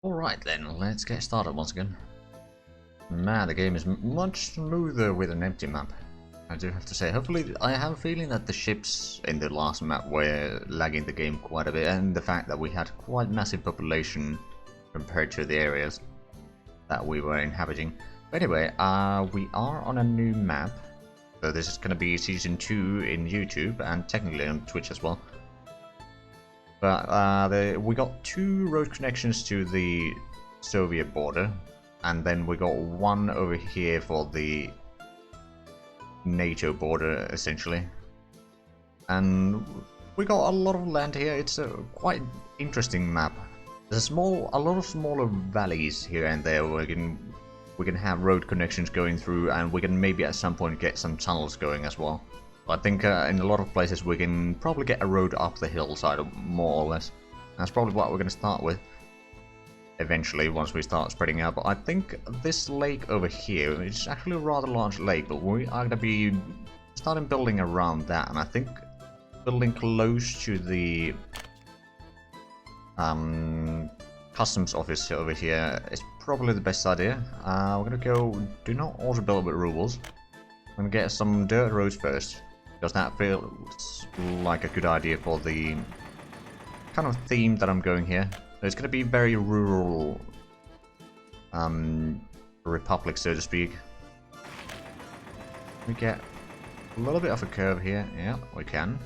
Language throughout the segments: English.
Alright then, let's get started once again. Man, the game is much smoother with an empty map. I do have to say, hopefully, I have a feeling that the ships in the last map were lagging the game quite a bit, and the fact that we had quite massive population compared to the areas that we were inhabiting. But anyway, we are on a new map. So this is going to be Season 2 in YouTube, and technically on Twitch as well. But we got 2 road connections to the Soviet border, and then we got 1 over here for the NATO border, essentially. And we got a lot of land here. It's a quite interesting map. There's a lot of smaller valleys here and there where we can have road connections going through, and we can maybe at some point get some tunnels going as well. I think in a lot of places we can probably get a road up the hillside, more or less. That's probably what we're going to start with eventually, once we start spreading out. But I think this lake over here, it's actually a rather large lake, but we are going to be starting building around that, and I think building close to the customs office over here is probably the best idea. We're going to go, do not auto build with rubles. I'm going to get some dirt roads first, because that feels like a good idea for the kind of theme that I'm going here. It's going to be very rural republic, so to speak. We get a little bit of a curve here. Yeah, we can.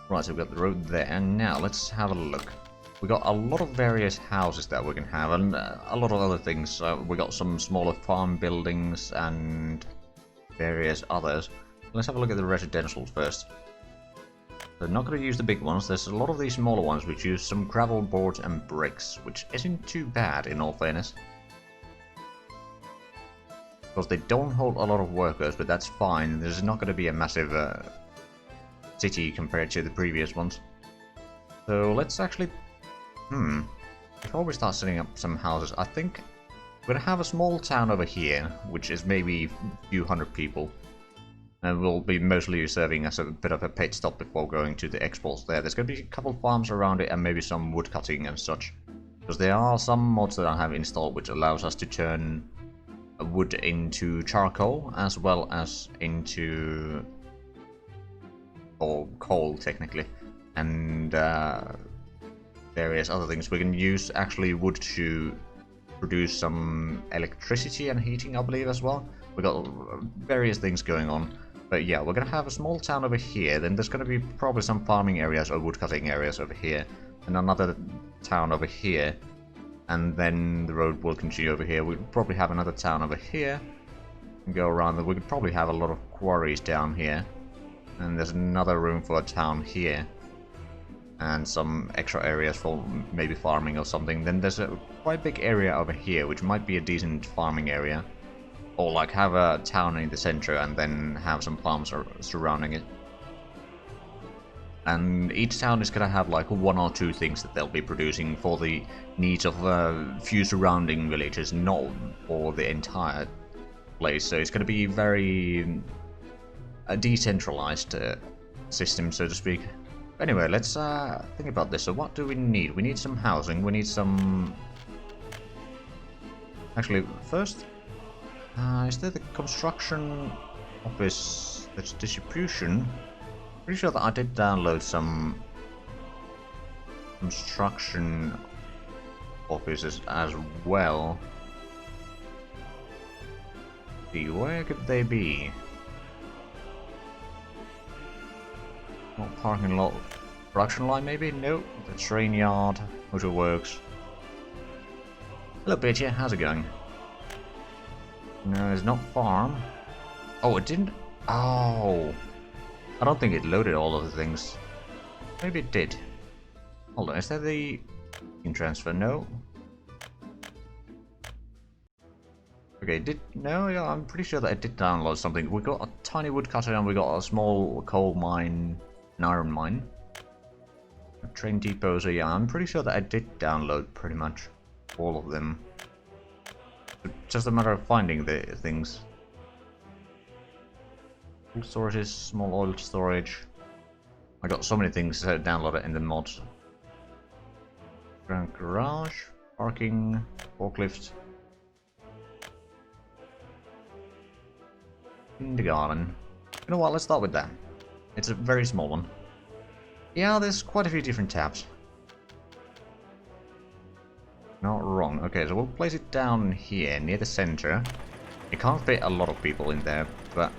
Right, so we've got the road there, and now let's have a look. We got a lot of various houses that we can have, and a lot of other things. We got some smaller farm buildings and various others. Let's have a look at the residentials first. They're not going to use the big ones. There's a lot of these smaller ones which use some gravel boards and bricks, which isn't too bad in all fairness. Because they don't hold a lot of workers, but that's fine. There's not going to be a massive city compared to the previous ones. So let's actually... Before we start setting up some houses, I think we're going to have a small town over here, which is maybe a few hundred people. And we'll be mostly serving as a bit of a pit stop before going to the exports there. There's going to be a couple farms around it and maybe some wood cutting and such. Because there are some mods that I have installed which allows us to turn wood into charcoal as well as into... or coal, technically. And various other things. We can use actually wood to produce some electricity and heating, I believe, as well. We've got various things going on. But yeah, we're going to have a small town over here. Then there's going to be probably some farming areas or wood cutting areas over here. And another town over here. And then the road will continue over here. We'll probably have another town over here. And go around there. We could probably have a lot of quarries down here. And there's another room for a town here. And some extra areas for maybe farming or something. Then there's a quite big area over here, which might be a decent farming area. Or like have a town in the center and then have some farms surrounding it. And each town is gonna have like 1 or 2 things that they'll be producing for the needs of a few surrounding villages, not for the entire place. So it's gonna be very a decentralized system, so to speak. Anyway, let's think about this. So what do we need? We need some housing. We need some... Actually, first... is there the construction office that's distribution? Pretty sure that I did download some construction offices as well. See, where could they be? Not parking lot. Production line maybe? Nope. The train yard. Motor works. Hello Bitch, how's it going? No, it's not farm. Oh, it didn't... Oh. I don't think it loaded all of the things. Maybe it did. Hold on, is that the... in transfer? No. Okay, no, yeah, I'm pretty sure that I did download something. We got a tiny woodcutter and we got a small coal mine, an iron mine. A train depot, so yeah, I'm pretty sure that I did download pretty much all of them. It's just a matter of finding the things. Food storages, small oil storage. I got so many things downloaded in the mods. Grand garage, parking, forklift, kindergarten. You know what, let's start with that. It's a very small one. Yeah, there's quite a few different tabs. Not wrong. Okay, so we'll place it down here, near the center. It can't fit a lot of people in there, but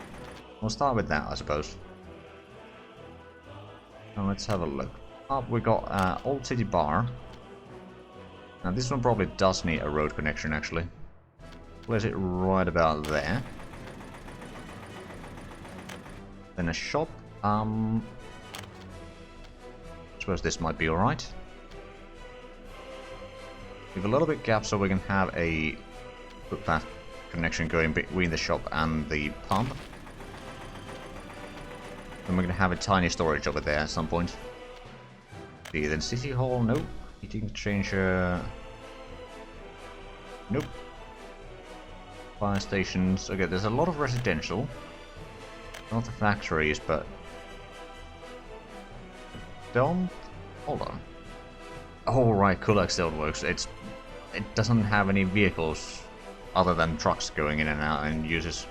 we'll start with that, I suppose. Now let's have a look. Up we got Old City Bar. Now this one probably does need a road connection, actually. Place it right about there. Then a shop. I suppose this might be alright. Leave a little bit gap so we can have a footpath connection going between the shop and the pub. Then we're going to have a tiny storage over there at some point. See, then City Hall, nope. Heating exchanger, nope. Fire stations, okay, there's a lot of residential. Not the factories, but... Don't... Hold on. Oh right, Kulak still works. It doesn't have any vehicles other than trucks going in and out and uses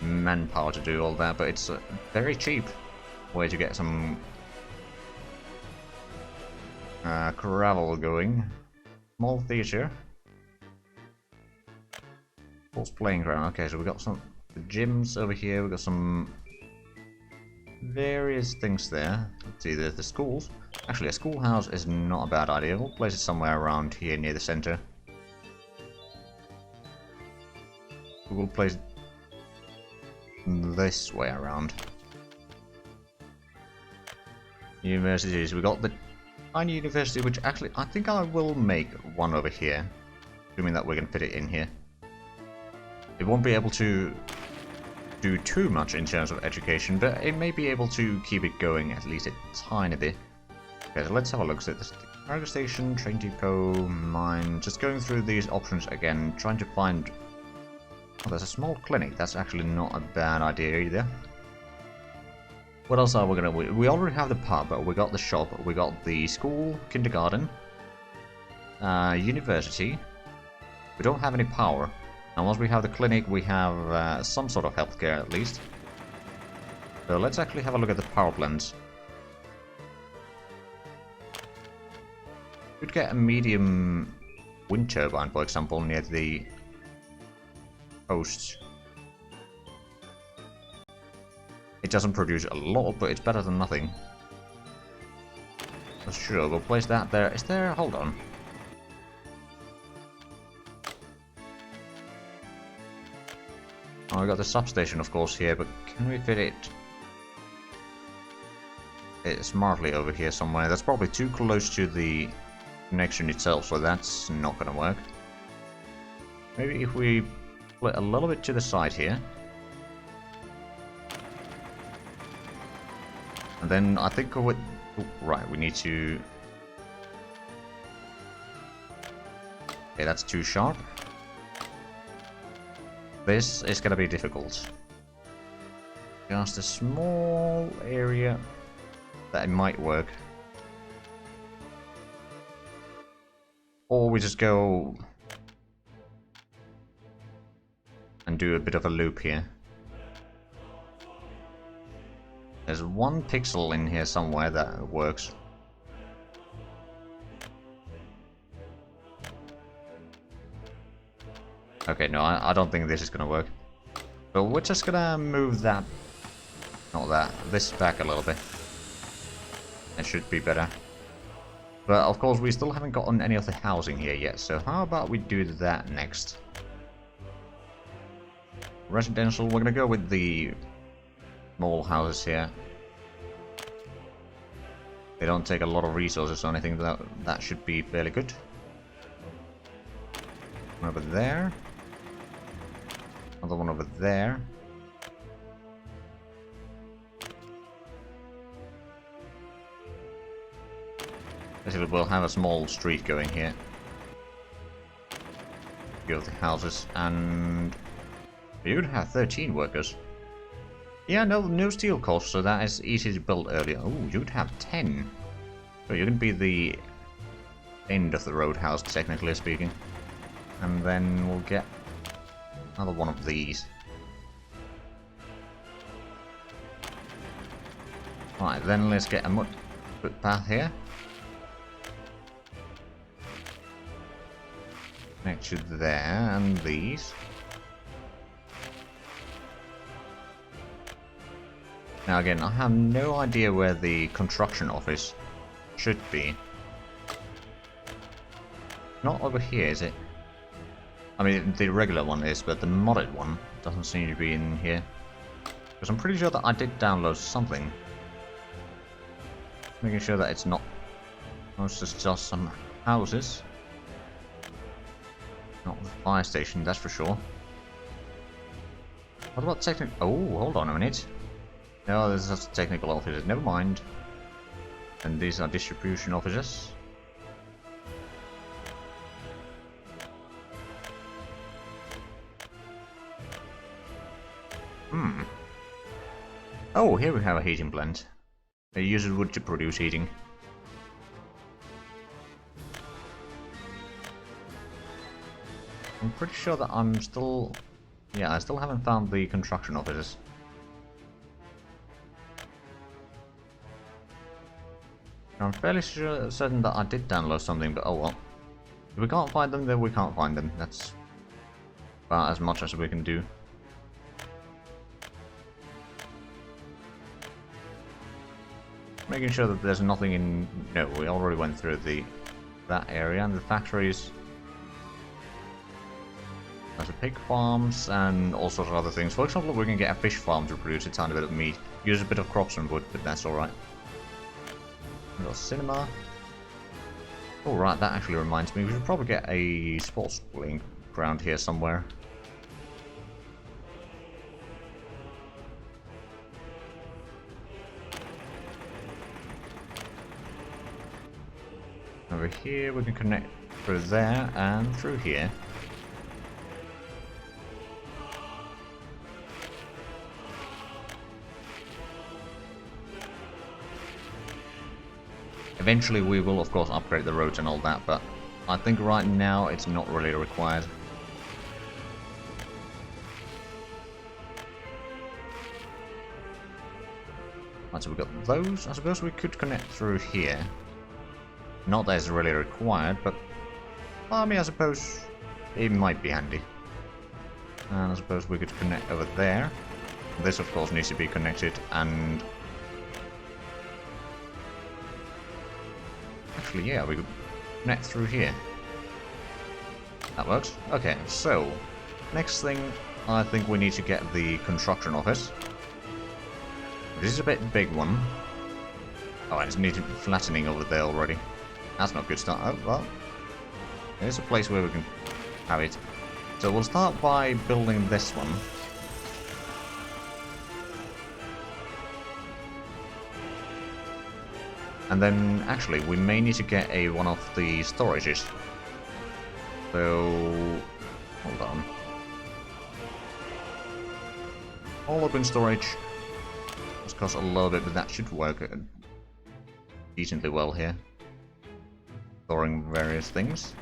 manpower to do all that, but it's a very cheap way to get some gravel going. Small theater. Sports playing ground. Okay, so we got some gyms over here, we got some various things there. Let's see, there's the schools. Actually, a schoolhouse is not a bad idea. We'll place it somewhere around here near the center. We'll place it this way around. Universities. We got the tiny university, which actually I think I will make one over here, assuming that we can fit it in here. It won't be able to do too much in terms of education, but it may be able to keep it going at least a tiny bit. Okay, so let's have a look. So this is the cargo station, train depot, mine. Just going through these options again, trying to find... Oh, there's a small clinic. That's actually not a bad idea either. What else are we gonna... We already have the pub, we got the shop, we got the school, kindergarten, university. We don't have any power. And once we have the clinic, we have some sort of healthcare at least. So let's actually have a look at the power plants. Could get a medium wind turbine, for example, near the coast. It doesn't produce a lot, but it's better than nothing. So sure, we'll place that there. Is there... Hold on. Oh, we got the substation, of course, here, but can we fit it smartly over here somewhere? That's probably too close to the connection itself, so that's not gonna work. Maybe if we split a little bit to the side here. And then I think what... Oh, right, we need to... Okay, that's too sharp. This is gonna be difficult. Just a small area that it might work. Or we just go and do a bit of a loop here. There's one pixel in here somewhere that works. Okay, no, I don't think this is gonna work. But we're just gonna move that... Not that, this back a little bit. It should be better. But of course we still haven't gotten any of the housing here yet, so how about we do that next? Residential, we're gonna go with the small houses here. They don't take a lot of resources or anything, that should be fairly good. One over there. Another one over there. Basically, we'll have a small street going here. A few of the houses, and you would have 13 workers. Yeah, no steel cost, so that is easy to build earlier. Oh, you'd have 10. So you can be the end of the roadhouse, technically speaking. And then we'll get another one of these. Right, then let's get a mud footpath here. Connect to there, and these. Now again, I have no idea where the construction office should be. Not over here, is it? I mean, the regular one is, but the modded one doesn't seem to be in here. Because I'm pretty sure that I did download something. Making sure that it's not... It's just some houses. Not the fire station, that's for sure. What about technical... Oh, hold on a minute. No, this is just technical officers, never mind. And these are distribution officers. Oh, here we have a heating plant. It uses wood to produce heating. I'm pretty sure that I'm still... Yeah, I still haven't found the construction officers. I'm fairly certain that I did download something, but oh well. If we can't find them, then we can't find them. That's about as much as we can do. Making sure that there's nothing in... No, we already went through that area, and the factories. There's a pig farms and all sorts of other things. For example, we can get a fish farm to produce a tiny bit of meat. Use a bit of crops and wood, but that's alright. We've got cinema. Oh right, that actually reminds me, we should probably get a sports playing ground here somewhere. Over here we can connect through there and through here. Eventually we will of course upgrade the roads and all that, but I think right now it's not really required. Right, so we've got those. I suppose we could connect through here. Not that it's really required, but I mean I suppose it might be handy. And I suppose we could connect over there. This of course needs to be connected, and actually, yeah, we could connect through here. That works. Okay, so next thing, I think we need to get the construction office. This is a bit big one. Oh, it's needed flattening over there already. That's not good start. Oh, well, there's a place where we can have it. So we'll start by building this one. And then, actually, we may need to get one of the storages. So, hold on. All open storage. This costs a little bit, but that should work decently well here. Storing various things.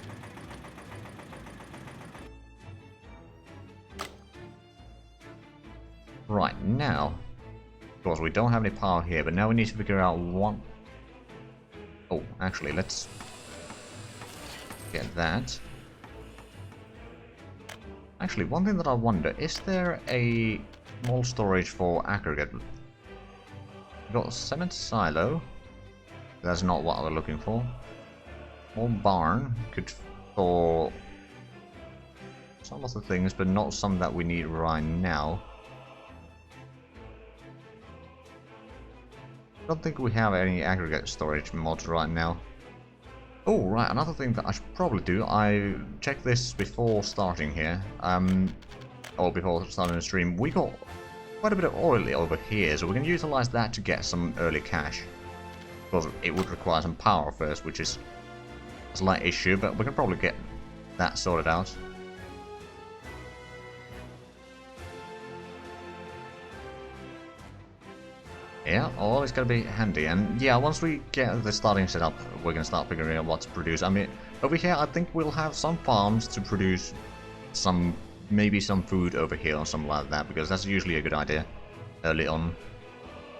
Right, now, of course, we don't have any power here, but now we need to figure out what... Oh, actually, let's get that. Actually, one thing that I wonder, is there a small storage for aggregate? We've got a cement silo. That's not what we're looking for. Small barn could store some of the things, but not some that we need right now. I don't think we have any aggregate storage mods right now. Oh, right, another thing that I should probably do, I checked this before starting here, or before starting the stream. We got quite a bit of oil over here, so we can utilize that to get some early cash. Of course, it would require some power first, which is a slight issue, but we can probably get that sorted out. Yeah, well, it's gonna be handy. And yeah, once we get the starting set up, we're gonna start figuring out what to produce. I mean, over here, I think we'll have some farms to produce some, maybe some food over here or something like that, because that's usually a good idea early on.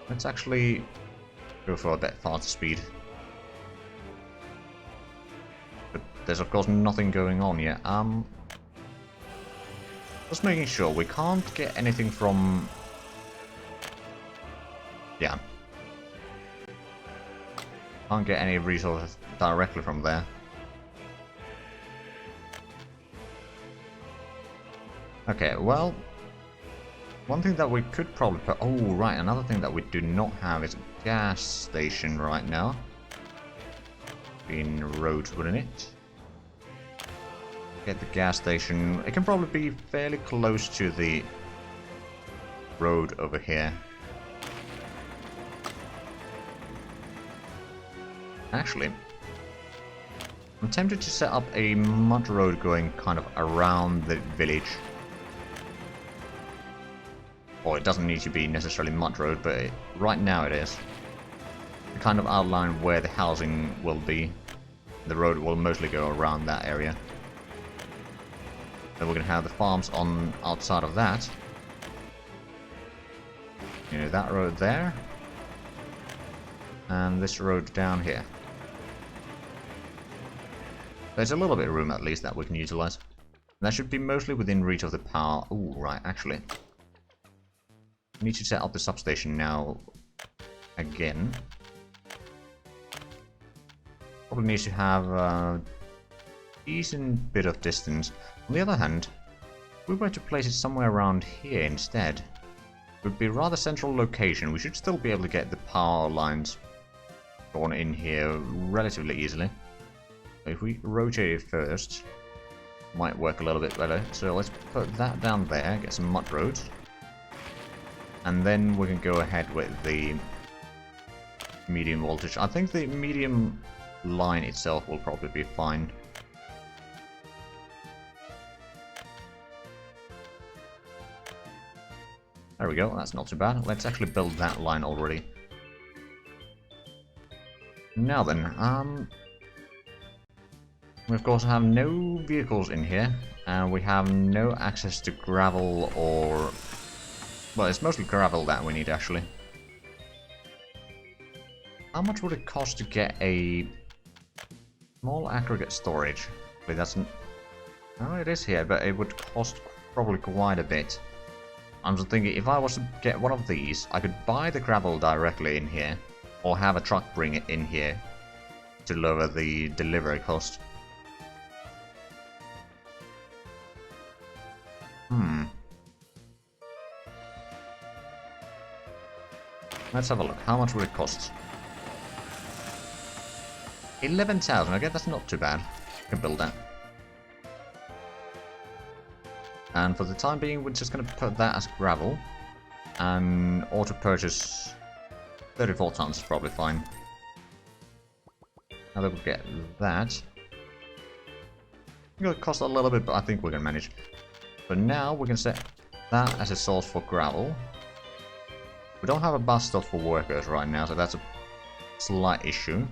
Let's actually go for a bit faster speed. But there's of course nothing going on yet. Just making sure we can't get anything from... Yeah. Can't get any resources directly from there. Okay, well... One thing that we could probably put... Oh, right, another thing that we do not have is a gas station right now. In roads, wouldn't it? Get the gas station. It can probably be fairly close to the road over here. Actually, I'm tempted to set up a mud road going kind of around the village. Or it doesn't need to be necessarily mud road, but right now it is. To kind of outline where the housing will be. The road will mostly go around that area. Then we're going to have the farms on outside of that. You know, that road there. And this road down here. There's a little bit of room at least that we can utilize. That should be mostly within reach of the power. Ooh, right, actually. We need to set up the substation now again. Probably needs to have a decent bit of distance. On the other hand, if we were to place it somewhere around here instead, it would be a rather central location. We should still be able to get the power lines drawn in here relatively easily. If we rotate it first, might work a little bit better. So let's put that down there, get some mud roads. And then we can go ahead with the medium voltage. I think the medium line itself will probably be fine. There we go, that's not too bad. Let's actually build that line already. Now then, we of course have no vehicles in here, and we have no access to gravel or... Well, it's mostly gravel that we need, actually. How much would it cost to get a small aggregate storage? Wait, that's... Oh, it is here, but it would cost probably quite a bit. I'm just thinking, if I was to get one of these, I could buy the gravel directly in here, or have a truck bring it in here to lower the delivery cost. Let's have a look. How much would it cost? 11,000. Okay, that's not too bad. I can build that. And for the time being, we're just going to put that as gravel. And auto purchase 34 tons is probably fine. Now that we get that. It's going to cost a little bit, but I think we're going to manage. But now we can set that as a source for gravel. We don't have a bus stop for workers right now, so that's a slight issue.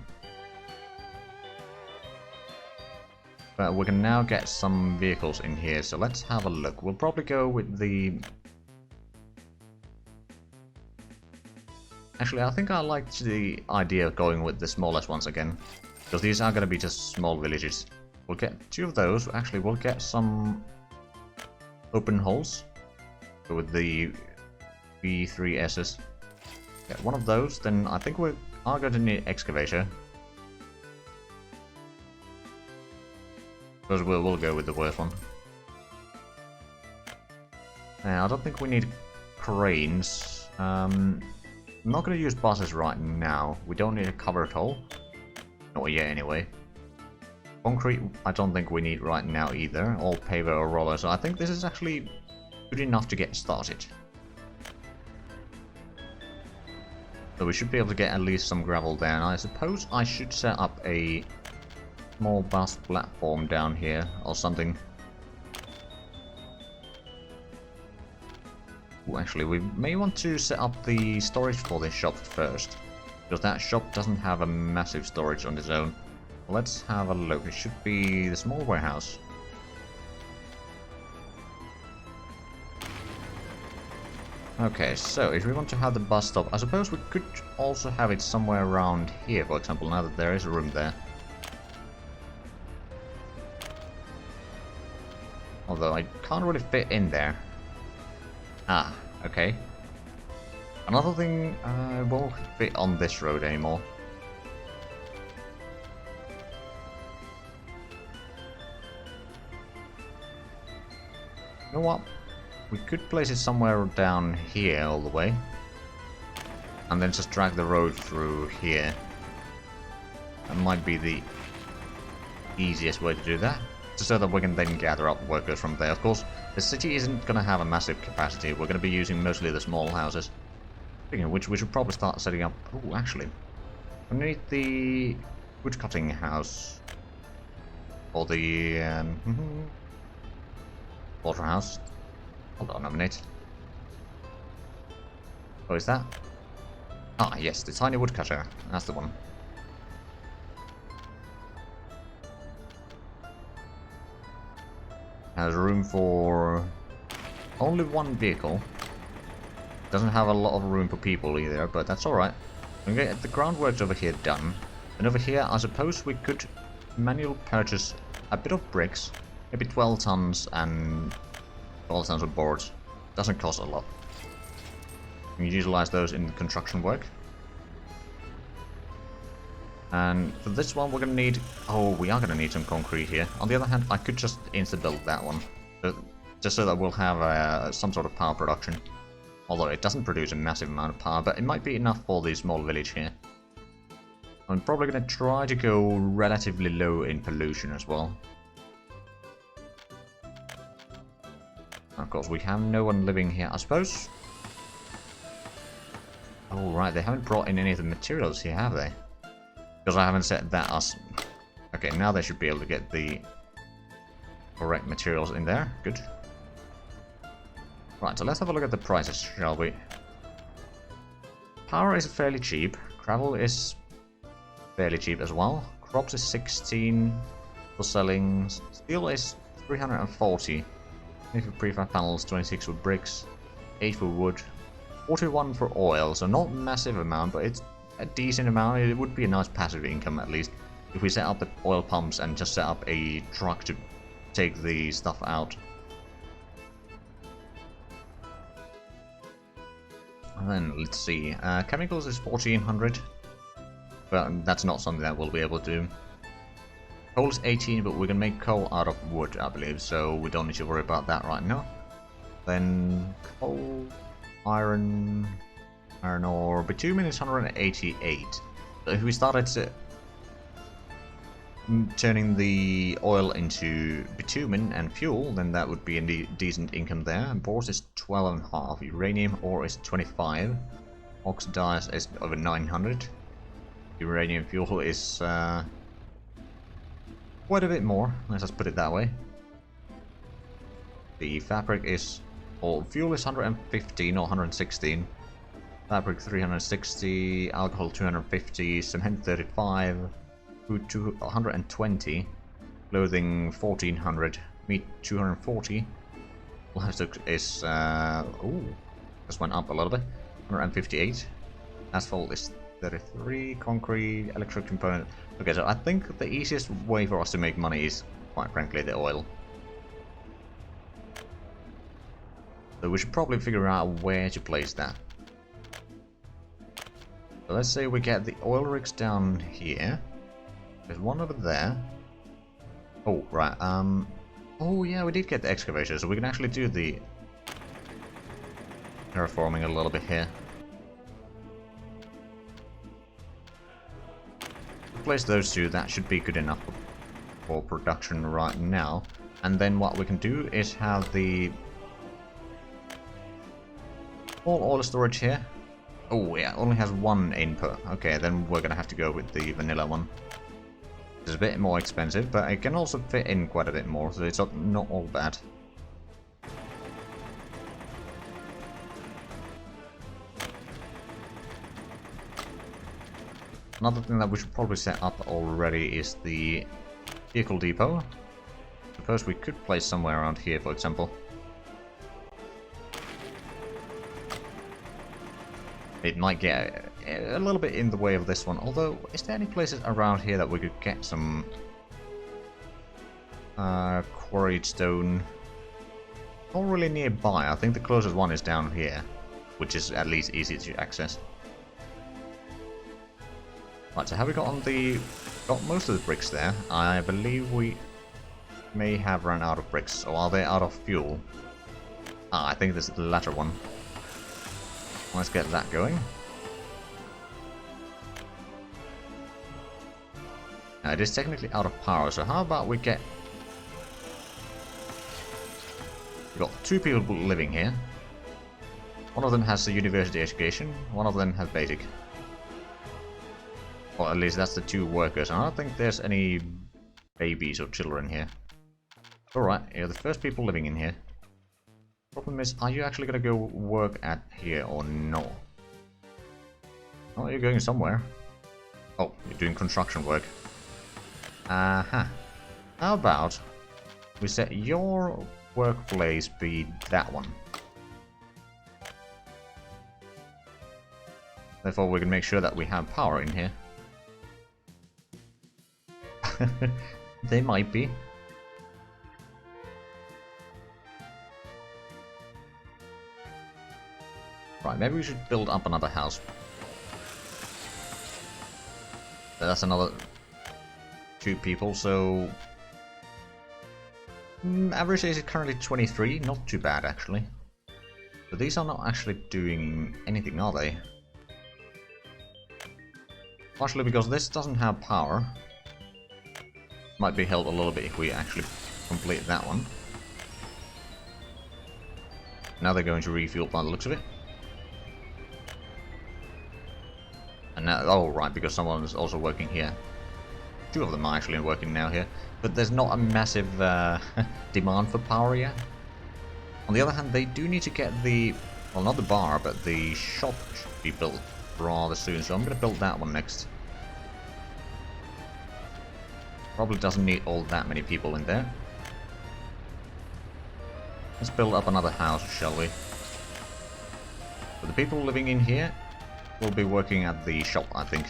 But we can now get some vehicles in here, so let's have a look. We'll probably go with the... Actually, I think I like the idea of going with the smallest ones again. Because these are going to be just small villages. We'll get 2 of those. Actually, we'll get some open holes. So with the V3Ss. Get one of those, then I think we are going to need excavator. Because we'll go with the worst one. Now, I don't think we need cranes. I'm not going to use buses right now. We don't need a covered hole. Not yet, anyway. Concrete, I don't think we need right now either. Or paver or roller, so I think this is actually good enough to get started. So we should be able to get at least some gravel down. I suppose I should set up a small bus platform down here or something. Ooh, actually, we may want to set up the storage for this shop first, because that shop doesn't have a massive storage on its own. Let's have a look. It should be the small warehouse. Okay, so if we want to have the bus stop, I suppose we could also have it somewhere around here, for example, now that there is a room there. Although I can't really fit in there. Ah, okay. Another thing, won't fit on this road anymore. You know what? We could place it somewhere down here all the way. And then just drag the road through here. That might be the easiest way to do that. Just so that we can then gather up workers from there. Of course, the city isn't going to have a massive capacity. We're going to be using mostly the small houses. Speaking of which, we should probably start setting up... Oh, actually. We need the woodcutting house. Or the... slaughterhouse. Hold on a minute. Oh, is that? Ah, yes, the tiny woodcutter. That's the one. Has room for only one vehicle. Doesn't have a lot of room for people either, but that's alright. We can get the groundworks over here done. And over here, I suppose we could manually purchase a bit of bricks. Maybe 12 tons and 12 tons of boards. Doesn't cost a lot. You can utilize those in construction work. And for this one, we're going to need... Oh, we are going to need some concrete here. On the other hand, I could just insta-build that one. Just so that we'll have some sort of power production. Although it doesn't produce a massive amount of power, but it might be enough for the small village here. I'm probably going to try to go relatively low in pollution as well. Of course, we have no one living here, I suppose. Oh, right, they haven't brought in any of the materials here, have they? Because I haven't set that as... Okay, now they should be able to get the correct materials in there. Good. Right, so let's have a look at the prices, shall we? Power is fairly cheap. Gravel is fairly cheap as well. Crops is 16 for selling. Steel is 340. 8 for prefab panels, 26 for bricks, 8 for wood, 41 for oil. So not massive amount, but it's a decent amount. It would be a nice passive income at least if we set up the oil pumps and just set up a truck to take the stuff out. And then let's see, chemicals is 1400, but that's not something that we'll be able to do. Coal is 18, but we can make coal out of wood, I believe, so we don't need to worry about that right now. Then coal, iron ore, bitumen is 188. So if we started turning the oil into bitumen and fuel, then that would be a decent income there. And bores is 12.5, uranium ore is 25, oxidize is over 900, uranium fuel is quite a bit more, let's just put it that way. The fabric is, or fuel is 115 or 116, fabric 360, alcohol 250, cement 35, food 120, clothing 1400, meat 240, livestock is, ooh, just went up a little bit, 158, asphalt is 33, concrete, electric component. Okay, so I think the easiest way for us to make money is, quite frankly, the oil. So we should probably figure out where to place that. So let's say we get the oil rigs down here. There's one over there. Oh, right, oh yeah, we did get the excavator, so we can actually do the terraforming a little bit here. Place those two, that should be good enough for production right now. And then what we can do is have the small oil storage here. Oh yeah, only has one input. Okay, then we're gonna have to go with the vanilla one. It's a bit more expensive, but it can also fit in quite a bit more, so it's not all bad. Another thing that we should probably set up already is the vehicle depot. Suppose we could place somewhere around here, for example. It might get a little bit in the way of this one, although, is there any places around here that we could get some quarried stone? Not really nearby. I think the closest one is down here, which is at least easy to access. Right, so have we got most of the bricks there? I believe we may have run out of bricks, or are they out of fuel? Ah, I think this is the latter one. Let's get that going. Now, it is technically out of power, so how about we get... We've got 2 people living here. One of them has a university education, one of them has basic. Or at least that's the 2 workers. I don't think there's any babies or children here. Alright, you're the first people living in here. Problem is, are you actually gonna go work at here or no? Oh, you're going somewhere. Oh, you're doing construction work. How about we set your workplace be that one? Therefore, we can make sure that we have power in here. They might be. Right, maybe we should build up another house. That's another 2 people, so... average age is currently 23, not too bad actually. But these are not actually doing anything, are they? Partially because this doesn't have power. Might be helped a little bit if we actually complete that one. Now they're going to refuel by the looks of it. And now, oh right, because someone is also working here. 2 of them are actually working now here. But there's not a massive demand for power yet. On the other hand, they do need to get the... well, not the bar, but the shop should be built rather soon. So I'm going to build that one next. Probably doesn't need all that many people in there. Let's build up another house, shall we? But the people living in here will be working at the shop, I think.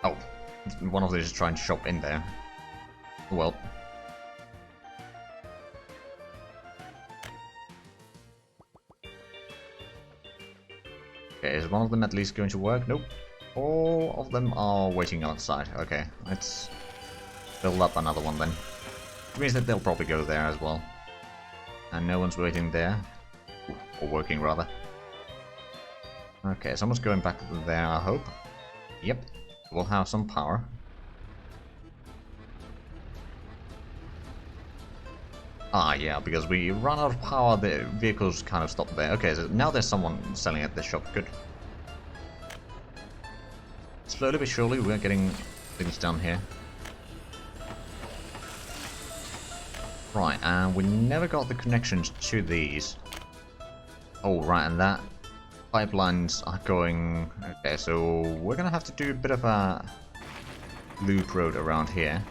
Oh, one of these is trying to shop in there. Well. Okay, is one of them at least going to work? Nope. All of them are waiting outside. Okay, let's build up another one then. Which means that they'll probably go there as well. And no one's waiting there. Or working, rather. Okay, someone's going back there, I hope. Yep. We'll have some power. Ah, yeah, because we run out of power, the vehicles kind of stop there. Okay, so now there's someone selling at the shop. Good. Slowly but surely, we're getting things done here. Right, and we never got the connections to these. Oh, right, and that pipelines are going... Okay, so we're gonna have to do a bit of a loop road around here.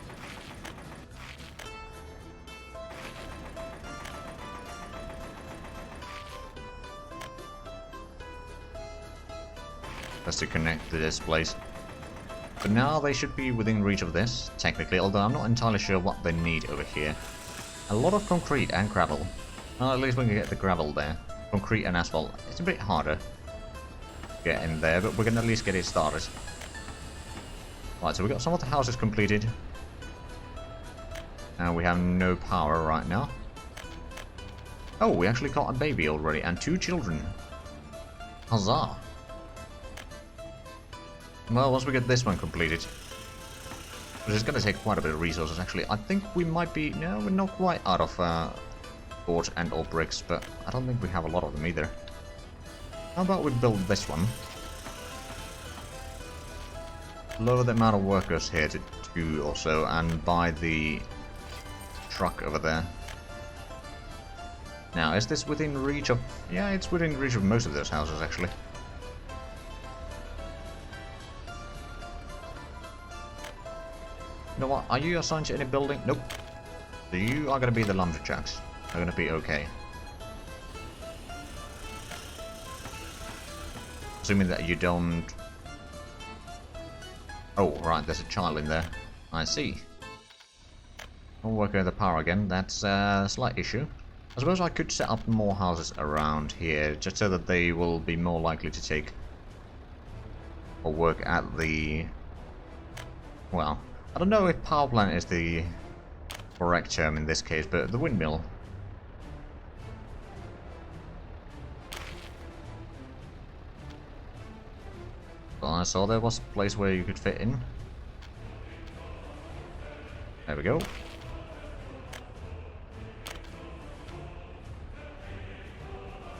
Just to connect to this place. But now they should be within reach of this, technically, although I'm not entirely sure what they need over here. A lot of concrete and gravel. Well, at least we can get the gravel there. Concrete and asphalt. It's a bit harder to get in there, but we can at least get it started. Right, so we got some of the houses completed. And we have no power right now. Oh, we actually got a baby already, and 2 children. Huzzah! Well, once we get this one completed, which is going to take quite a bit of resources actually, I think we might be... No, we're not quite out of boards and or bricks, but I don't think we have a lot of them either. How about we build this one? Lower the amount of workers here to 2 or so, and buy the truck over there. Now, is this within reach of... Yeah, it's within reach of most of those houses, actually. You know what? Are you assigned to any building? Nope. So you are going to be the lumberjacks. They're going to be okay. Assuming that you don't... Oh, right, there's a child in there. I see. I'll work over the power again. That's a slight issue. I suppose I could set up more houses around here, just so that they will be more likely to take... or work at the... Well, I don't know if power plant is the correct term in this case, but the windmill. Well, I saw there was a place where you could fit in. There we go.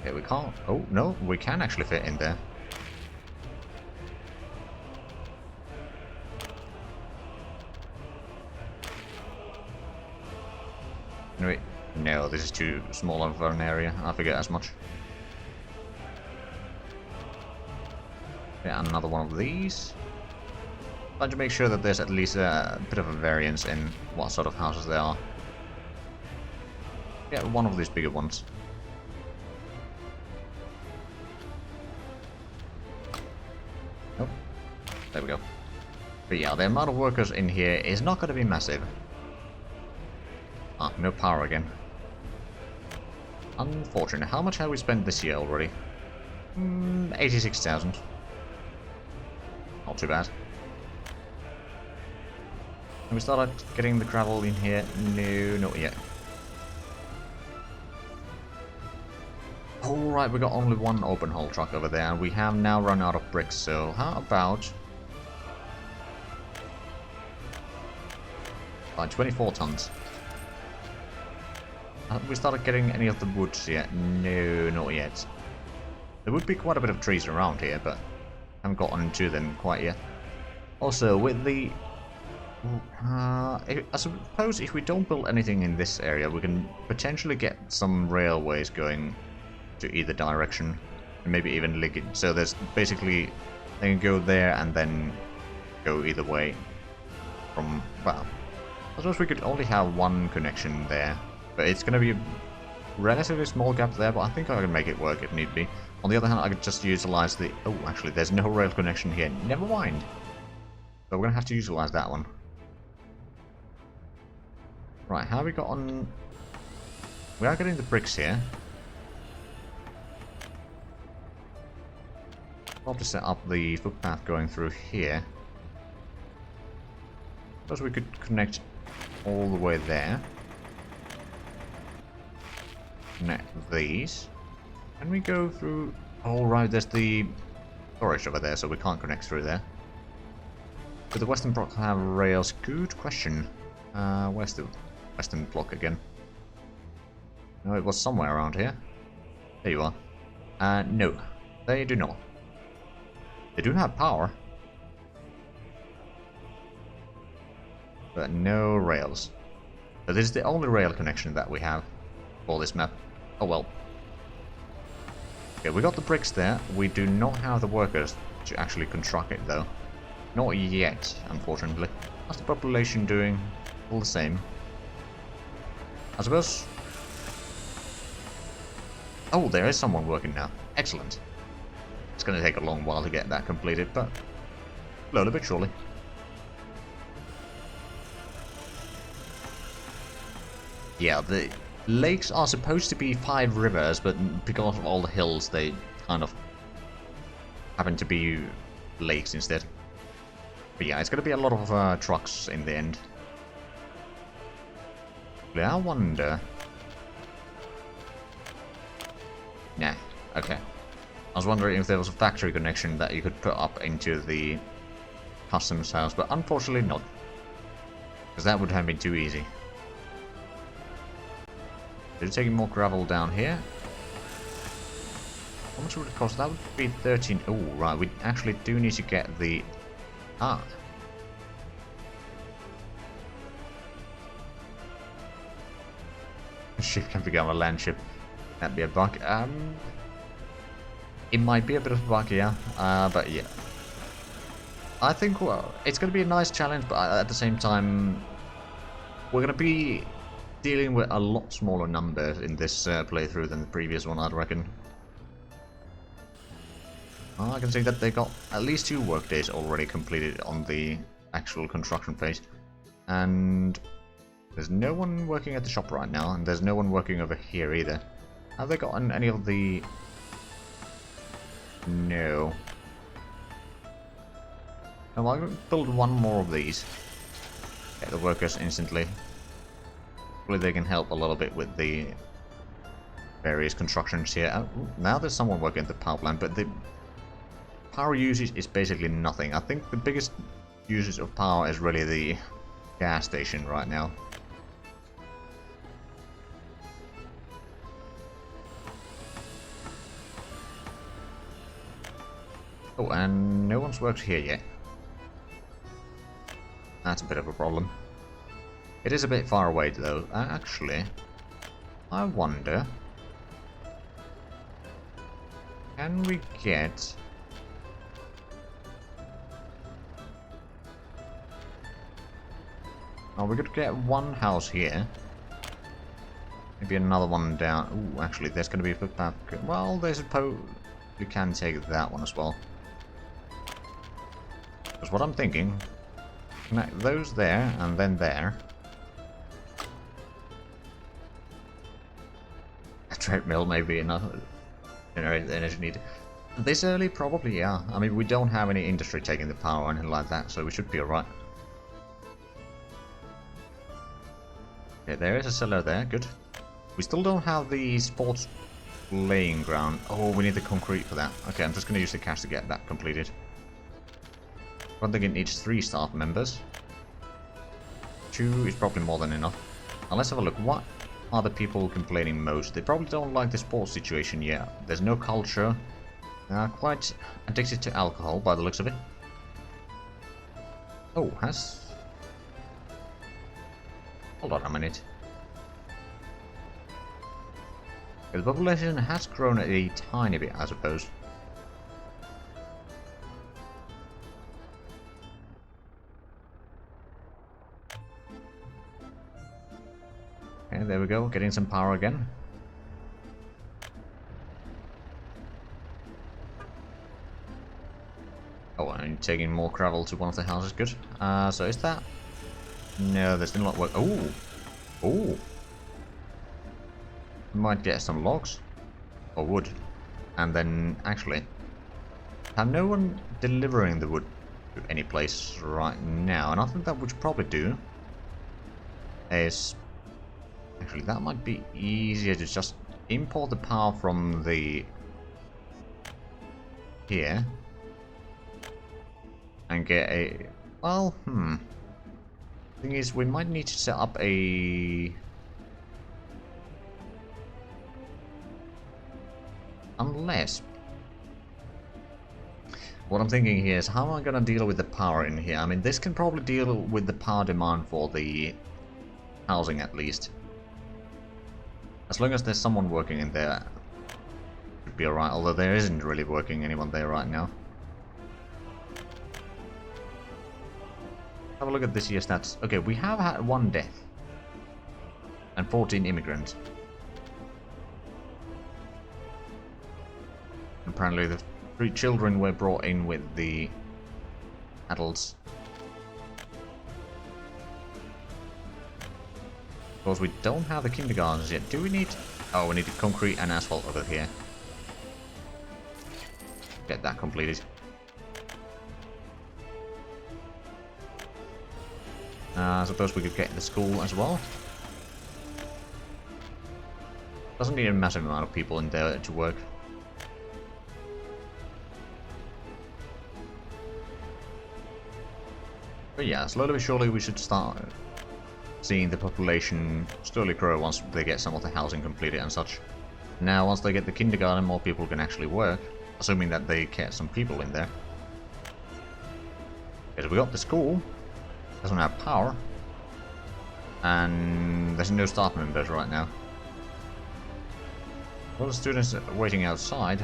Okay, we can't. Oh, no, we can actually fit in there. Wait, no, this is too small of an area. I forget as much. Yeah, another one of these. Trying to make sure that there's at least a bit of a variance in what sort of houses there are. Yeah, one of these bigger ones. Nope. There we go. But yeah, the amount of workers in here is not going to be massive. Ah, no power again. Unfortunate. How much have we spent this year already? 86,000. Not too bad. Have we started getting the gravel in here? No, not yet. Alright, we got only one open hole truck over there, and we have now run out of bricks, so how about... 24 tons. Have we started getting any of the woods yet? No, not yet. There would be quite a bit of trees around here, but haven't gotten to them quite yet. Also, with the... I suppose if we don't build anything in this area, we can potentially get some railways going to either direction, and maybe even link it. So there's basically, they can go there and then go either way from, well, I suppose we could only have one connection there, but it's going to be a relatively small gap there, but I think I can make it work if need be. On the other hand, I could just utilize the, oh, actually, there's no rail connection here. Never mind. So we're going to have to utilize that one. Right, how have we got on... We are getting the bricks here. I'll have to set up the footpath going through here. Suppose we could connect all the way there. Connect these. Can we go through... Oh, right, there's the storage over there, so we can't connect through there. Could the Western block have rails? Good question. Where's the Western block again? No, it was somewhere around here. There you are. No, they do not. They do have power. But no rails. So this is the only rail connection that we have for this map. Oh well. Okay, we got the bricks there. We do not have the workers to actually construct it though. Not yet, unfortunately. How's the population doing? All the same. I suppose... Oh, there is someone working now. Excellent. It's going to take a long while to get that completed, but slowly but surely. Yeah, the lakes are supposed to be 5 rivers, but because of all the hills, they kind of happen to be lakes instead. But yeah, it's going to be a lot of trucks in the end. I wonder... Nah, okay. I was wondering if there was a factory connection that you could put up into the customs house, but unfortunately not. Because that would have been too easy. They're taking more gravel down here. How much would it cost? That would be 13... Oh, right, we actually do need to get the... Ah. Ship can become a land ship. That'd be a bug. It might be a bit of a bug, yeah. But yeah. I think, well, it's going to be a nice challenge, but at the same time, we're going to be dealing with a lot smaller numbers in this playthrough than the previous one, I'd reckon. Well, I can see that they got at least 2 workdays already completed on the actual construction phase. And there's no one working at the shop right now, and there's no one working over here either. Have they gotten any of the... No. Oh, I'll build one more of these. Get the workers instantly. Hopefully they can help a little bit with the various constructions here. Oh, now there's someone working at the power plant, but the power usage is basically nothing. I think the biggest usage of power is really the gas station right now. Oh, and no one's worked here yet. That's a bit of a problem. It is a bit far away though. Actually, I wonder... Can we get... Oh, we could get one house here. Maybe another one down. Ooh, actually, there's going to be a footpath. Well, there's a we can take that one as well. Because what I'm thinking, connect those there and then there. A treadmill may be enough. Generate the energy needed. This early, probably, yeah. I mean, we don't have any industry taking the power or anything like that, so we should be alright. Okay, there is a cellar there, good. We still don't have the sports playing ground. Oh, we need the concrete for that. Okay, I'm just going to use the cash to get that completed. I think it needs 3 staff members. 2 is probably more than enough. Now let's have a look. What are the people complaining most? They probably don't like the sports situation yet. There's no culture. Quite addicted to alcohol by the looks of it. Oh, has... Hold on a minute. The population has grown a tiny bit, I suppose. Okay, there we go, getting some power again. Oh, and taking more gravel to one of the houses, good. So is that... No, there's still not work. Oh! Oh! Might get some logs. Or wood. And then, actually, have no one delivering the wood to any place right now. And I think that would probably do is... Actually, that might be easier to just import the power from the... here. And get a... Well, Thing is, we might need to set up a... Unless... What I'm thinking here is, how am I going to deal with the power in here? I mean, this can probably deal with the power demand for the housing at least. As long as there's someone working in there, should be alright, although there isn't really working anyone there right now. Have a look at this year's stats. Okay, we have had 1 death. And 14 immigrants. Apparently the 3 children were brought in with the adults. Of course, we don't have the kindergartens yet. Do we need... Oh, we need the concrete and asphalt over here. Get that completed. I suppose we could get the school as well. Doesn't need a massive amount of people in there to work. But yeah, slowly but surely we should start seeing the population slowly grow once they get some of the housing completed and such. Now, once they get the kindergarten, more people can actually work, assuming that they get some people in there. Because we got the school, doesn't have power, and there's no staff members right now. A lot of students waiting outside.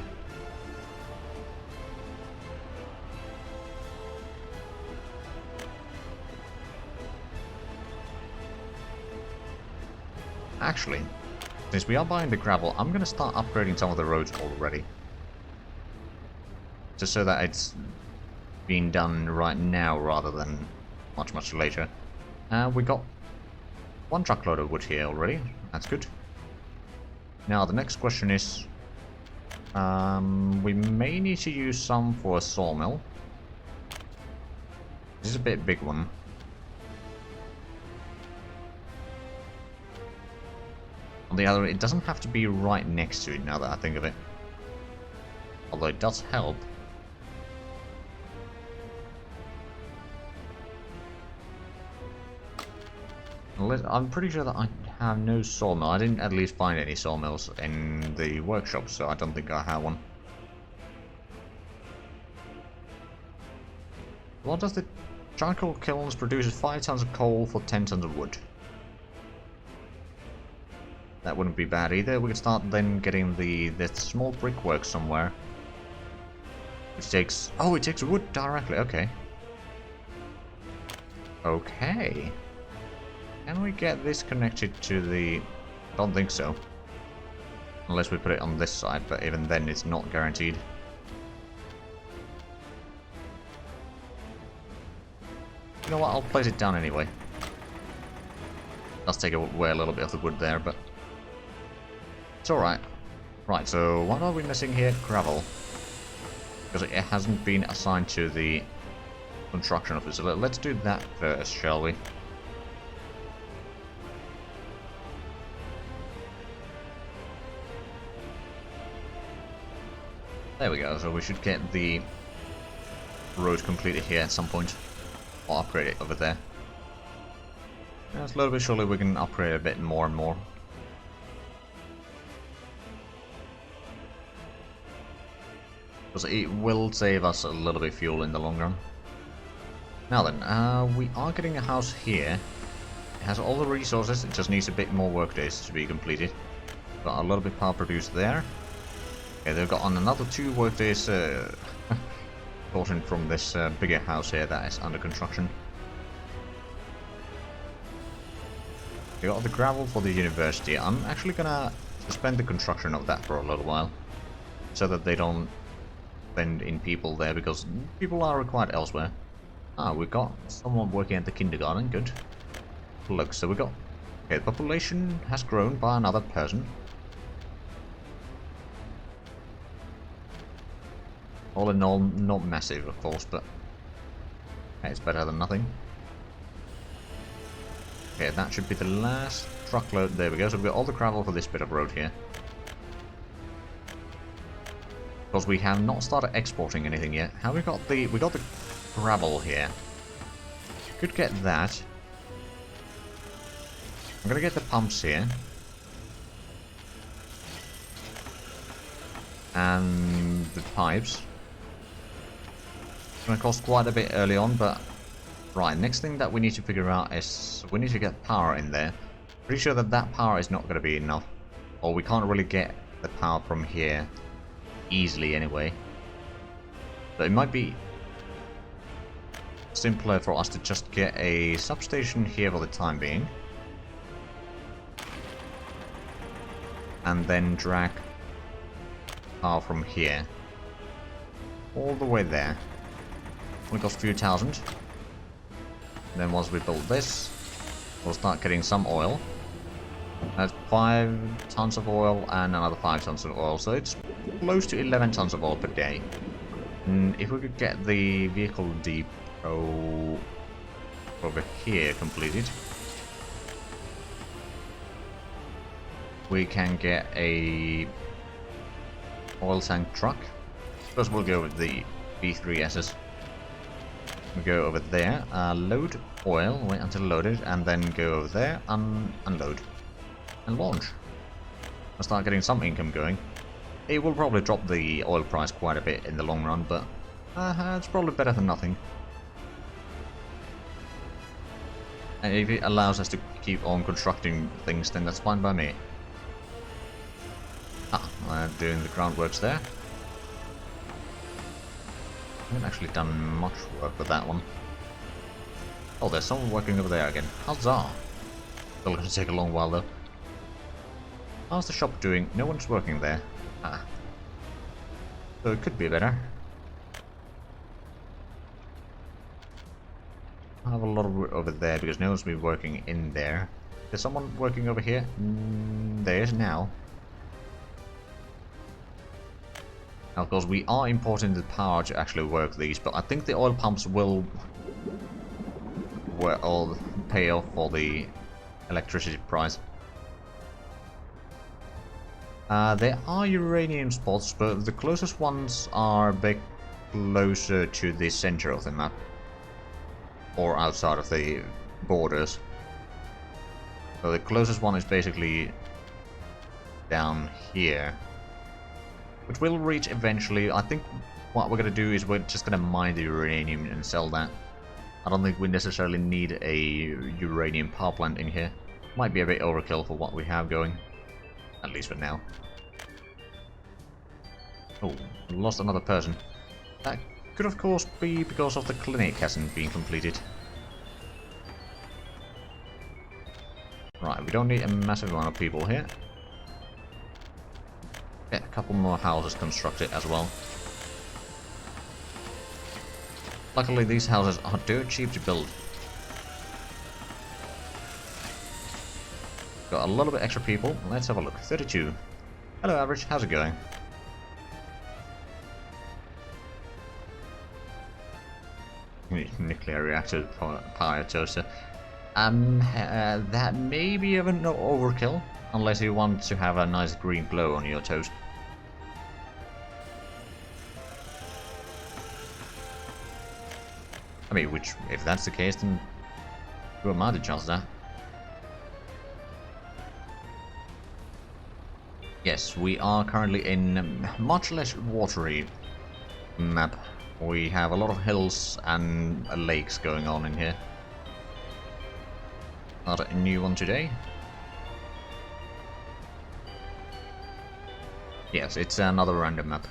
Actually, since we are buying the gravel, I'm going to start upgrading some of the roads already. Just so that it's being done right now rather than much later. We got one truckload of wood here already. That's good. Now the next question is, we may need to use some for a sawmill. This is a bit big one. On the other, it doesn't have to be right next to it now that I think of it. Although it does help. I'm pretty sure that I have no sawmill. I didn't at least find any sawmills in the workshop, so I don't think I have one. What does the charcoal kilns produce? 5 tons of coal for 10 tons of wood. That wouldn't be bad either. We could start then getting the small brickwork somewhere. Which takes... Oh, it takes wood directly. Okay. Okay. Can we get this connected to the... I don't think so. Unless we put it on this side, but even then it's not guaranteed. You know what, I'll place it down anyway. Does take away a little bit of the wood there, but... it's alright. Right, so what are we missing here? Gravel. Because it hasn't been assigned to the construction office. So let's do that first, shall we? There we go, so we should get the road completed here at some point. Or upgrade it over there. Yeah, slowly but surely we can upgrade a bit more and more. Because it will save us a little bit of fuel in the long run. Now then, we are getting a house here. It has all the resources, it just needs a bit more work days to be completed. Got a little bit of power produced there. Okay, they've got on another 2 work days gotten from this bigger house here that is under construction. We got the gravel for the university. I'm actually gonna suspend the construction of that for a little while, so that they don't spend in people there, because people are required elsewhere. Ah, we got someone working at the kindergarten. Good. Look, so we got... okay, the population has grown by another person. All in all, not massive, of course, but hey, it's better than nothing. Okay, that should be the last truckload. There we go. So we've got all the gravel for this bit of road here. Because we have not started exporting anything yet. Have we got the... we got the gravel here. Could get that. I'm gonna get the pumps here. And the pipes. It's going to cost quite a bit early on, but... right, next thing that we need to figure out is... we need to get power in there. Pretty sure that that power is not going to be enough. Or we can't really get the power from here easily anyway. But it might be simpler for us to just get a substation here for the time being. And then drag power from here all the way there. We cost a few thousand. Then once we build this, we'll start getting some oil. That's 5 tons of oil and another 5 tons of oil, so it's close to 11 tons of oil per day. And if we could get the vehicle depot over here completed, we can get a oil tank truck. First we'll go with the B3Ss. We go over there, load oil, wait until loaded, and then go over there, unload, and launch. I'll start getting some income going. It will probably drop the oil price quite a bit in the long run, but it's probably better than nothing. And if it allows us to keep on constructing things, then that's fine by me. Doing the groundworks there. I haven't actually done much work with that one. Oh, there's someone working over there again. Huzzah! Still gonna take a long while though. How's the shop doing? No one's working there. So it could be better. I have a lot of work over there because no one's been working in there. Is someone working over here? There is now. Now, of course, we are importing the power to actually work these, but I think the oil pumps will all pay off for the electricity price. There are uranium spots, but the closest ones are a bit closer to the center of the map. Or outside of the borders. So the closest one is basically down here. Which we'll reach eventually. I think what we're going to do is we're just going to mine the uranium and sell that. I don't think we necessarily need a uranium power plant in here. Might be a bit overkill for what we have going. At least for now. Oh, lost another person. That could of course be because of the clinic hasn't been completed. Right, we don't need a massive amount of people here. Get a couple more houses constructed as well. Luckily these houses are dirt cheap to build. Got a little bit extra people. Let's have a look. 32. Hello average, how's it going? Nuclear reactor power toaster. That may be even no overkill, unless you want to have a nice green glow on your toast. I mean, which, if that's the case, then who am I to judge that? Yes, we are currently in a much less watery map. We have a lot of hills and lakes going on in here. Not a new one today. Yes, it's another random map.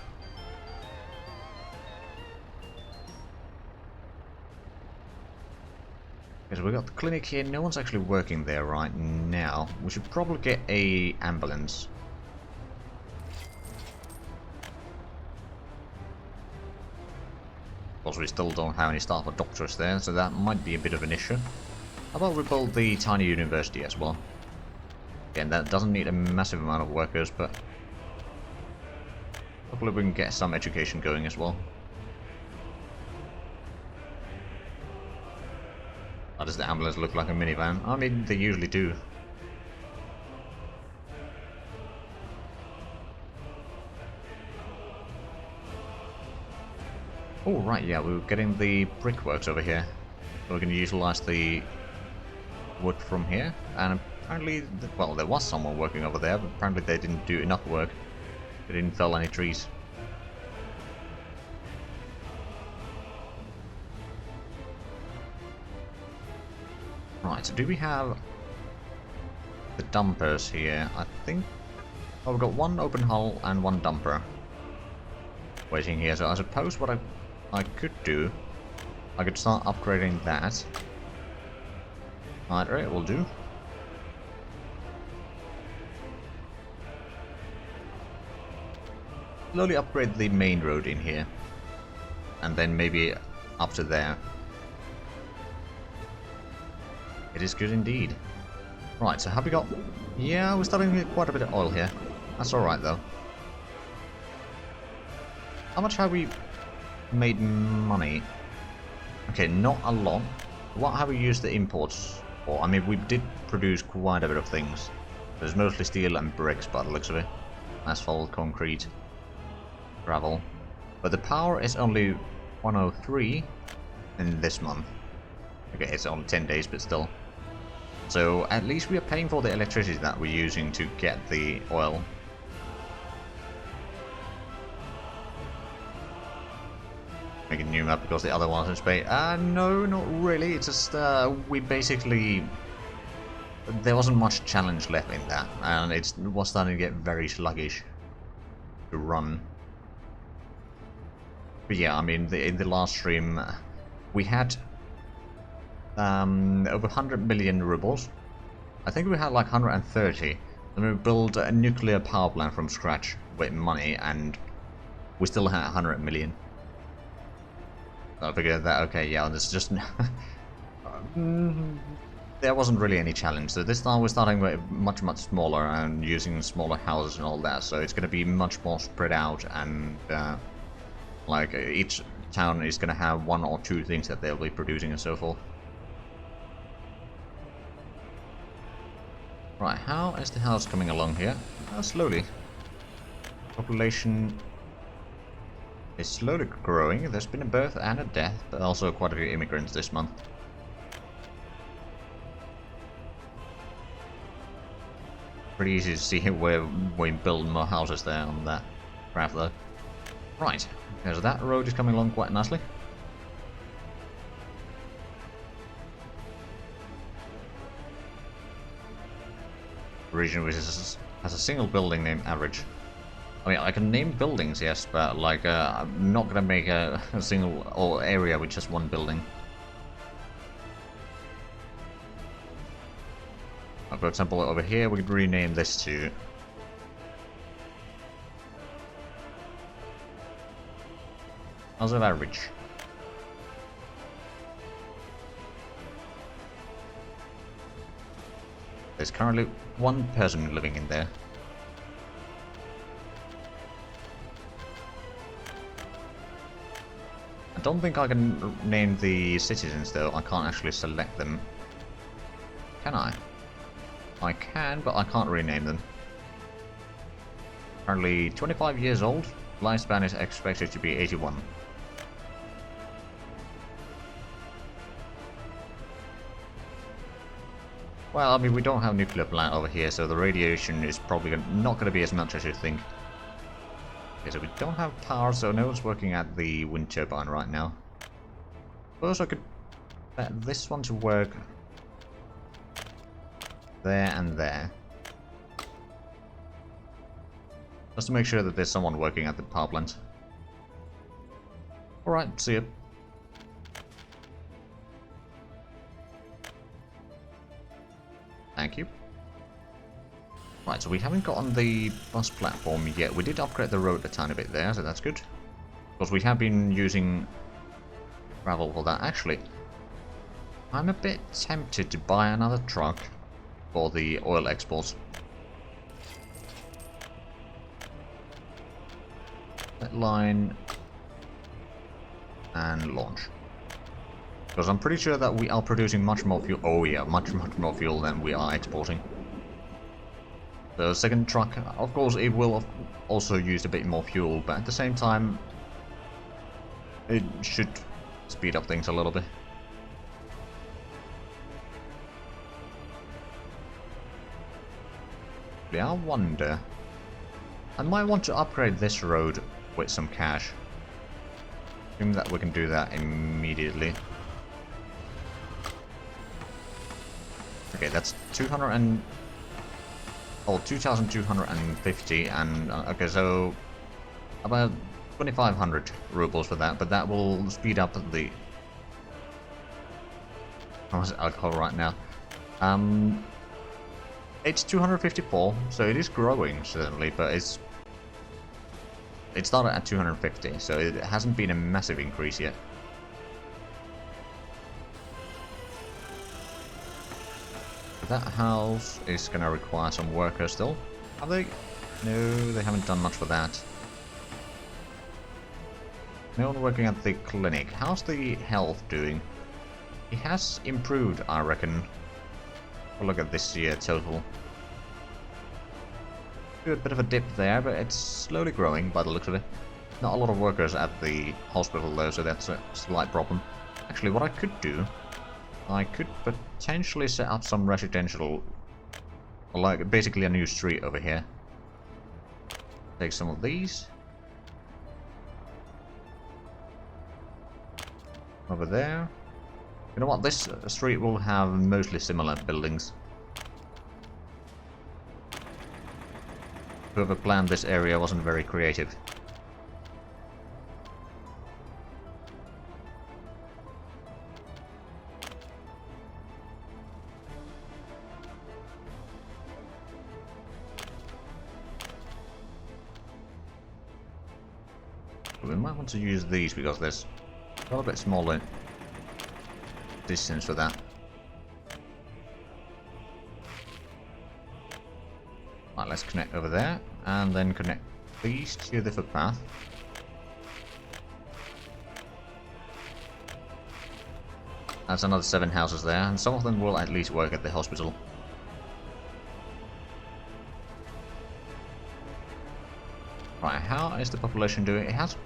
Okay, so we got the clinic here. No one's actually working there right now. We should probably get a ambulance. Of course, we still don't have any staff or doctors there, so that might be a bit of an issue. How about we build the tiny university as well? Again, that doesn't need a massive amount of workers, but hopefully we can get some education going as well. How does the ambulance look like a minivan? I mean, they usually do. Oh, right, yeah, we were getting the brickworks over here. So we're going to utilize the wood from here. And apparently, well, there was someone working over there, but apparently they didn't do enough work. They didn't fell any trees. Right, so do we have the dumpers here? I think... oh, we've got one open hull and one dumper waiting here. So I suppose what I could do, I could start upgrading that. Either it will do. Slowly upgrade the main road in here. And then maybe up to there. It is good indeed. Right, so have we got... yeah, we're starting to get quite a bit of oil here. That's alright though. How much have we made money? Okay, not a lot. What have we used the imports for? I mean, we did produce quite a bit of things. There's mostly steel and bricks by the looks of it. Asphalt, concrete, gravel. But the power is only 103 in this month. Okay, it's only 10 days, but still. So at least we are paying for the electricity that we're using to get the oil. Make a new map because the other one's in space. No, not really. It's just we basically... there wasn't much challenge left in that, and it was starting to get very sluggish. to run. But yeah, I mean, in the last stream, we had over 100 million rubles. I think we had like 130. Then we built a nuclear power plant from scratch with money, and we still had 100 million. So I figured that, okay, yeah, this is just... there wasn't really any challenge. So this time we're starting with much smaller and using smaller houses and all that. So it's going to be much more spread out, and like each town is going to have 1 or 2 things that they'll be producing and so forth. Right, how is the house coming along here? Slowly. Population is slowly growing. There's been a birth and a death, but also quite a few immigrants this month. Pretty easy to see where we build more houses there on that graph though. Right, okay, so that road is coming along quite nicely. Region which has a single building named average. I mean, I can name buildings, yes, but like I'm not gonna make a single area with just one building. For example, over here we could rename this to House of Average. There's currently 1 person living in there. I don't think I can name the citizens though. I can't actually select them. Can I? I can, but I can't rename them. Currently 25 years old. Lifespan is expected to be 81. Well, I mean, we don't have nuclear plant over here, so the radiation is probably not going to be as much as you think. Okay, so we don't have power, so no one's working at the wind turbine right now. Suppose I could set this one to work there and there. Just to make sure that there's someone working at the power plant. Alright, see ya. Thank you. Right, so we haven't got on the bus platform yet. We did upgrade the road a tiny bit there, so that's good. Because we have been using gravel for that. Actually, I'm a bit tempted to buy another truck for the oil exports. Set line and launch. Because I'm pretty sure that we are producing much more fuel. Oh yeah, much more fuel than we are exporting. The second truck, of course, it will also use a bit more fuel, but at the same time, it should speed up things a little bit. Yeah, I wonder. I might want to upgrade this road with some cash. Assume that we can do that immediately. Okay, that's 2,250, and okay, so about 2,500 rubles for that, but that will speed up the... How much alcohol right now? It's 254, so it is growing certainly, but it started at 250, so it hasn't been a massive increase yet. That house is going to require some workers still. Have they? No, they haven't done much for that. No one working at the clinic. How's the health doing? It has improved, I reckon. We'll look at this year total. A bit of a dip there, but it's slowly growing by the looks of it. Not a lot of workers at the hospital though, so that's a slight problem. Actually, what I could do, I could potentially set up some residential, like basically a new street over here. Take some of these. Over there. You know what, this street will have mostly similar buildings. whoever planned this area wasn't very creative. We might want to use these because there's a little bit smaller distance for that. Right, let's connect over there, and then connect these to the footpath. That's another 7 houses there, and some of them will at least work at the hospital. Right, how is the population doing? It has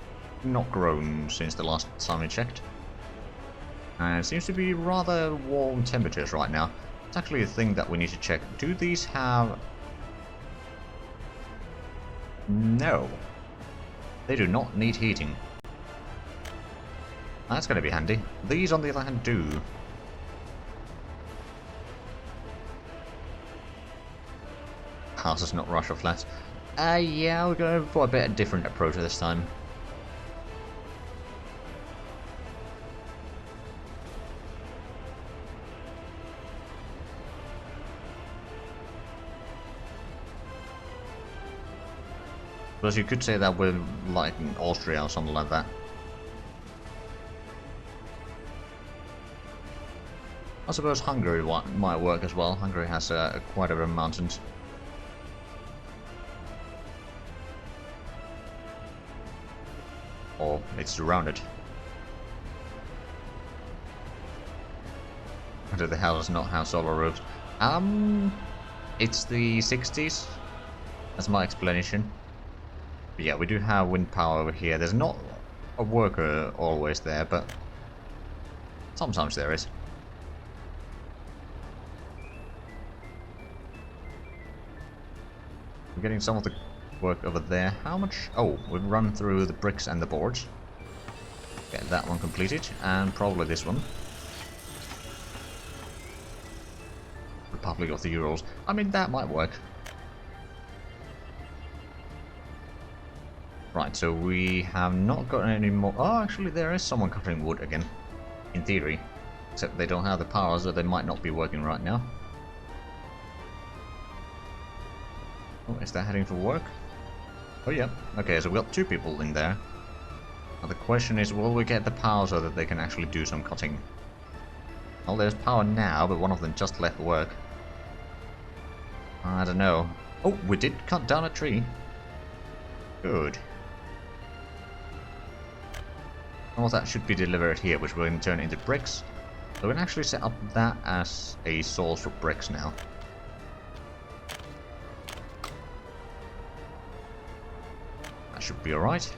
not grown since the last time we checked. And it seems to be rather warm temperatures right now. It's actually a thing that we need to check. Do these have... No. They do not need heating. That's going to be handy. These, on the other hand, do. Houses, not rush or flats. Yeah, we're going for a bit of a different approach this time. Because you could say that we're like in Austria or something like that. I suppose Hungary might work as well. Hungary has quite a bit of mountains. Or it's surrounded. Do the houses not have solar roofs? It's the 60s. That's my explanation. But yeah, we do have wind power over here. There's not a worker always there, but sometimes there is. We're getting some of the work over there. How much? Oh, we've run through the bricks and the boards. Get that one completed, and probably this one. Republic of the Urals. I mean, that might work. Right, so we have not got any more... Oh, actually, there is someone cutting wood again. In theory. Except they don't have the power, so they might not be working right now. Oh, is that heading for work? Oh, yeah. Okay, so we've got 2 people in there. Now the question is, will we get the power so that they can actually do some cutting? Well, there's power now, but one of them just left work. I don't know. Oh, we did cut down a tree. Good. All that should be delivered here, which we're going to turn into bricks. So we can actually set up that as a source for bricks now. That should be alright.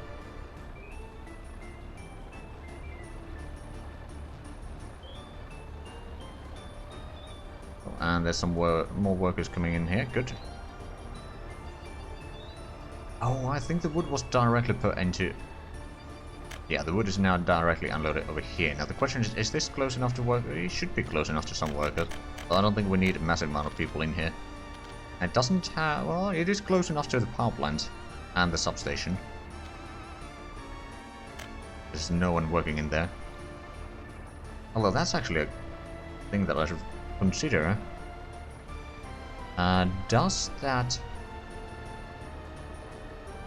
Oh, and there's some more workers coming in here. Good. Oh, I think the wood was directly put into... Yeah, the wood is now directly unloaded over here. Now the question is this close enough to work? It should be close enough to some workers. But I don't think we need a massive amount of people in here. It doesn't have... Well, it is close enough to the power plant and the substation. There's no one working in there. Although that's actually a thing that I should consider. Does that...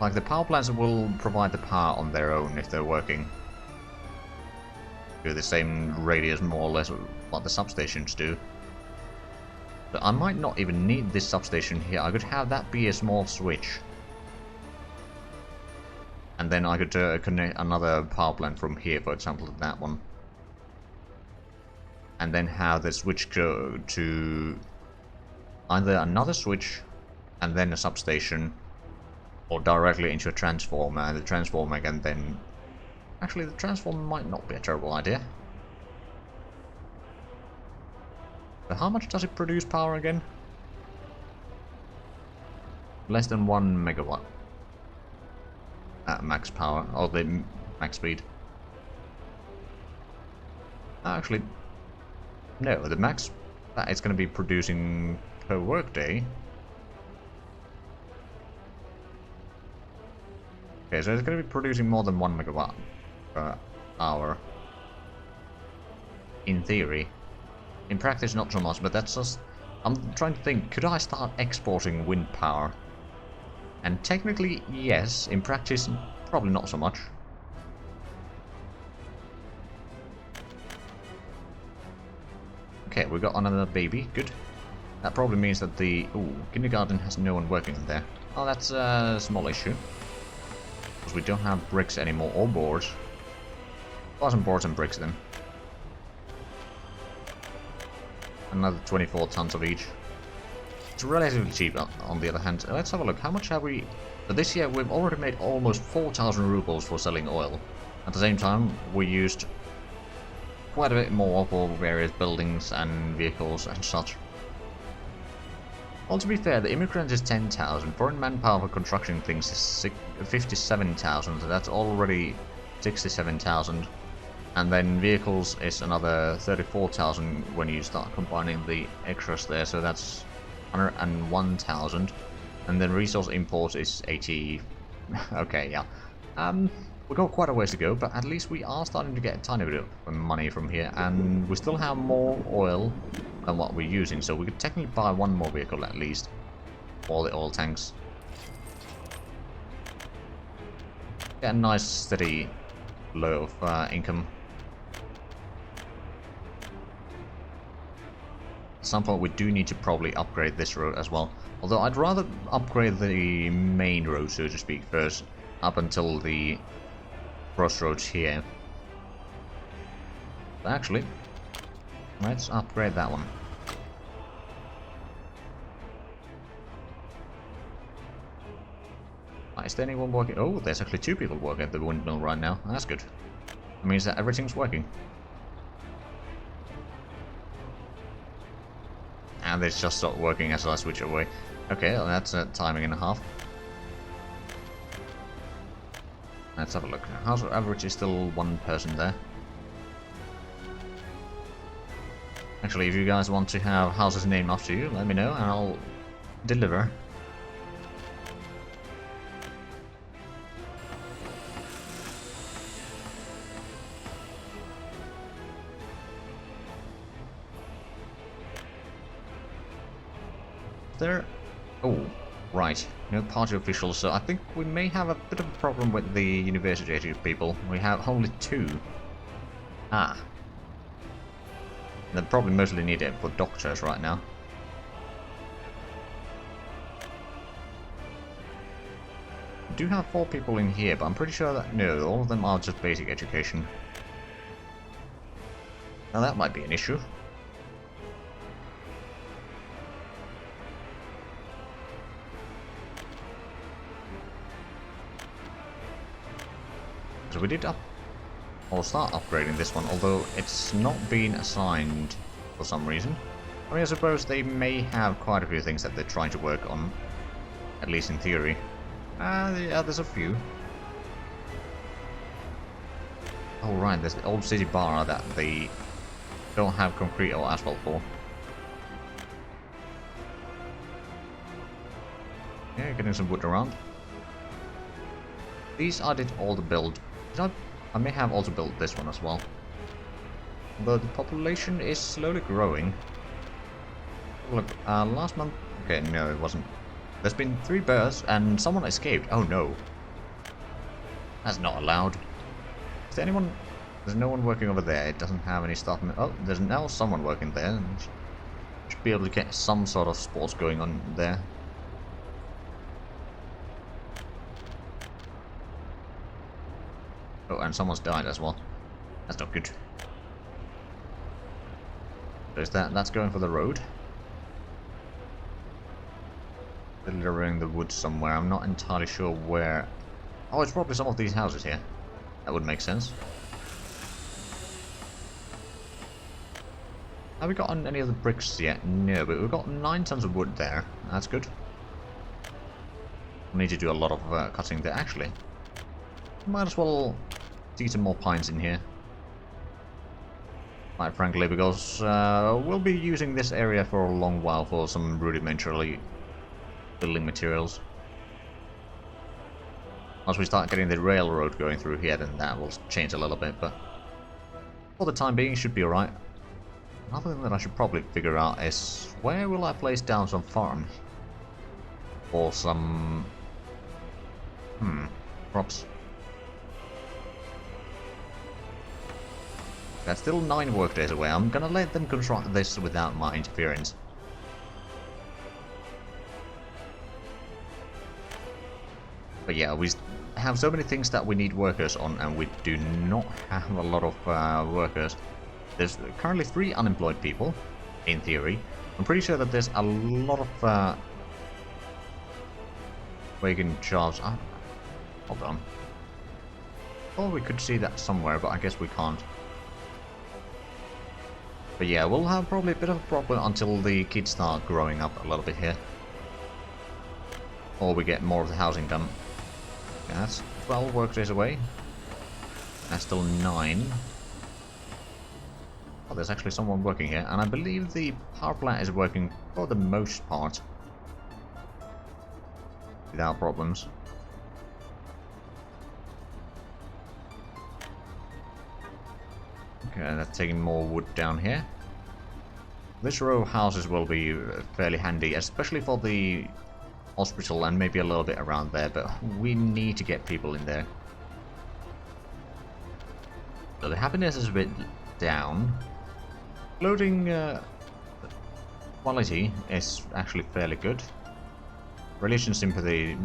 Like, the power plants will provide the power on their own if they're working. Do the same radius, more or less, what the substations do. But I might not even need this substation here. I could have that be a small switch. And then I could connect another power plant from here, for example, to that one. And then have the switch go to either another switch and then a substation, or directly into a transformer, and the transformer can then... Actually, the transformer might not be a terrible idea. But how much does it produce power again? Less than 1 megawatt. At max power, or the max speed. Actually, no, the max that it's going to be producing per workday Okay, so it's going to be producing more than 1 megawatt per hour. In theory. In practice, not so much, but that's just... I'm trying to think, could I start exporting wind power? And technically, yes. In practice, probably not so much. Okay, we got another baby. Good. That probably means that the... Ooh, kindergarten has no one working in there. Oh, that's a small issue. Because we don't have bricks anymore, or boards. Well, some boards and bricks then. Another 24 tons of each. It's relatively cheap on the other hand. Let's have a look. How much have we... For this year, we've already made almost 4,000 rubles for selling oil. At the same time, we used quite a bit more for various buildings and vehicles and such. Well, to be fair, the immigrant is 10,000. Foreign manpower for construction things is 57,000. So that's already 67,000. And then vehicles is another 34,000 when you start combining the extras there. So that's 101,000. And then resource import is 80. Okay, yeah. We've got quite a ways to go, but at least we are starting to get a tiny bit of money from here, and we still have more oil than what we're using, so we could technically buy one more vehicle at least. All the oil tanks. Get a nice steady flow of income. At some point we do need to probably upgrade this road as well. Although I'd rather upgrade the main road, so to speak, first, up until the crossroads here. But actually, let's upgrade that one. Is there anyone working? Oh, there's actually 2 people working at the windmill right now. That's good. That means that everything's working. And it's just stopped working as I switch away. Okay, well, that's a timing and a half. Let's have a look. House average is still 1 person there. Actually, if you guys want to have houses named after you, let me know and I'll deliver. There... Oh, right. No party officials, so I think we may have a bit of a problem with the university age people. We have only 2. Ah. They're probably mostly needed for doctors right now. We do have 4 people in here, but I'm pretty sure that... No, all of them are just basic education. Now that might be an issue. So we did start upgrading this one, although it's not been assigned for some reason. I mean, I suppose they may have quite a few things that they're trying to work on, at least in theory. Yeah, there's a few. Oh right, there's the old city bar that they don't have concrete or asphalt for. Yeah, getting some wood around. These I did all the build. I may have also built this one as well. Although the population is slowly growing. Look, last month... Okay, no, it wasn't. There's been 3 births and someone escaped. Oh no. That's not allowed. Is there anyone... There's no one working over there. It doesn't have any stuff. Oh, there's now someone working there. Should be able to get some sort of sports going on there. Oh, and someone's died as well. That's not good. There's that. That's going for the road. Delivering the wood somewhere. I'm not entirely sure where. Oh, it's probably some of these houses here. That would make sense. Have we gotten any of the bricks yet? No, but we've got 9 tons of wood there. That's good. We need to do a lot of cutting there. Actually, might as well see some more pines in here. Quite frankly, because we'll be using this area for a long while for some rudimentary building materials. Once we start getting the railroad going through here, then that will change a little bit, but for the time being, it should be alright. Another thing that I should probably figure out is where will I place down some farms? Or some... crops. That's still 9 workdays away. I'm gonna let them construct this without my interference. But yeah, we have so many things that we need workers on, and we do not have a lot of workers. There's currently 3 unemployed people, in theory. I'm pretty sure that there's a lot of vacant jobs. Hold on. Oh, we could see that somewhere, but I guess we can't. But yeah, we'll have probably a bit of a problem until the kids start growing up a little bit here. Or we get more of the housing done. Yeah, that's 12 workdays away. That's still 9. Oh, there's actually someone working here, and I believe the power plant is working for the most part without problems. Okay, that's taking more wood down here. This row of houses will be fairly handy, especially for the hospital and maybe a little bit around there, but we need to get people in there. So the happiness is a bit down. Loading quality is actually fairly good. Religion sympathy,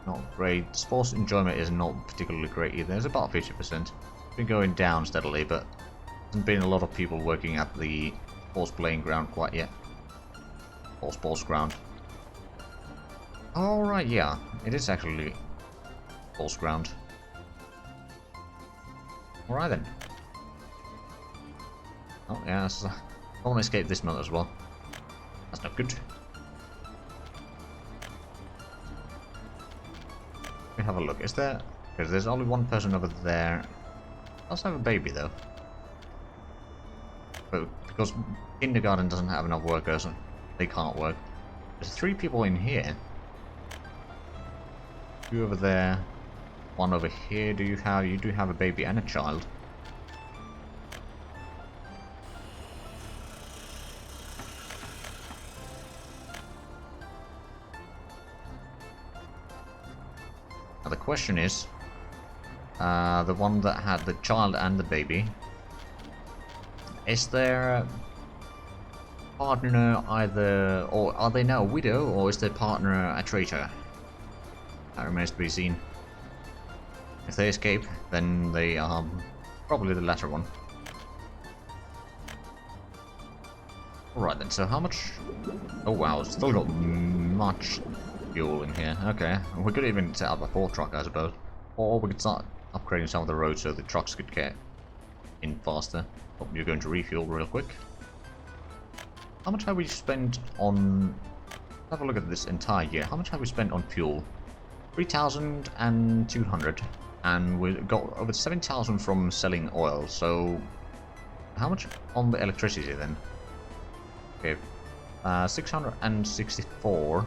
not great. Sports enjoyment is not particularly great either. It's about 50%. Been going down steadily, but hasn't been a lot of people working at the sports playing ground quite yet. Or sports ground. Alright, yeah. It is actually sports ground. Alright then. Oh yeah, I want to escape this mode as well. That's not good. Let me have a look. Is there... Because there's only one person over there. Does have a baby though. But because kindergarten doesn't have enough workers, they can't work. There's 3 people in here. 2 over there. 1 over here. You do have a baby and a child. Now the question is, the one that had the child and the baby, is their partner either, or are they now a widow, or is their partner a traitor? That remains to be seen. If they escape, then they are probably the latter one. Alright then, so how much... Oh wow, it's still got much fuel in here. Okay, we could even set up a 4 truck, I suppose. Or we could start upgrading some of the roads so the trucks could get in faster. Oh, you're going to refuel real quick. How much have we spent on... Have a look at this entire year. How much have we spent on fuel? 3,200. And we got over 7,000 from selling oil, so... How much on the electricity then? Okay, 664.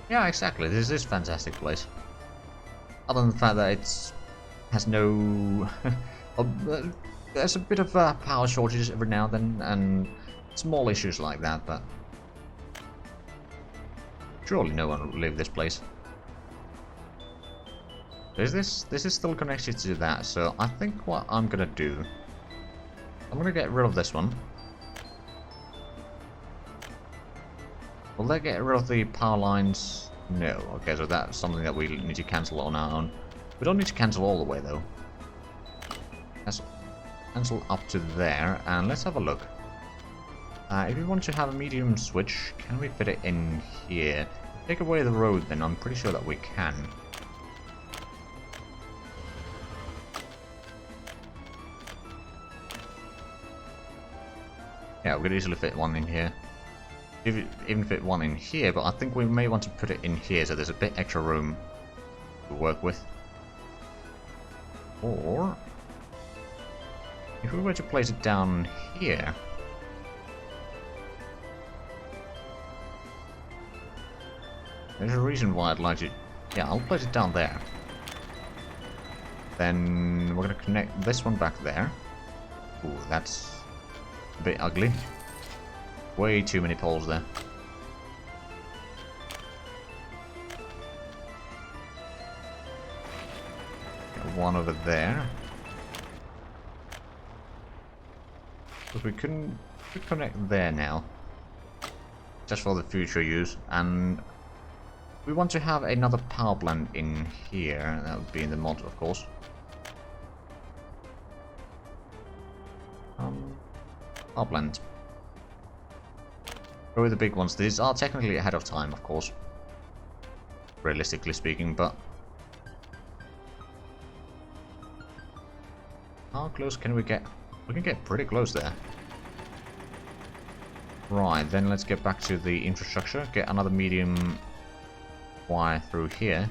Yeah, exactly. This is a fantastic place. Other than the fact that it has no... there's a bit of power shortages every now and then, and small issues like that, but... Surely no one will leave this place. This is still connected to that, so I think what I'm gonna do... I'm gonna get rid of this one. Will that get rid of the power lines? No. Okay, so that's something that we need to cancel on our own. We don't need to cancel all the way, though. Let's cancel up to there, and let's have a look. If we want to have a medium switch, can we fit it in here? Take away the road, then I'm pretty sure that we can. Yeah, we could easily fit one in here. Even fit one in here, but I think we may want to put it in here so there's a bit extra room to work with. Or if we were to place it down here. There's a reason why I'd like to... Yeah, I'll place it down there. Then we're gonna connect this one back there. Ooh, that's a bit ugly. Way too many poles there. Got one over there. But we could connect there now. Just for the future use. And we want to have another power plant in here. That would be in the mod, of course. Power plant. Probably the big ones. These are technically ahead of time, of course. Realistically speaking, but... how close can we get? We can get pretty close there. Right, then let's get back to the infrastructure. Get another medium wire through here.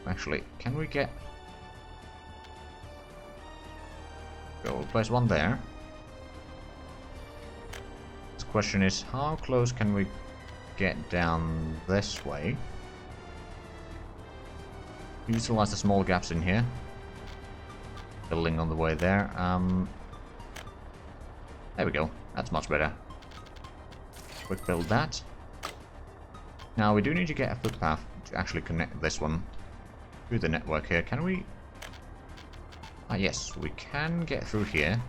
Actually, can we get... we'll place one there. The question is, how close can we get down this way? Utilize the small gaps in here. Building on the way there. There we go. That's much better. Quick build that. Now we do need to get a footpath to actually connect this one to the network here. Can we... ah, yes, we can get through here.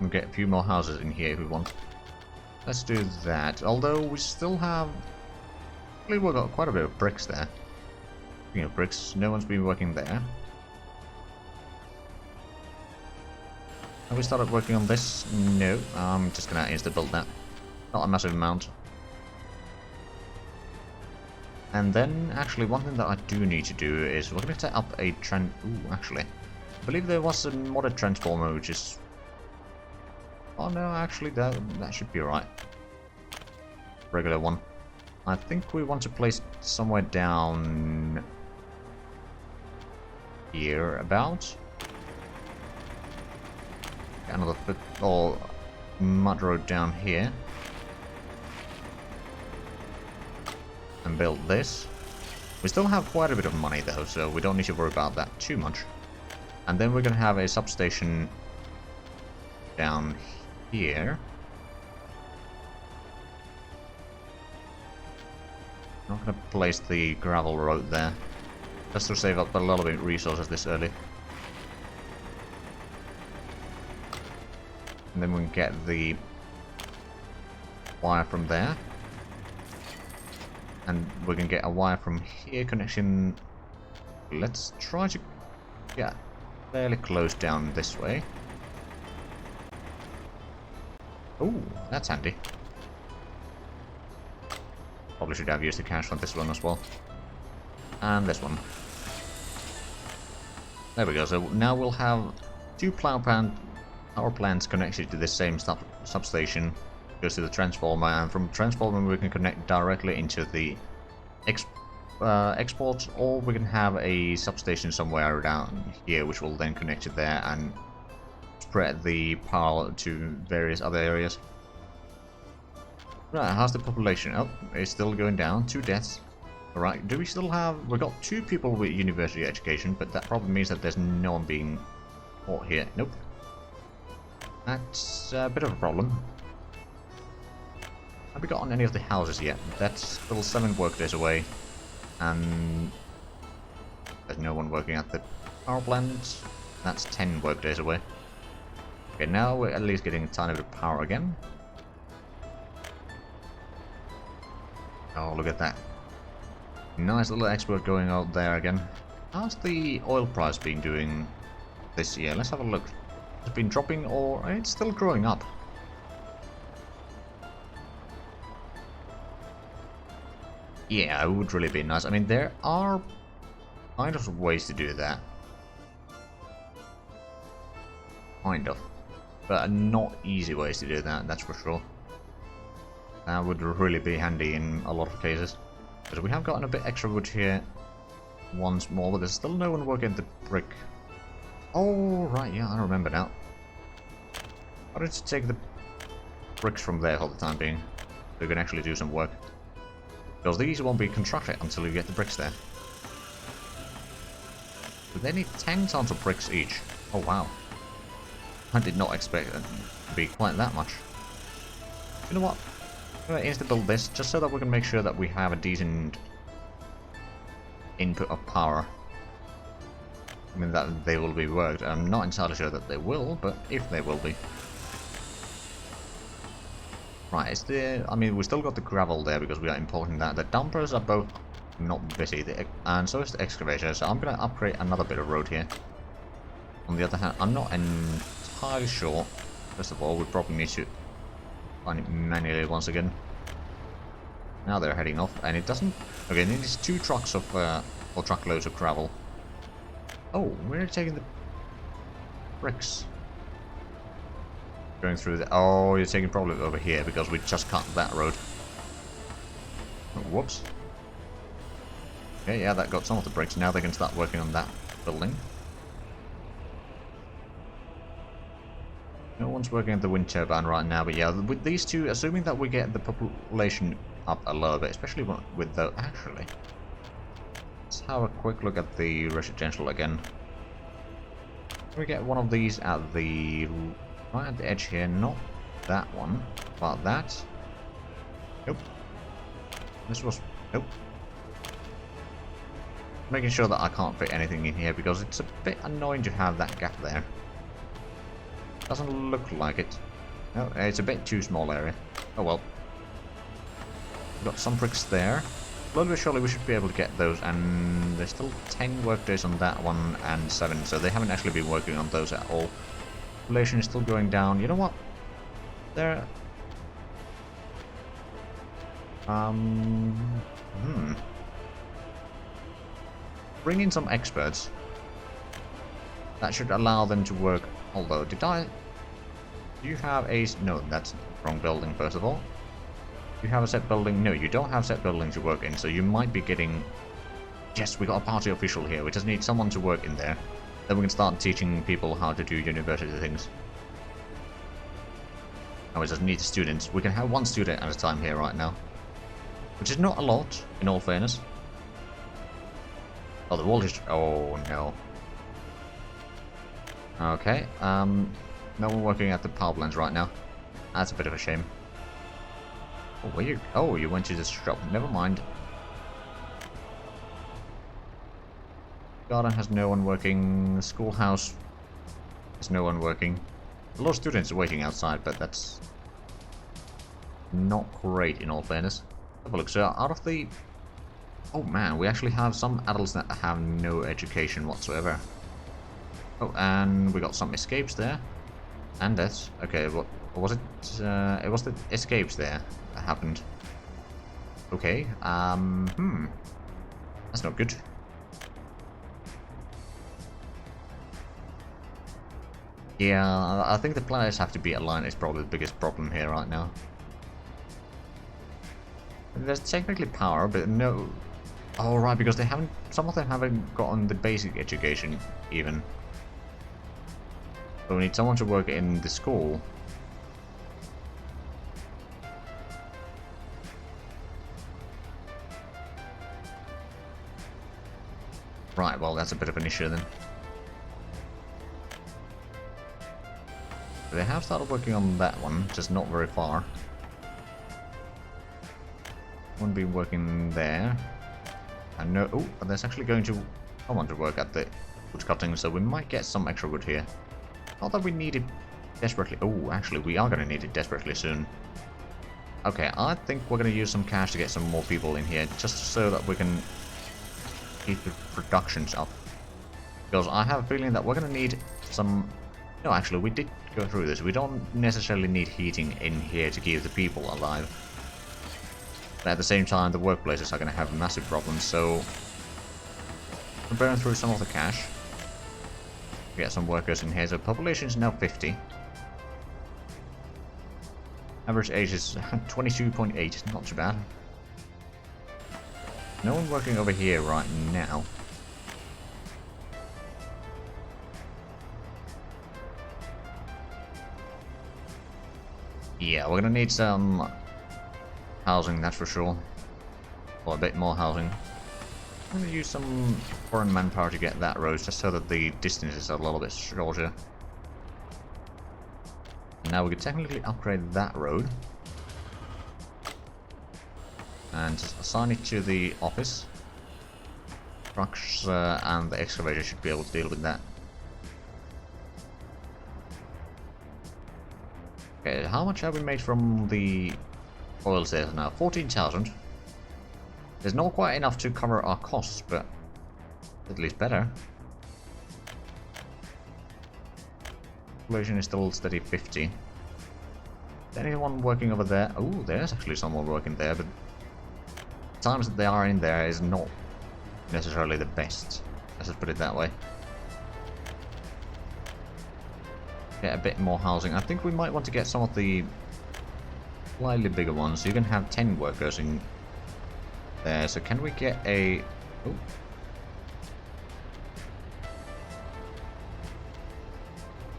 And get a few more houses in here if we want. Let's do that. Although we still have... I believe we've got quite a bit of bricks there. Speaking of bricks, no one's been working there. Have we started working on this? No, I'm just gonna insta-build that. Not a massive amount. And then, actually, one thing that I do need to do is we're going to set up a ooh, actually. I believe there was a modded transformer, which is... oh no, actually, that should be alright. Regular one. I think we want to place somewhere down... here, about. Another foot... or mud road down here. And build this. We still have quite a bit of money though, so we don't need to worry about that too much. And then we're gonna have a substation down here. Not gonna place the gravel road there, just to save up a little bit of resources this early. And then we can get the wire from there. And we can get a wire from here, connection... let's try to get fairly close down this way. Oh, that's handy. Probably should have used the cash on this one as well. And this one. There we go, so now we'll have two power plants connected to the same substation. Goes to the transformer, and from the transformer we can connect directly into the export, or we can have a substation somewhere down here which will then connect to there and spread the power to various other areas. Right, how's the population? Oh, it's still going down. 2 deaths. Alright, do we still have... we've got 2 people with university education, but that probably means that there's no one being taught here. Nope. That's a bit of a problem. Have we gotten any of the houses yet? That's still 7 workdays away. And there's no one working at the power plant. That's 10 workdays away. Okay, now we're at least getting a tiny bit of power again. Oh, look at that. Nice little export going out there again. How's the oil price been doing this year? Let's have a look. It's been dropping, or it's still growing up. Yeah, it would really be nice. I mean, there are kind of ways to do that. Kind of. But not easy ways to do that, that's for sure. That would really be handy in a lot of cases. Because we have gotten a bit extra wood here once more, but there's still no one working the brick Oh, right, yeah, I remember now. Why don't you take the bricks from there for the time being? So you can actually do some work. Because these won't be constructed until you get the bricks there. But they need 10 tons of bricks each. Oh, wow. I did not expect it to be quite that much. You know what? I'm going to insta-build this, just so that we can make sure that we have a decent input of power. I mean, that they will be worked. I'm not entirely sure that they will, but if they will be. Right, is there... I mean, we still got the gravel there because we are importing that. The dumpers are both not busy, and so is the excavator, so I'm going to upgrade another bit of road here. On the other hand, I'm not entirely sure. First of all, we probably need to find it manually once again. Now they're heading off, and it doesn't... Okay, it needs 2 trucks of... or truckloads of gravel. Oh, we're taking the bricks. Going through the... Oh, you're taking probably over here, because we just cut that road. Oh, whoops. Okay, yeah, that got some of the bricks. Now they can start working on that building. No one's working at the wind turbine right now, but yeah, with these two, assuming that we get the population up a little bit, especially with the... Actually, let's have a quick look at the residential again. Can we get one of these at the... right at the edge here? Not that one, but that. Nope. This was... Nope. Making sure that I can't fit anything in here, because it's a bit annoying to have that gap there. Doesn't look like it. No, it's a bit too small area. Oh well. We've got some bricks there. Slowly but surely we should be able to get those, and there's still 10 work days on that one and 7, so they haven't actually been working on those at all. Population is still going down. You know what? There... Bring in some experts. That should allow them to work. Although, did I... Do you have a... No, that's the wrong building, first of all. Do you have a set building? No, you don't have set building to work in, so you might be getting... Yes, we got a party official here. We just need someone to work in there. Then we can start teaching people how to do university things. And we just need students. We can have 1 student at a time here right now. Which is not a lot, in all fairness. Oh, the voltage... Oh, no. Okay, no one working at the power plants right now. That's a bit of a shame. Oh, where you... Oh, you went to this shop. Never mind. Garden has no one working. The schoolhouse has no one working. A lot of students are waiting outside, but that's not great in all fairness. Have a look. So out of the... Oh man, we actually have some adults that have no education whatsoever. Oh, and we got some escapes there. And deaths. Okay, what was it? It was the escapes there that happened. Okay, that's not good. Yeah, I think the planets have to be aligned is probably the biggest problem here right now. There's technically power, but no... Oh, right, because they haven't... Some of them haven't gotten the basic education, even. But we need someone to work in the school. Right, well, that's a bit of an issue then. They have started working on that one, just not very far. Won't be working there. And no... Oh, but there's actually going to... someone to work at the wood cutting, so we might get some extra wood here. Not that we need it desperately. Oh, actually, we are going to need it desperately soon. Okay, I think we're going to use some cash to get some more people in here, just so that we can keep the productions up. Because I have a feeling that we're going to need some... No, actually, we did go through this. We don't necessarily need heating in here to keep the people alive. But at the same time, the workplaces are going to have massive problems, so... we'll burn through some of the cash. Get some workers in here. So population is now 50. Average age is 22.8. Not too bad. No one working over here right now. Yeah, we're gonna need some housing, that's for sure. Or a bit more housing. I'm gonna use some foreign manpower to get that road, just so that the distance is a little bit shorter. Now we could technically upgrade that road. And just assign it to the office. Trucks and the excavator should be able to deal with that. Okay, how much have we made from the oil sales now? 14,000. There's not quite enough to cover our costs, but at least better. Population is still steady 50. Is there anyone working over there? Oh, there's actually someone working there, but the times that they are in there is not necessarily the best. Let's just put it that way. Get a bit more housing. I think we might want to get some of the slightly bigger ones. So you can have 10 workers in there. So can we get a... Oh.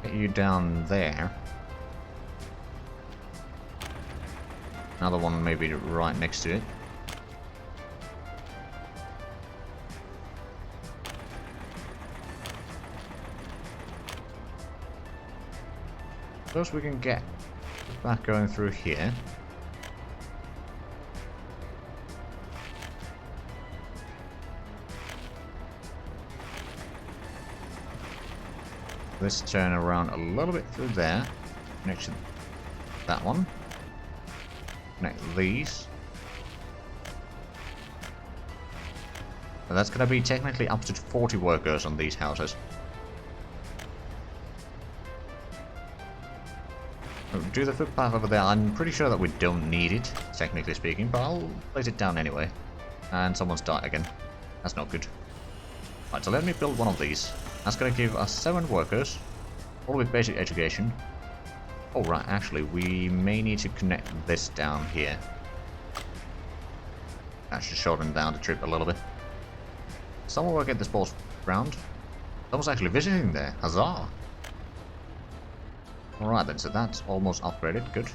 Get you down there. Another one maybe right next to it. Suppose we can get that going through here. Let's turn around a little bit through there. Connect to that one. Connect these. And that's going to be technically up to 40 workers on these houses. Do the footpath over there. I'm pretty sure that we don't need it, technically speaking, but I'll place it down anyway. And someone's died again. That's not good. Right, so let me build one of these. That's going to give us 7 workers, all with basic education. Oh right, actually, we may need to connect this down here. That should shorten down the trip a little bit. Someone work at the sports ground. Someone's actually visiting there. Huzzah! Alright then, so that's almost upgraded. Good.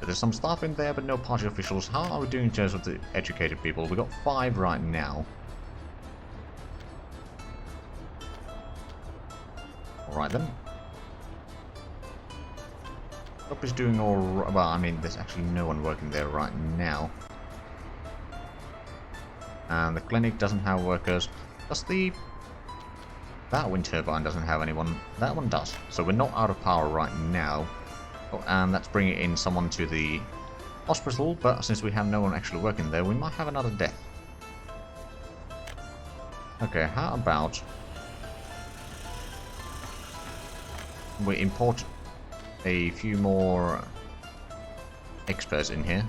There's some staff in there, but no party officials. How are we doing in terms of the educated people? We've got 5 right now. Alright then. Shop is doing alright. Well, I mean, there's actually no one working there right now. And the clinic doesn't have workers. Does the... That wind turbine doesn't have anyone. That one does. So we're not out of power right now. Oh, and that's bringing in someone to the hospital, but since we have no one actually working there, we might have another death. Okay, how about we import a few more experts in here.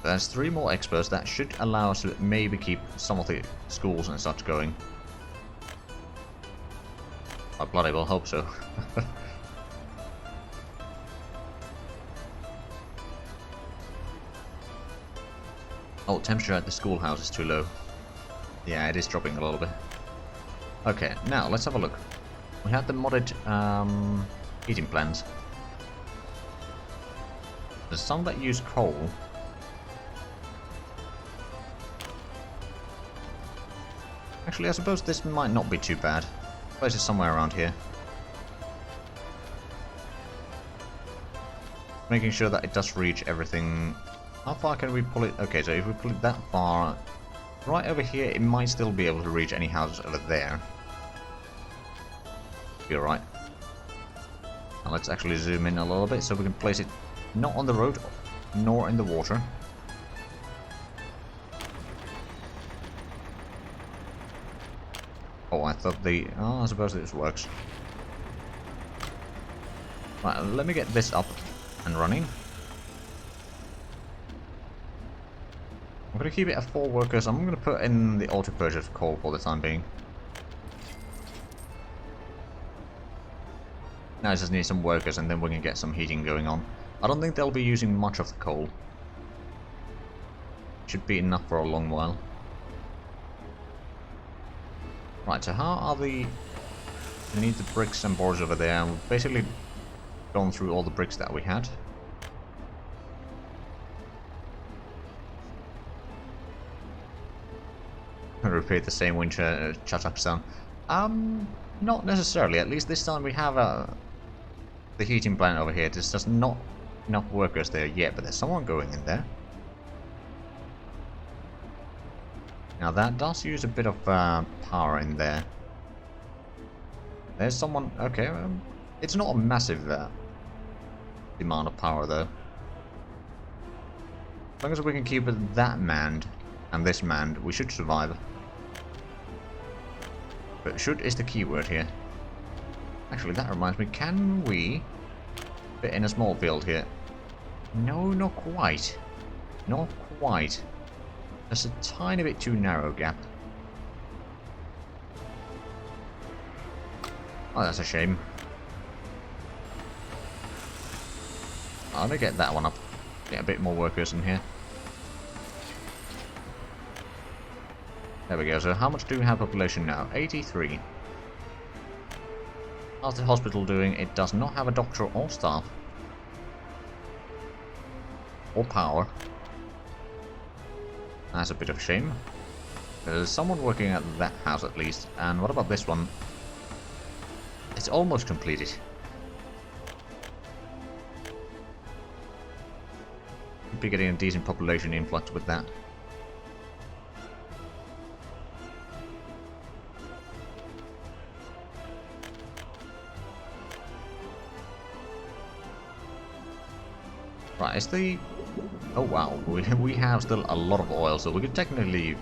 There's 3 more experts. That should allow us to maybe keep some of the schools and such going. I bloody well hope so. Oh, temperature at the schoolhouse is too low. Yeah, it is dropping a little bit. Okay, now let's have a look. We have the modded heating plants. There's some that use coal. Actually, I suppose this might not be too bad. Place it somewhere around here. Making sure that it does reach everything. How far can we pull it? Okay, so if we pull it that far, right over here, it might still be able to reach any houses over there. Be alright. Now let's actually zoom in a little bit so we can place it not on the road, nor in the water. Oh, I thought the... Oh, I suppose this works. Right, let me get this up and running. I'm going to keep it at 4 workers. I'm going to put in the auto purchase of coal for the time being. Now I just need some workers and then we can get some heating going on. I don't think they'll be using much of the coal. Should be enough for a long while. Right, so how are the We need the bricks and boards over there, and we've basically gone through all the bricks that we had. Repeat the same winter Kazakhstan. Not necessarily. At least this time we have the heating plant over here. There's just not enough workers there yet, but there's someone going in there. Now that does use a bit of power in there. There's someone... Okay, it's not a massive demand of power though. As long as we can keep it that manned and this manned, we should survive. But should is the key word here. Actually, that reminds me, can we fit in a small field here? No, not quite. Not quite. There's a tiny bit too narrow gap. Oh, that's a shame. I'm gonna get that one up. Get a bit more workers in here. There we go. So how much do we have population now? 83. How's the hospital doing? It does not have a doctor or staff. Or power. That's a bit of a shame. There's someone working at that house at least. And what about this one? It's almost completed. Could be getting a decent population influx with that. Right, is the... Oh wow, we have still a lot of oil, so we could technically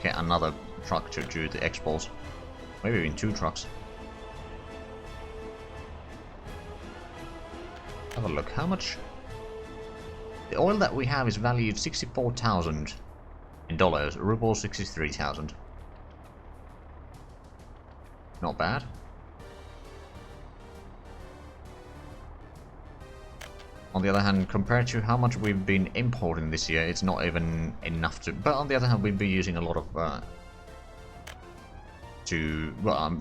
get another truck to do the exports. Maybe even 2 trucks. Have a look, how much... The oil that we have is valued 64,000 in dollars, rubles 63,000. Not bad. On the other hand, compared to how much we've been importing this year, it's not even enough to... But on the other hand, we've been using a lot of...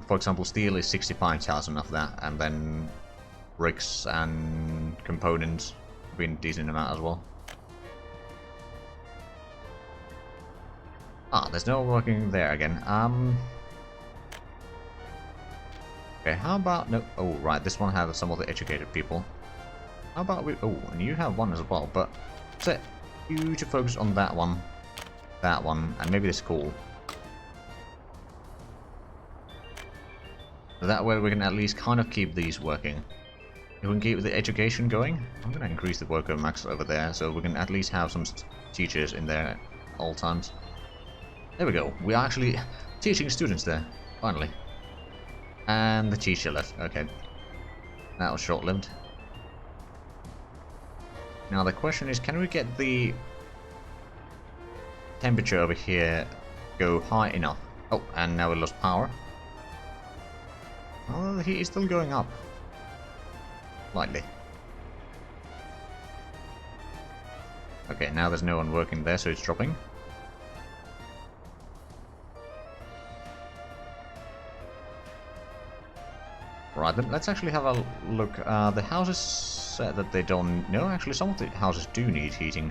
for example, steel is 65,000 of that, and then bricks and components have been a decent amount as well. Ah, there's no working there again. Okay, how about... No, oh, right, this one has some of the educated people. How about we... Oh, and you have one as well, but... Set you to focus on that one, and maybe this coal. That way we can at least kind of keep these working. If we can keep the education going, I'm going to increase the worker max over there, so we can at least have some teachers in there at all times. There we go. We are actually teaching students there, finally. And the teacher left. Okay. That was short-lived. Now the question is, can we get the temperature over here go high enough? Oh, and now we lost power. Oh, the heat is still going up. Slightly. Okay, now there's no one working there, so it's dropping. Right, then let's actually have a look. The houses said that they don't... No, actually some of the houses do need heating.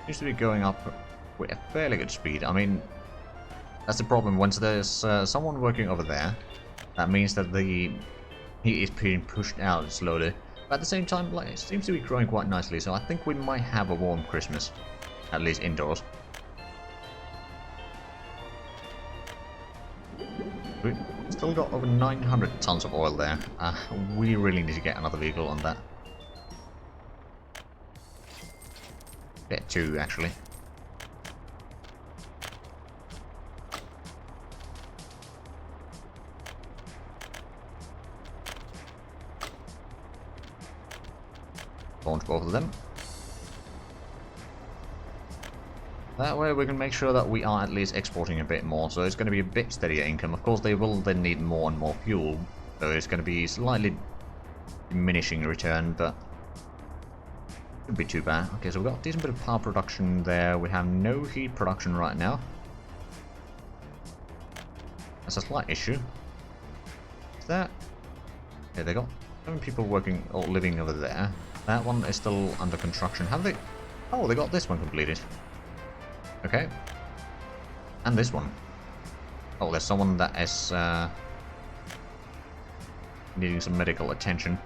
Seems to be going up with a fairly good speed. I mean, that's the problem. Once there's someone working over there, that means that the heat is being pushed out slowly. But at the same time, like, it seems to be growing quite nicely, so I think we might have a warm Christmas. At least indoors. We still got over 900 tons of oil there. We really need to get another vehicle on that. Get 2, actually. Launch both of them. That way we can make sure that we are at least exporting a bit more, so it's going to be a bit steadier income. Of course they will then need more and more fuel, so it's going to be slightly diminishing return, but Shouldn't be too bad. Okay, so we've got a decent bit of power production there. We have no heat production right now. That's a slight issue. Is that... Okay, they got 7 people working or living over there. That one is still under construction. Have they... Oh, they got this one completed. Okay. And this one. Oh, there's someone that is needing some medical attention.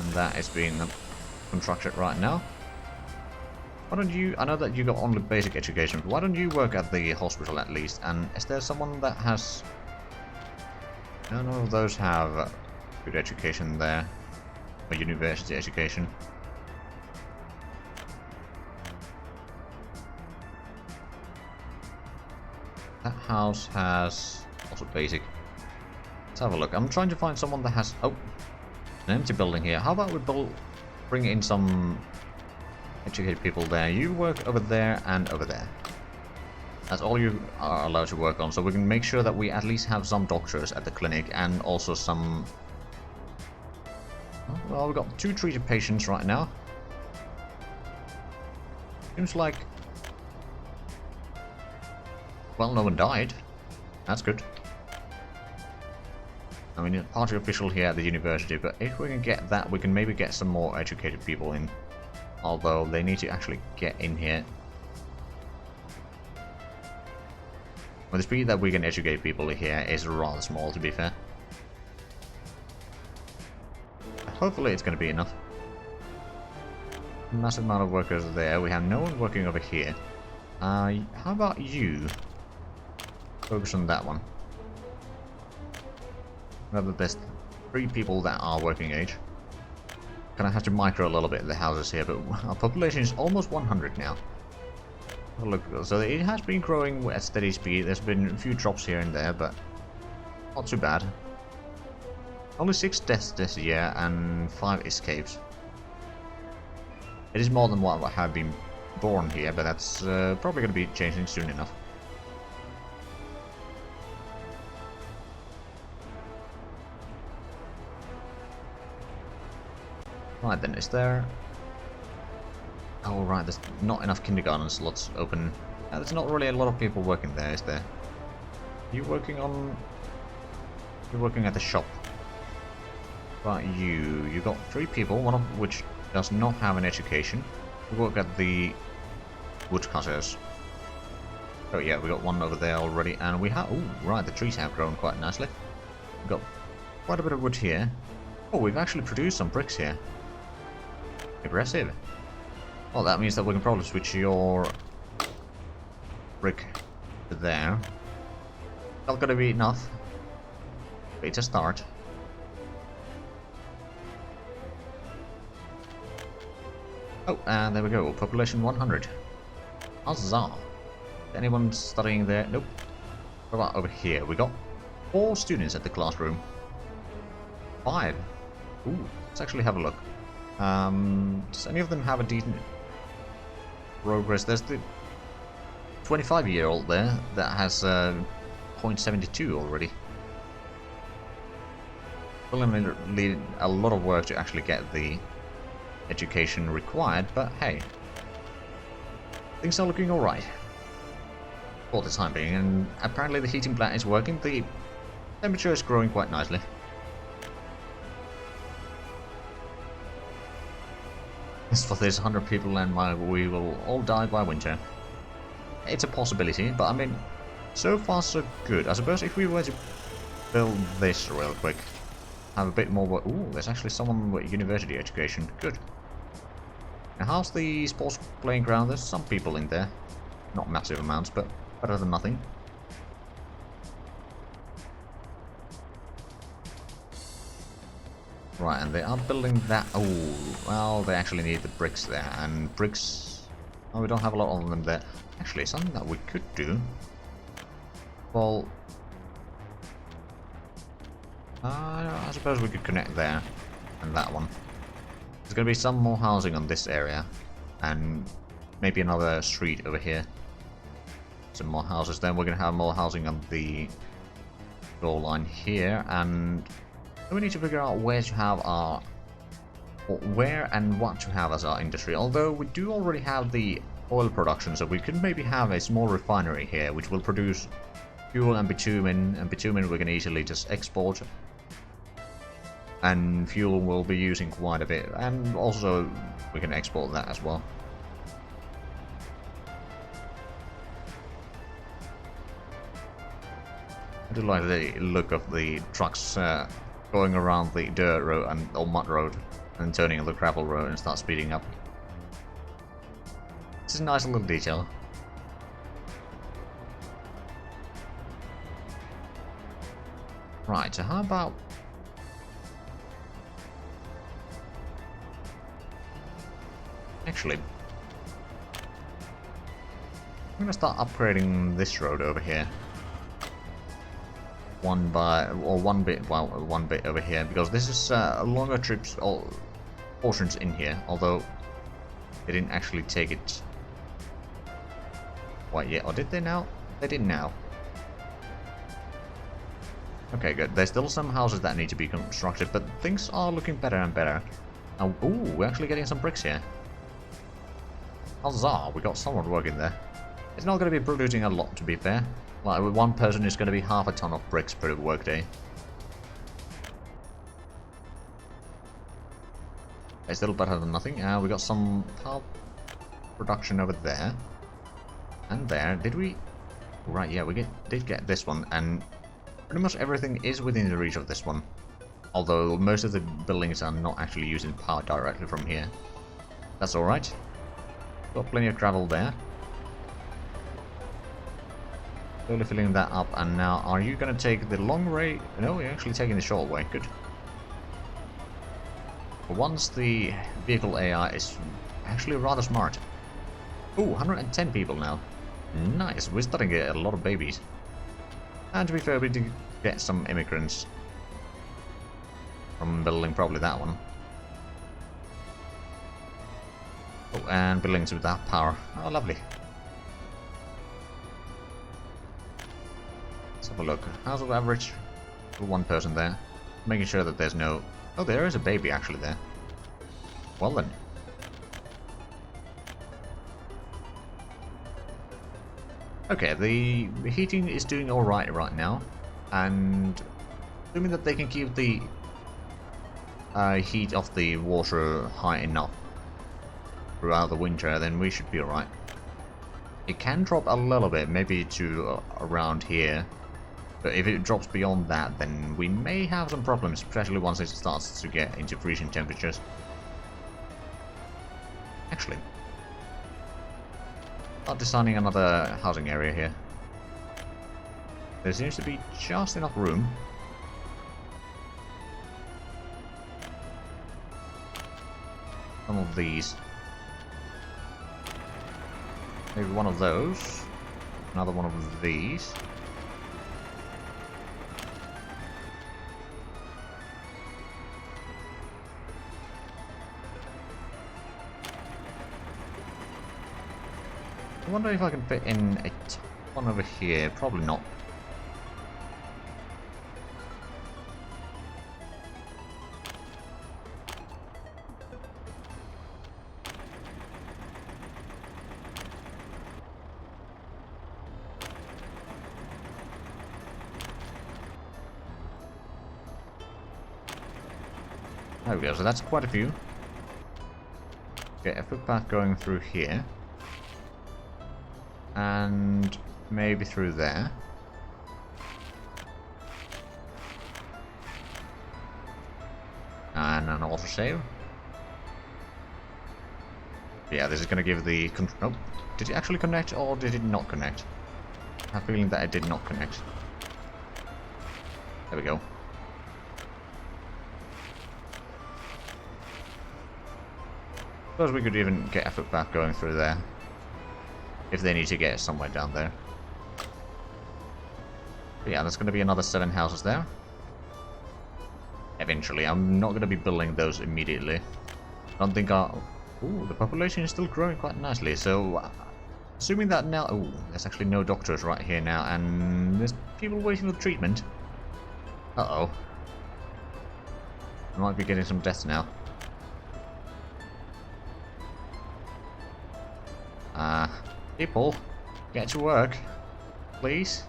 And that is being constructed right now. Why don't you... I know that you got only basic education, but why don't you work at the hospital at least? And is there someone that has... None of those have good education there. Or university education. That house has also basic. Let's have a look. I'm trying to find someone that has... Oh, an empty building here. How about we bring in some educated people there? You work over there and over there. That's all you are allowed to work on, so we can make sure that we at least have some doctors at the clinic and also some... Well, we've got 2 treated patients right now. Seems like... Well, no one died. That's good. I mean, party official here at the university, but if we can get that, we can maybe get some more educated people in. Although, they need to actually get in here. Well, the speed that we can educate people here is rather small, to be fair. Hopefully it's going to be enough. Massive amount of workers there. We have no one working over here. How about you? Focus on that one. Remember, there's 3 people that are working age. Gonna have to micro a little bit the houses here, but our population is almost 100 now. Look, so it has been growing at steady speed. There's been a few drops here and there, but not too bad. Only 6 deaths this year and 5 escapes. It is more than what have been born here, but that's probably going to be changing soon enough. Right then, is there... Oh right, there's not enough kindergarten slots open. There's not really a lot of people working there, is there? You working on... You're working at the shop. But you got 3 people, one of which does not have an education. We work at the woodcutters. Oh yeah, we got one over there already, and we have... Oh, right, the trees have grown quite nicely. We've got quite a bit of wood here. Oh, we've actually produced some bricks here. Impressive. Well, that means that we can probably switch your brick to there. Not gonna be enough. But it's a start. Oh, and there we go. Population 100. Huzzah. Anyone studying there? Nope. What about over here? We got 4 students at the classroom. 5. Ooh, let's actually have a look. Does any of them have a decent progress? There's the 25-year-old there that has 0.72 already. Will need a lot of work to actually get the education required, but hey, things are looking alright for the time being, and apparently the heating plant is working. The temperature is growing quite nicely. As for this 100 people and we will all die by winter. It's a possibility, but I mean, so far so good. I suppose if we were to build this real quick, have a bit more work. Ooh, there's actually someone with university education. Good. Now, how's the sports playing ground? There's some people in there. Not massive amounts, but better than nothing. Right, and they are building that. Oh, well, they actually need the bricks there. And bricks... Oh, we don't have a lot of them there. Actually, something that we could do... Well... I suppose we could connect there. And that one. There's going to be some more housing on this area. And maybe another street over here. Some more houses. Then we're going to have more housing on the goal line here. And... So we need to figure out where to have our... or where and what to have as our industry. Although we do already have the oil production, so we could maybe have a small refinery here, which will produce fuel and bitumen we can easily just export. And fuel we'll be using quite a bit, and also we can export that as well. I do like the look of the trucks going around the dirt road or mud road and turning on the gravel road and start speeding up. It's a nice little detail. Right, so how about... Actually, I'm gonna start upgrading this road over here. One bit over here, because this is longer trips or portions in here, although they didn't actually take it quite yet. Or did they now? They did now. Okay, good. There's still some houses that need to be constructed, but things are looking better and better. Now, ooh, we're actually getting some bricks here. Huzzah, we got someone working there. It's not going to be producing a lot, to be fair. Like, with one person is going to be half a ton of bricks per workday. It's still better than nothing. We got some power production over there. And there. Did we... Right, yeah, we did get this one. And pretty much everything is within the reach of this one. Although most of the buildings are not actually using power directly from here. That's alright. Got plenty of gravel there. Slowly filling that up, and now are you gonna take the long way? No, you're actually taking the short way. Good. Once the vehicle AI is actually rather smart. Ooh, 110 people now. Nice, we're starting to get a lot of babies. And to be fair, we did get some immigrants from building probably that one. Oh, and buildings with that power. Oh, lovely. Let's have a look. How's the average for one person there? Making sure that there's no... Oh, there is a baby actually there. Well then. Okay, the heating is doing alright right now. And assuming that they can keep the heat of the water high enough throughout the winter, then we should be alright. It can drop a little bit, maybe to around here. But if it drops beyond that, then we may have some problems, especially once it starts to get into freezing temperatures. Actually, start designing another housing area here. There seems to be just enough room. Some of these. Maybe one of those. Another one of these. I wonder if I can fit in a one over here. Probably not. There we go, so that's quite a few. Okay, a footpath going through here. And maybe through there. And an autosave. Yeah, this is going to give the... Oh, did it actually connect or did it not connect? I have a feeling that it did not connect. There we go. Suppose we could even get a footpath going through there. If they need to get somewhere down there. But yeah, there's going to be another 7 houses there. Eventually. I'm not going to be building those immediately. I don't think our... Ooh, the population is still growing quite nicely. So, assuming that now... Ooh, there's actually no doctors right here now. And there's people waiting for treatment. Uh-oh. We might be getting some deaths now. People, get to work, please.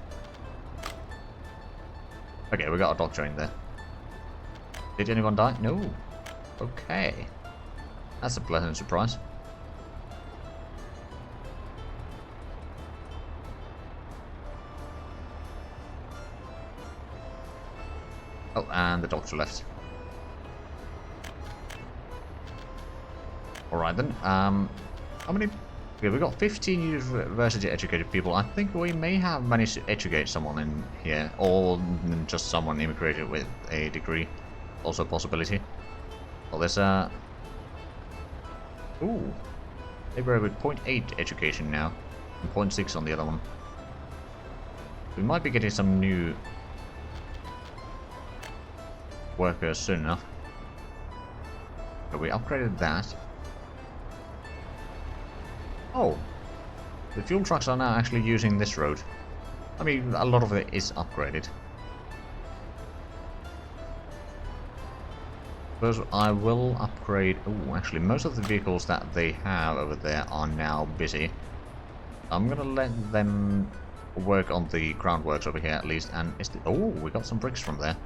Okay, we got a doctor in there. Did anyone die? No. Okay. That's a pleasant surprise. Oh, and the doctor left. Alright then, how many... Okay, we've got 15 university-educated people. I think we may have managed to educate someone in here, or just someone immigrated with a degree. Also a possibility. Well, there's a... Ooh. They were with 0.8 education now, and 0.6 on the other one. We might be getting some new workers soon enough. But we upgraded that. Oh, the fuel trucks are now actually using this road. I mean, a lot of it is upgraded. Suppose I will upgrade... Oh, actually, most of the vehicles that they have over there are now busy. I'm gonna let them work on the groundworks over here at least. And is the... Oh, we got some bricks from there.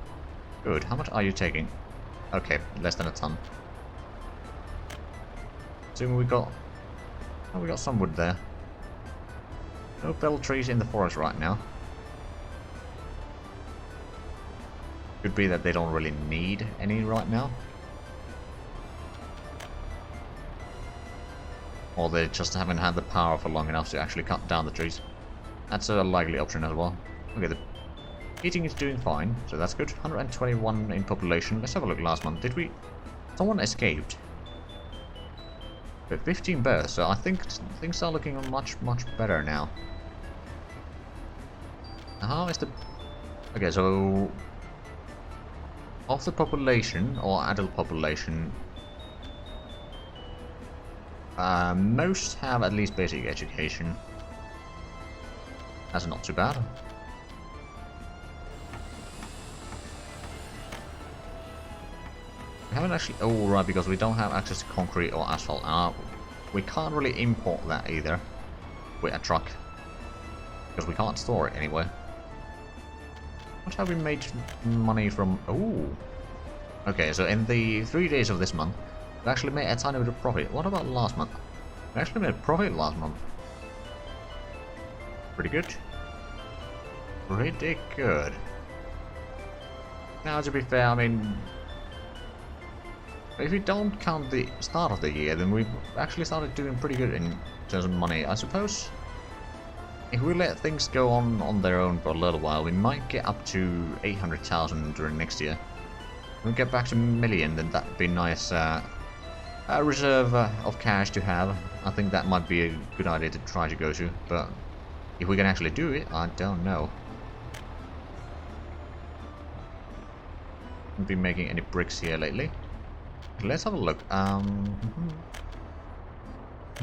Good. How much are you taking? Okay, less than a ton. Assuming we got... Oh, we got some wood there. No felled trees in the forest right now. Could be that they don't really need any right now. Or they just haven't had the power for long enough to actually cut down the trees. That's a likely option as well. Okay, the heating is doing fine, so that's good. 121 in population. Let's have a look last month. Did we... Someone escaped. But 15 births, so I think things are looking much, much better now. How is the... Okay, so... Of the population, or adult population... most have at least basic education. That's not too bad. We haven't actually... Oh, right, because we don't have access to concrete or asphalt. We can't really import that either with a truck. Because we can't store it anywhere. What have we made money from... Oh! Okay, so in the 3 days of this month, we actually made a tiny bit of profit. What about last month? We actually made a profit last month. Pretty good. Pretty good. Now, to be fair, I mean... If we don't count the start of the year, then we've actually started doing pretty good in terms of money. I suppose if we let things go on their own for a little while, we might get up to 800,000 during next year. When we get back to million, then that'd be nice. A reserve of cash to have. I think that might be a good idea to try to go to, but if we can actually do it, I don't know. Haven't been making any bricks here lately. Let's have a look.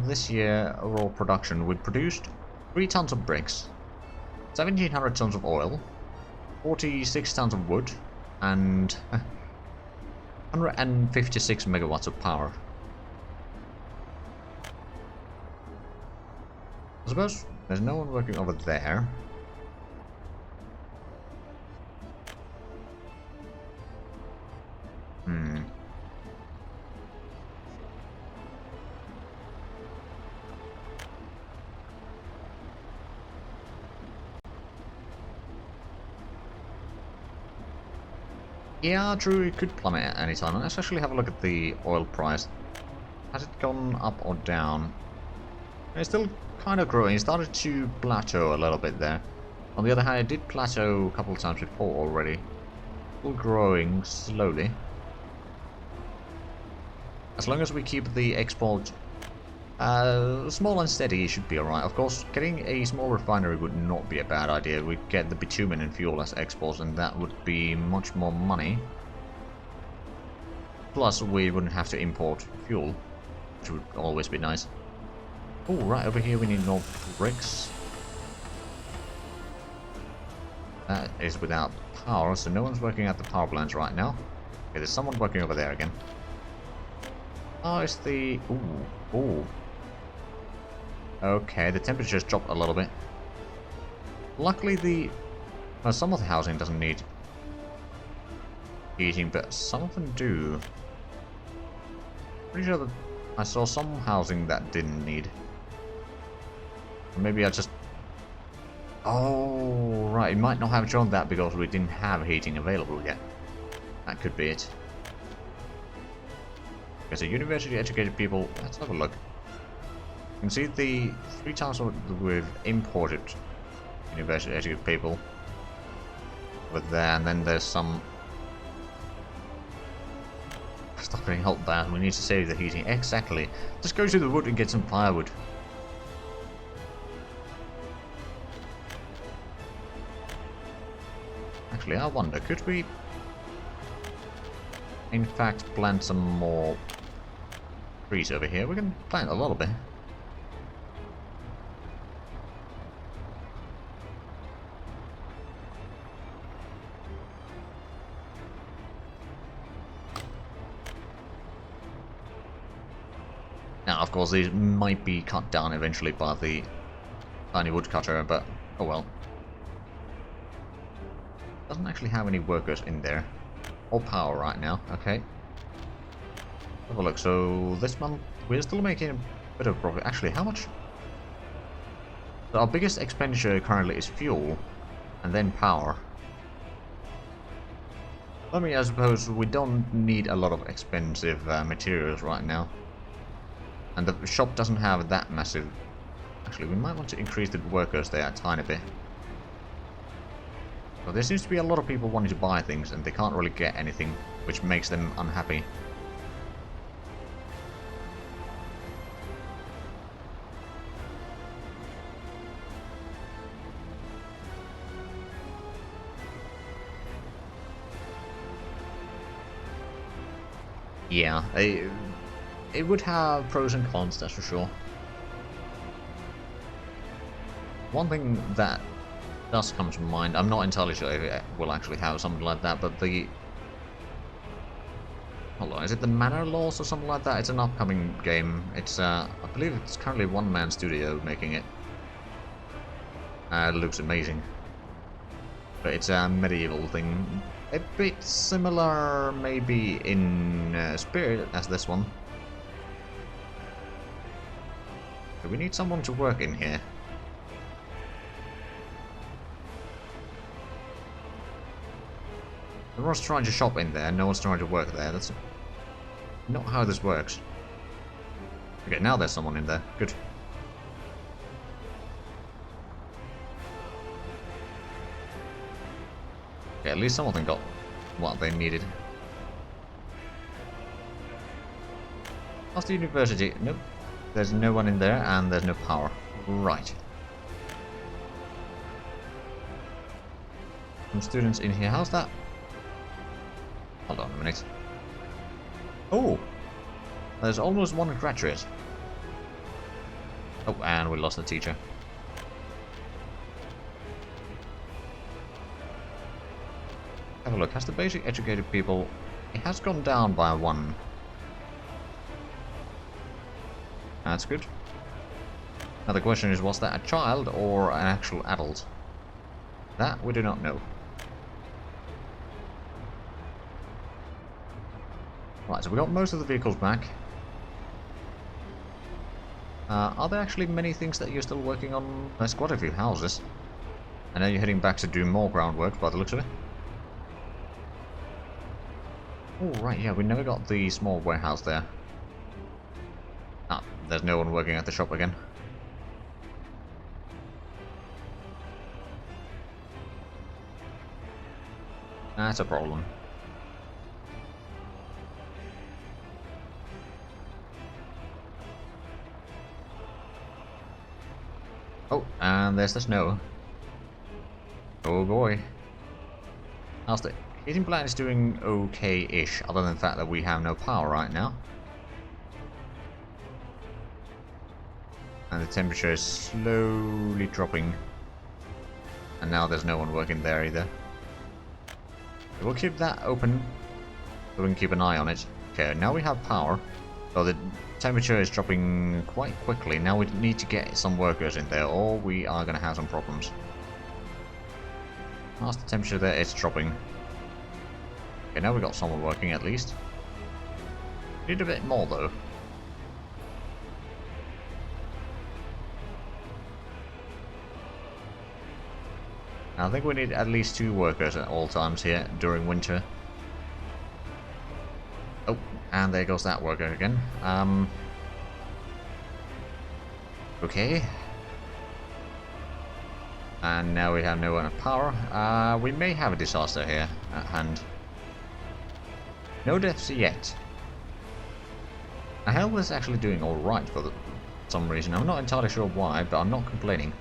This year, overall production, we produced 3 tons of bricks, 1,700 tons of oil, 46 tons of wood, and 156 megawatts of power. I suppose there's no one working over there. Yeah, true, it could plummet at any time. Let's actually have a look at the oil price. Has it gone up or down? It's still kind of growing. It started to plateau a little bit there. On the other hand, it did plateau a couple of times before already. Still growing slowly. As long as we keep the export small and steady, it should be alright. Of course, getting a small refinery would not be a bad idea. We'd get the bitumen and fuel as exports, and that would be much more money. Plus, we wouldn't have to import fuel, which would always be nice. Oh, right, over here we need more bricks. That is without power, so no one's working at the power plants right now. Okay, there's someone working over there again. Oh, it's the... Ooh, ooh. Okay, the temperature's dropped a little bit. Luckily the... Well, some of the housing doesn't need heating, but some of them do. Pretty sure that I saw some housing that didn't need. Or maybe I just... Oh, right, it might not have shown that because we didn't have heating available yet. That could be it. Okay, so university educated people, let's have a look. You can see the 3 times we've imported university educated people over there, and then there's some... Stop getting hot there, we need to save the heating. Exactly. Just go to the wood and get some firewood. Actually, I wonder, could we in fact plant some more trees over here? We can plant a little bit. Now, of course, these might be cut down eventually by the tiny woodcutter, but oh well. Doesn't actually have any workers in there. Or power right now, okay. Have a look, so this month we're still making a bit of profit. Actually, how much? So our biggest expenditure currently is fuel, and then power. I mean, I suppose we don't need a lot of expensive materials right now. And the shop doesn't have that massive... Actually, we might want to increase the workers there a tiny bit. But there seems to be a lot of people wanting to buy things, and they can't really get anything, which makes them unhappy. Yeah, it would have pros and cons, that's for sure. One thing that does come to mind, I'm not entirely sure if it will actually have something like that, but the... Hold on, is it the Manor Laws or something like that? It's an upcoming game. It's, I believe it's currently a one-man studio making it. It looks amazing. But it's a medieval thing. A bit similar, maybe, in spirit as this one. But we need someone to work in here. Everyone's trying to shop in there, no one's trying to work there. That's not how this works. Okay, now there's someone in there. Good. Okay, at least some of them got what they needed. How's the university? Nope. There's no one in there, and there's no power. Right. Some students in here. How's that? Hold on a minute. Oh! There's almost one graduate. Oh, and we lost the teacher. Have a look. Has the basic educated people... It has gone down by 1. That's good. Now the question is, was that a child or an actual adult? That we do not know. Right, so we got most of the vehicles back. Are there actually many things that you're still working on? There's quite a few houses. I know you're heading back to do more groundwork by the looks of it. Oh, right, yeah, we never got the small warehouse there. Ah, there's no one working at the shop again. That's a problem. Oh, and there's the snow. Oh boy. How's the heating plant is doing okay-ish, other than the fact that we have no power right now. And the temperature is slowly dropping. And now there's no one working there either. We'll keep that open so we can keep an eye on it. Okay, now we have power. So the temperature is dropping quite quickly. Now we need to get some workers in there, or we are going to have some problems. How's the temperature there? It's dropping. Okay, now we got someone working at least. Need a bit more though. I think we need at least 2 workers at all times here during winter. Oh, and there goes that worker again. Okay. And now we have no enough power. We may have a disaster here at hand. No deaths yet. Our health is actually doing alright for some reason. I'm not entirely sure why, but I'm not complaining.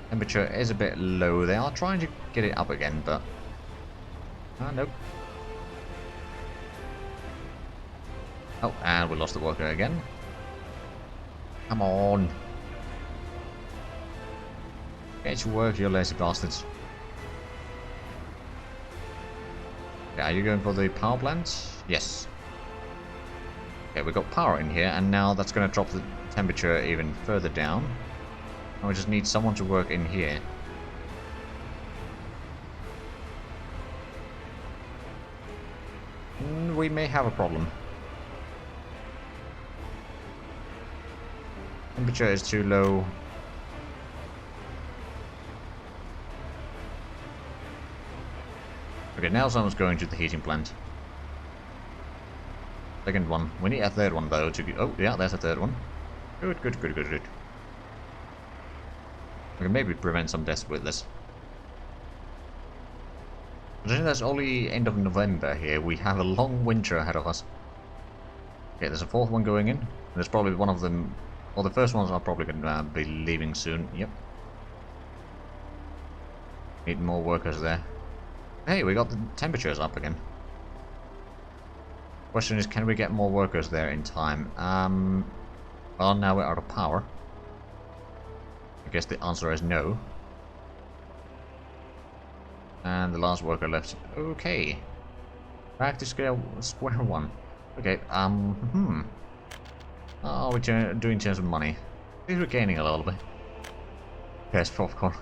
Temperature is a bit low. They are trying to get it up again, but... nope. Oh, and we lost the worker again. Come on. Get to work, you lazy bastards. Okay, are you going for the power plant? Yes. Okay, we got power in here, and now that's going to drop the temperature even further down. And we just need someone to work in here. We may have a problem. Temperature is too low. Okay, now someone's going to the heating plant. Second one. We need a third one though to get... Oh, yeah, there's a third one. Good, good, good, good, good. We can maybe prevent some deaths with this. Considering that's only end of November here, we have a long winter ahead of us. Okay, there's a 4th one going in. There's probably one of them... Well, the first ones are probably going to be leaving soon. Yep. Need more workers there. Hey, we got the temperatures up again. Question is, can we get more workers there in time? Well, now we're out of power. I guess the answer is no. And the last worker left. Okay. Back to square one. Okay, How are we doing in terms of money? I think we're gaining a little bit. Yes, popcorn.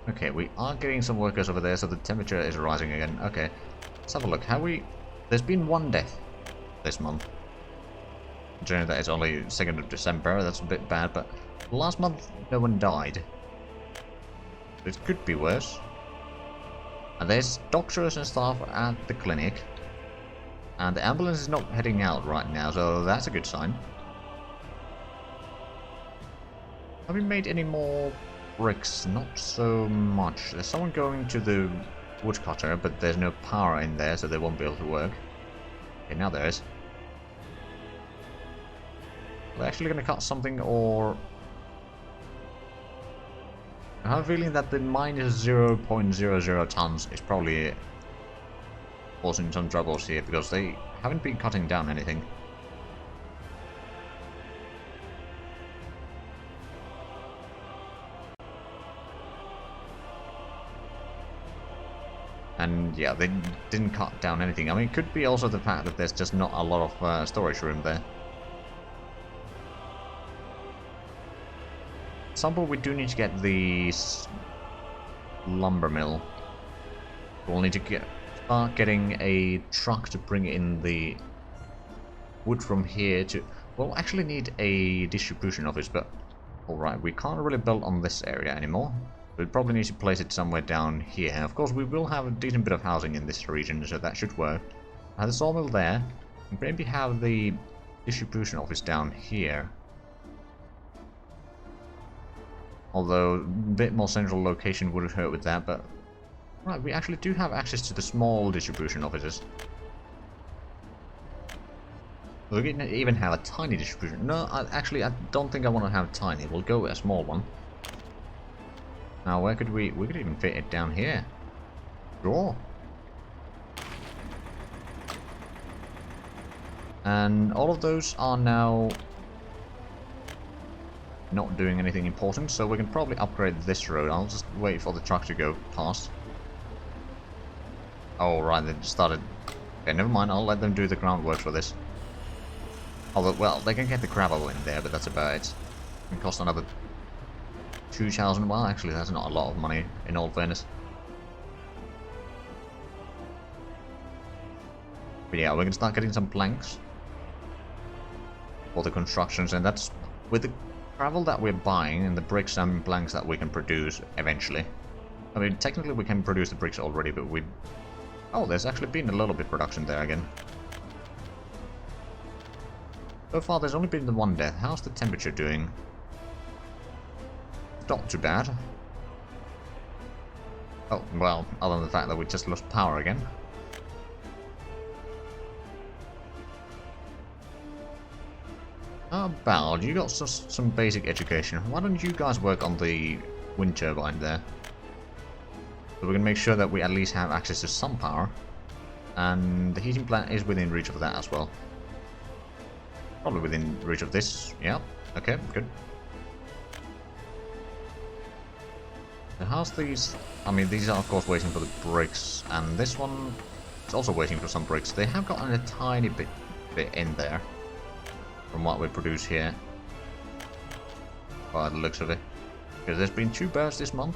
Okay, we are getting some workers over there, so the temperature is rising again. Okay, let's have a look. There's been 1 death this month. Considering that it's only 2nd of December, that's a bit bad, but last month no one died. It could be worse. And there's doctors and staff at the clinic. And the ambulance is not heading out right now, so that's a good sign. Have we made any more bricks? Not so much. There's someone going to the woodcutter, but there's no power in there, so they won't be able to work. Okay, now there is. Are they actually going to cut something, or... I have a feeling that the minus 0.00 tons is probably causing some troubles here, because they haven't been cutting down anything. And yeah, they didn't cut down anything. I mean, it could be also the fact that there's just not a lot of storage room there. Example, we do need to get the lumber mill. We'll need to start getting a truck to bring in the wood from here to... We'll actually need a distribution office, but... Alright, we can't really build on this area anymore. We probably need to place it somewhere down here. Of course, we will have a decent bit of housing in this region, so that should work. Have the sawmill there. And maybe have the distribution office down here. Although, a bit more central location wouldn't hurt with that, but... Right, we actually do have access to the small distribution offices. We can even have a tiny distribution. No, actually, I don't think I want to have tiny. We'll go with a small one. Now, where could we could even fit it down here. Sure. And all of those are now not doing anything important, so we can probably upgrade this road. I'll just wait for the truck to go past. Oh, right, they started... Okay, never mind, I'll let them do the groundwork for this. Although, well, they can get the gravel in there, but that's about it. It can cost another 2,000. Well, actually, that's not a lot of money, in all fairness. But yeah, we can start getting some planks for the constructions, and that's with the gravel that we're buying and the bricks and planks that we can produce eventually. I mean, technically we can produce the bricks already, but we... Oh, there's actually been a little bit of production there again. So far, there's only been the one death. How's the temperature doing? Not too bad. Oh, well, other than the fact that we just lost power again. Bal, you got some basic education. Why don't you guys work on the wind turbine there? So we can make sure that we at least have access to some power. And the heating plant is within reach of that as well. Probably within reach of this. Yeah, okay, good. So how's these? I mean, these are of course waiting for the bricks, and this one is also waiting for some bricks. They have gotten a tiny bit in there from what we produce here, by the looks of it. Because there's been 2 births this month,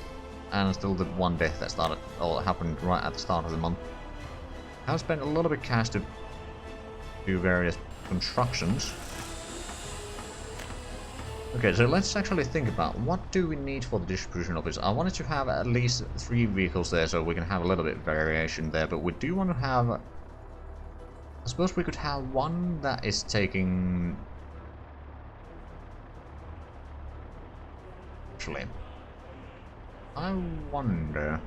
and still the 1 death that started, or happened right at the start of the month. I've spent a lot of the cash to do various constructions. Okay, so let's actually think about what do we need for the distribution office. I wanted to have at least 3 vehicles there so we can have a little bit of variation there, but we do want to have... I suppose we could have one that is taking... Actually, I wonder...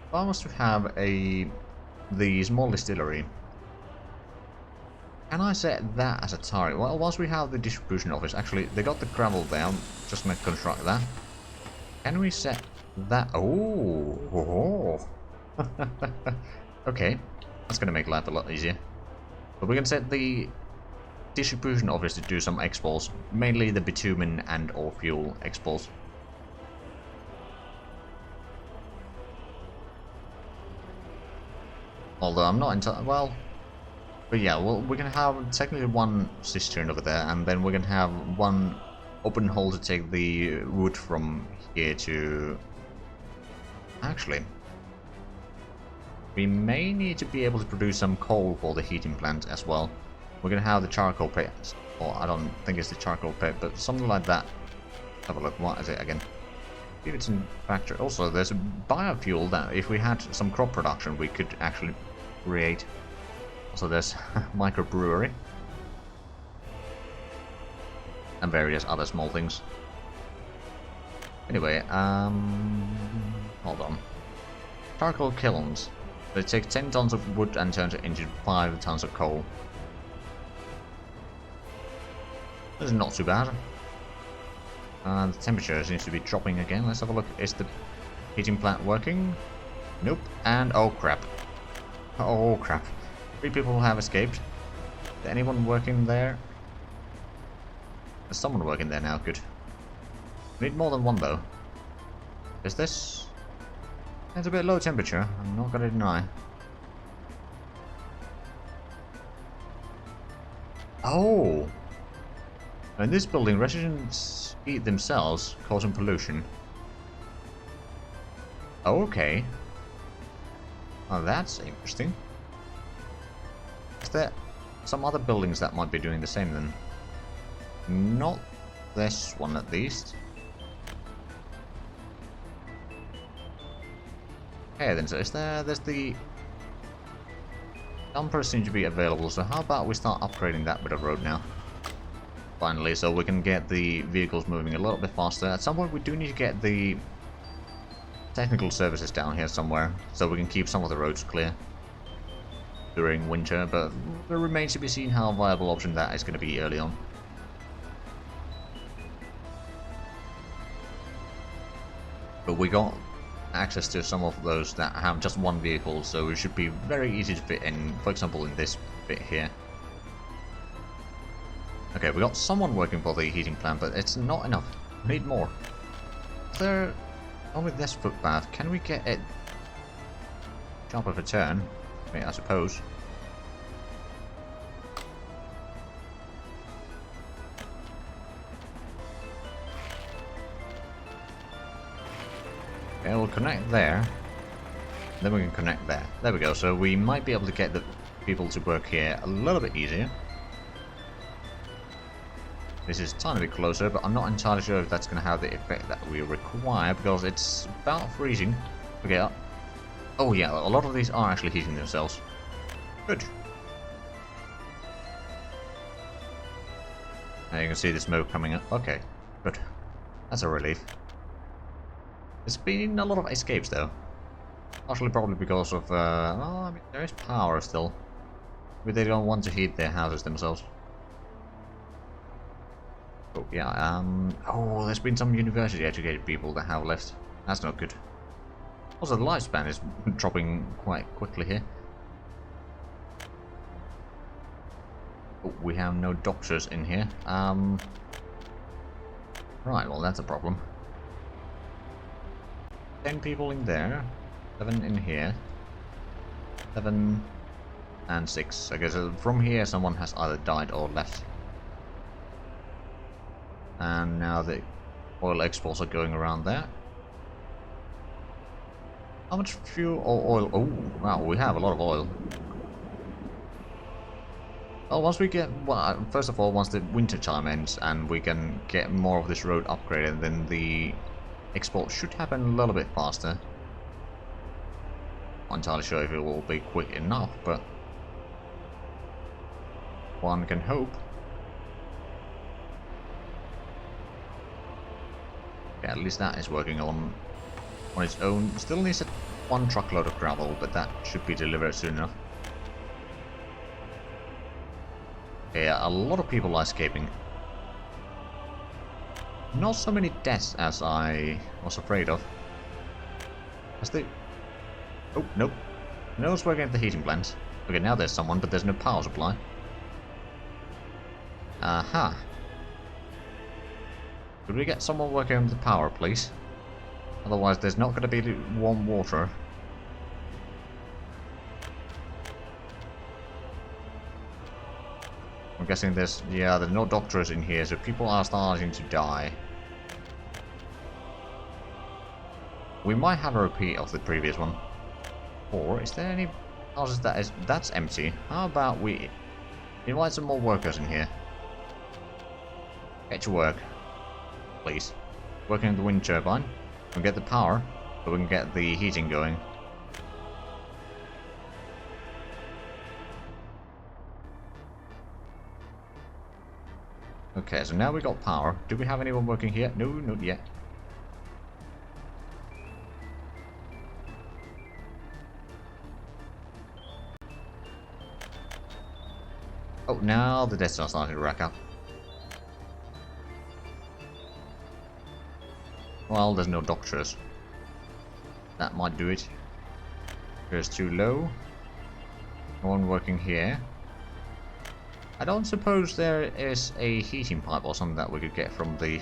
If I was to have the small distillery, can I set that as a target? Well, once we have the distribution office, actually, they got the gravel down, just gonna construct that. Can we set that? Oh. Okay, that's gonna make life a lot easier. But we can set the distribution office to do some exports, mainly the bitumen and or fuel exports. Although I'm not entirely... well... But yeah, well, we can have technically 1 cistern over there, and then we can have 1 open hole to take the wood from here to... Actually, we may need to be able to produce some coal for the heating plant as well. We're going to have the charcoal pit, or I don't think it's the charcoal pit, but something like that. Let's have a look, what is it again? If it's in factory. Also, there's a biofuel that if we had some crop production, we could actually create. So there's microbrewery and various other small things. Anyway, hold on. Charcoal kilns. They take 10 tons of wood and turn it into 5 tons of coal. This is not too bad. The temperature seems to be dropping again. Let's have a look. Is the heating plant working? Nope. And oh crap. Oh crap. 3 people have escaped. Is anyone working there? There's someone working there now, good. We need more than 1 though. Is this... It's a bit low temperature, I'm not gonna deny. Oh! In this building, residents eat themselves, causing pollution. Okay. Oh, that's interesting. Is there some other buildings that might be doing the same then? Not this one at least. Okay then, so there's the dumpers seem to be available, so how about we start upgrading that bit of road now? Finally, so we can get the vehicles moving a little bit faster. At some point we do need to get the technical services down here somewhere, so we can keep some of the roads clear during winter, but it remains to be seen how viable option that is going to be early on. But we got access to some of those that have just 1 vehicle, so it should be very easy to fit in, for example in this bit here. Okay, we got someone working for the heating plant, but it's not enough. We need more. Is there... only this footpath. Can we get it... jump of a turn? I mean, I suppose. Okay, we'll connect there. Then we can connect there. There we go. So we might be able to get the people to work here a little bit easier. This is a tiny bit closer, but I'm not entirely sure if that's going to have the effect that we require, because it's about freezing. Okay. Oh yeah, a lot of these are actually heating themselves. Good. Now you can see the smoke coming up. Okay, good. That's a relief. There's been a lot of escapes though. Partially probably because of, well, I mean, there is power still. But they don't want to heat their houses themselves. Oh, yeah, oh, there's been some university-educated people that have left. That's not good. Also, the lifespan is dropping quite quickly here. Oh, we have no doctors in here. Right, well, that's a problem. 10 people in there. 7 in here. 7 and 6. I guess from here someone has either died or left. And now the oil exports are going around there. How much fuel or oil? Oh, wow, we have a lot of oil. Well, once we get, well, first of all, once the winter time ends and we can get more of this road upgraded, then the export should happen a little bit faster. Not entirely sure if it will be quick enough, but one can hope. Yeah, at least that is working on its own. Still needs one truckload of gravel, but that should be delivered soon enough. Yeah, a lot of people are escaping. Not so many deaths as I was afraid of. As they... Oh, nope. No one's working at the heating plant. Okay, now there's someone, but there's no power supply. Aha. Could we get someone working on the power, please? Otherwise, there's not going to be warm water. I'm guessing there's no doctors in here, so people are starting to die. We might have a repeat of the previous one. Or is there any houses that's empty? How about we invite some more workers in here? Get to work, please. Working on the wind turbine. We'll get the power, so we can get the heating going. Okay, so now we got power. Do we have anyone working here? No, not yet. Oh, now the deaths are starting to rack up. Well, there's no doctors. That might do it. It's too low. No one working here. I don't suppose there is a heating pipe or something that we could get from the...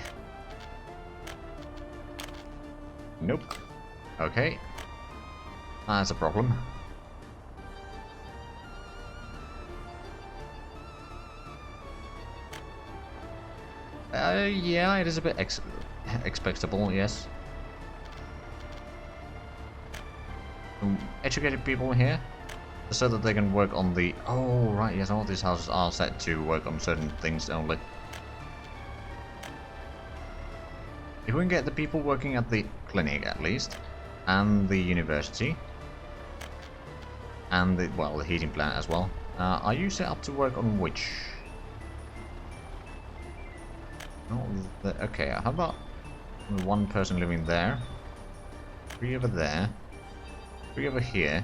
Nope. Okay. That's a problem. Yeah, it is a bit expectable, yes. Some educated people here, so that they can work on the... Oh, right, yes, all these houses are set to work on certain things only. If we can get the people working at the clinic, at least, and the university, and the, well, the heating plant as well. Are you set up to work on which? Okay, how about one person living there, 3 over there, 3 over here.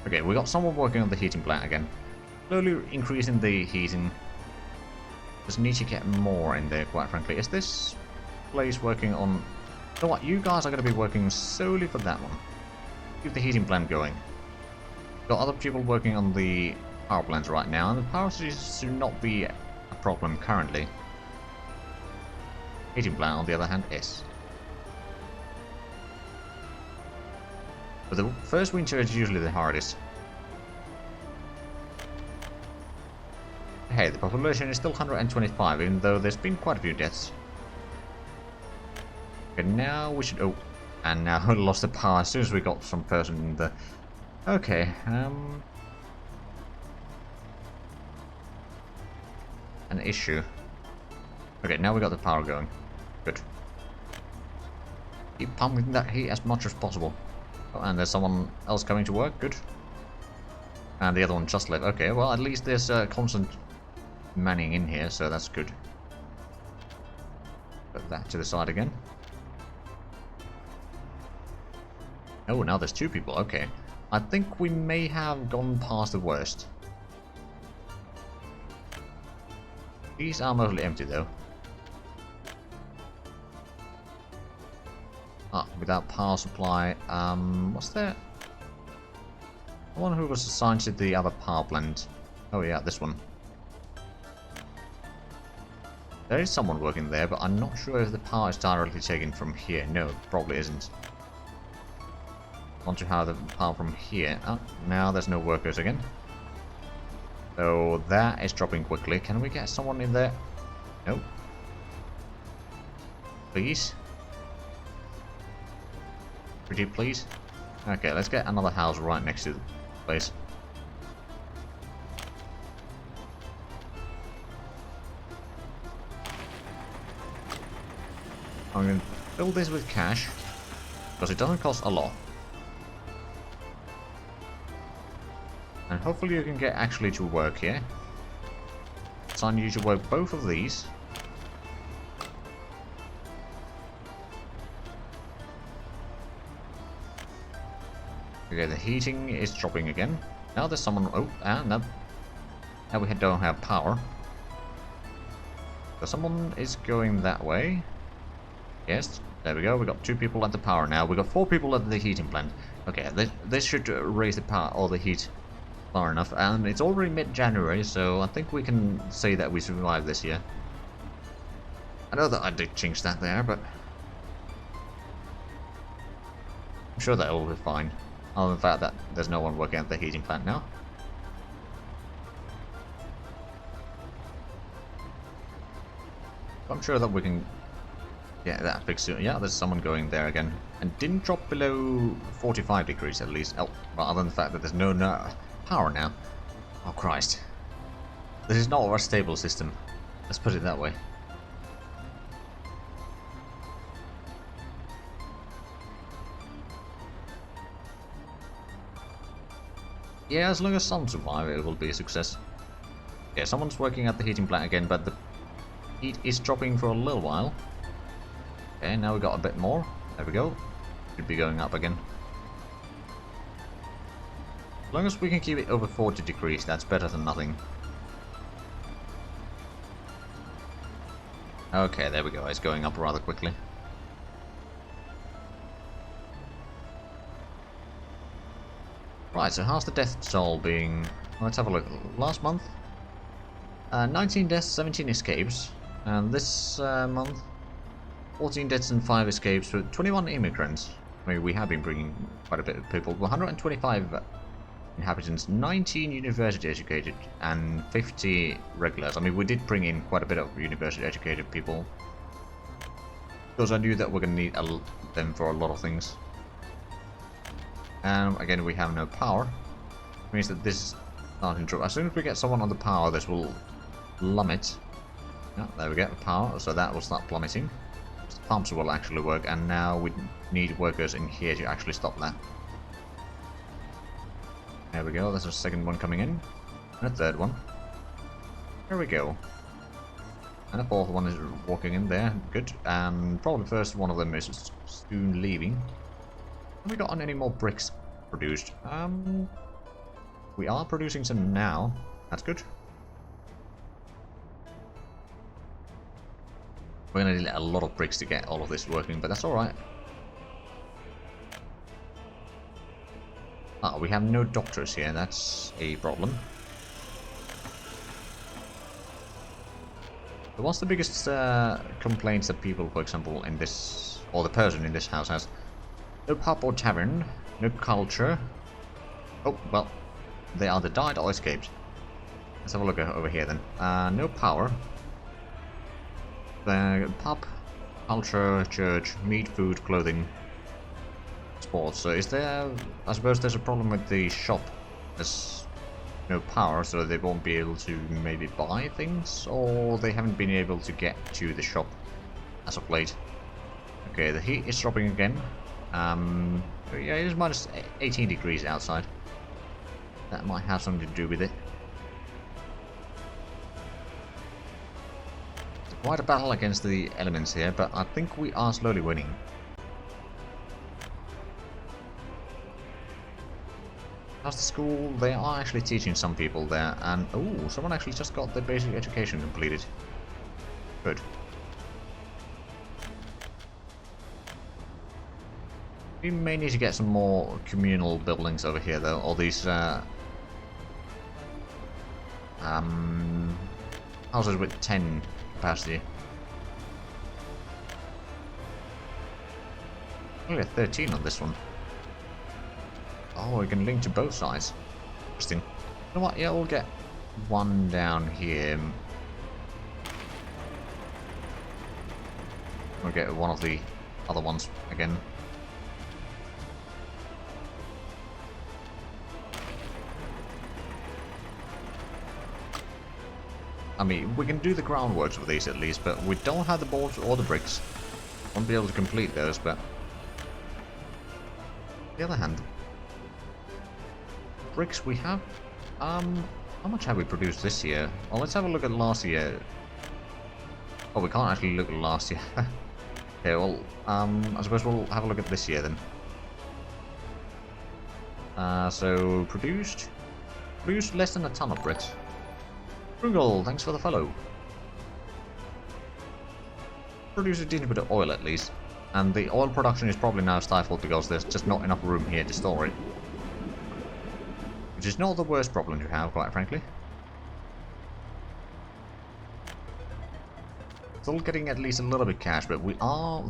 Okay, we got someone working on the heating plant again. Slowly increasing the heating. Just need to get more in there, quite frankly. Is this place working on... You know what, you guys are going to be working solely for that one. keep the heating plant going. Got other people working on the power plants right now, and the power sources should not be a problem currently. Heating plant, on the other hand, is. But the first winter is usually the hardest. Hey, the population is still 125, even though there's been quite a few deaths. Okay, now we should... Oh, and now we lost the power as soon as we got some person in the... Okay, an issue. Okay, now we got the power going. Good. Keep pumping that heat as much as possible. Oh, and there's someone else coming to work. Good. And the other one just left. Okay, well, at least there's constant manning in here, so that's good. Put that to the side again. Oh, now there's two people. Okay. I think we may have gone past the worst. These are mostly empty, though. Ah, without power supply. What's there? The one who was assigned to the other power plant. Oh yeah, this one. There is someone working there, but I'm not sure if the power is directly taken from here. No, probably isn't. Want to have the power from here. Oh, now there's no workers again. So that is dropping quickly. Can we get someone in there? Nope. Please? Pretty please? Okay, let's get another house right next to the place. I'm going to fill this with cash, because it doesn't cost a lot. And hopefully you can get actually to work here. Assign you to work both of these. Okay, the heating is dropping again. Now there's someone... Oh, and now we don't have power. So someone is going that way. Yes, there we go. We got two people at the power now. We got 4 people at the heating plant. Okay, this should raise the power or the heat far enough. And it's already mid-January, so I think we can say that we survived this year. I know that I did change that there, but I'm sure that will be fine. Other than the fact that there's no one working at the heating plant now. I'm sure that we can get that fixed soon. Yeah, there's someone going there again. And didn't drop below 45 degrees at least. Oh, well, other than the fact that there's no power now. Oh, Christ. This is not a stable system. Let's put it that way. Yeah, as long as some survive, it will be a success. Yeah, someone's working at the heating plant again, but the heat is dropping for a little while. Okay, now we got a bit more. There we go. Should be going up again. As long as we can keep it over 40 degrees, that's better than nothing. Okay, there we go. It's going up rather quickly. Right, so how's the death toll being? Let's have a look. Last month, 19 deaths, 17 escapes. And this month, 14 deaths and 5 escapes with 21 immigrants. I mean, we have been bringing quite a bit of people. 125 inhabitants, 19 university educated, and 50 regulars. I mean, we did bring in quite a bit of university educated people, because I knew that we're going to need them for a lot of things. And again, we have no power. Which means that this is not in trouble. As soon as we get someone on the power, this will plummet. Yeah, there we go, power, so that will start plummeting. The pumps will actually work, and now we need workers in here to actually stop that. There we go, there's a second one coming in. And a third one. There we go. And a fourth one is walking in there, good. And probably the first one of them is soon leaving. Have we gotten any more bricks produced? We are producing some now. That's good. We're gonna need a lot of bricks to get all of this working, but that's alright. Ah, we have no doctors here, that's a problem. So what's the biggest complaints that people, for example, in this, or the person in this house has? No pub or tavern, no culture. Oh, well, they either died or escaped. Let's have a look over here then. No power. The pub, culture, church, meat, food, clothing, sports. So is there... I suppose there's a problem with the shop. There's no power, so they won't be able to maybe buy things, or they haven't been able to get to the shop as of late. Okay, the heat is dropping again. Yeah, it is minus 18 degrees outside. That might have something to do with it. It's quite a battle against the elements here, but I think we are slowly winning. How's the school? They are actually teaching some people there, and oh, someone actually just got their basic education completed. Good. We may need to get some more communal buildings over here, though, or these houses with 10 capacity. Only at 13 on this one. Oh, we can link to both sides. Interesting. You know what? Yeah, we'll get one down here. We'll get one of the other ones again. I mean, we can do the groundworks with these at least, but we don't have the boards or the bricks. Won't be able to complete those, but... on the other hand... bricks we have... how much have we produced this year? Well, let's have a look at last year. Oh, we can't actually look at last year. Okay, well, I suppose we'll have a look at this year then. So, produced less than a ton of bricks. Pringle, thanks for the follow. Produced a decent bit of oil at least. And the oil production is probably now stifled because there's just not enough room here to store it. Which is not the worst problem to have, quite frankly. Still getting at least a little bit cash, but we are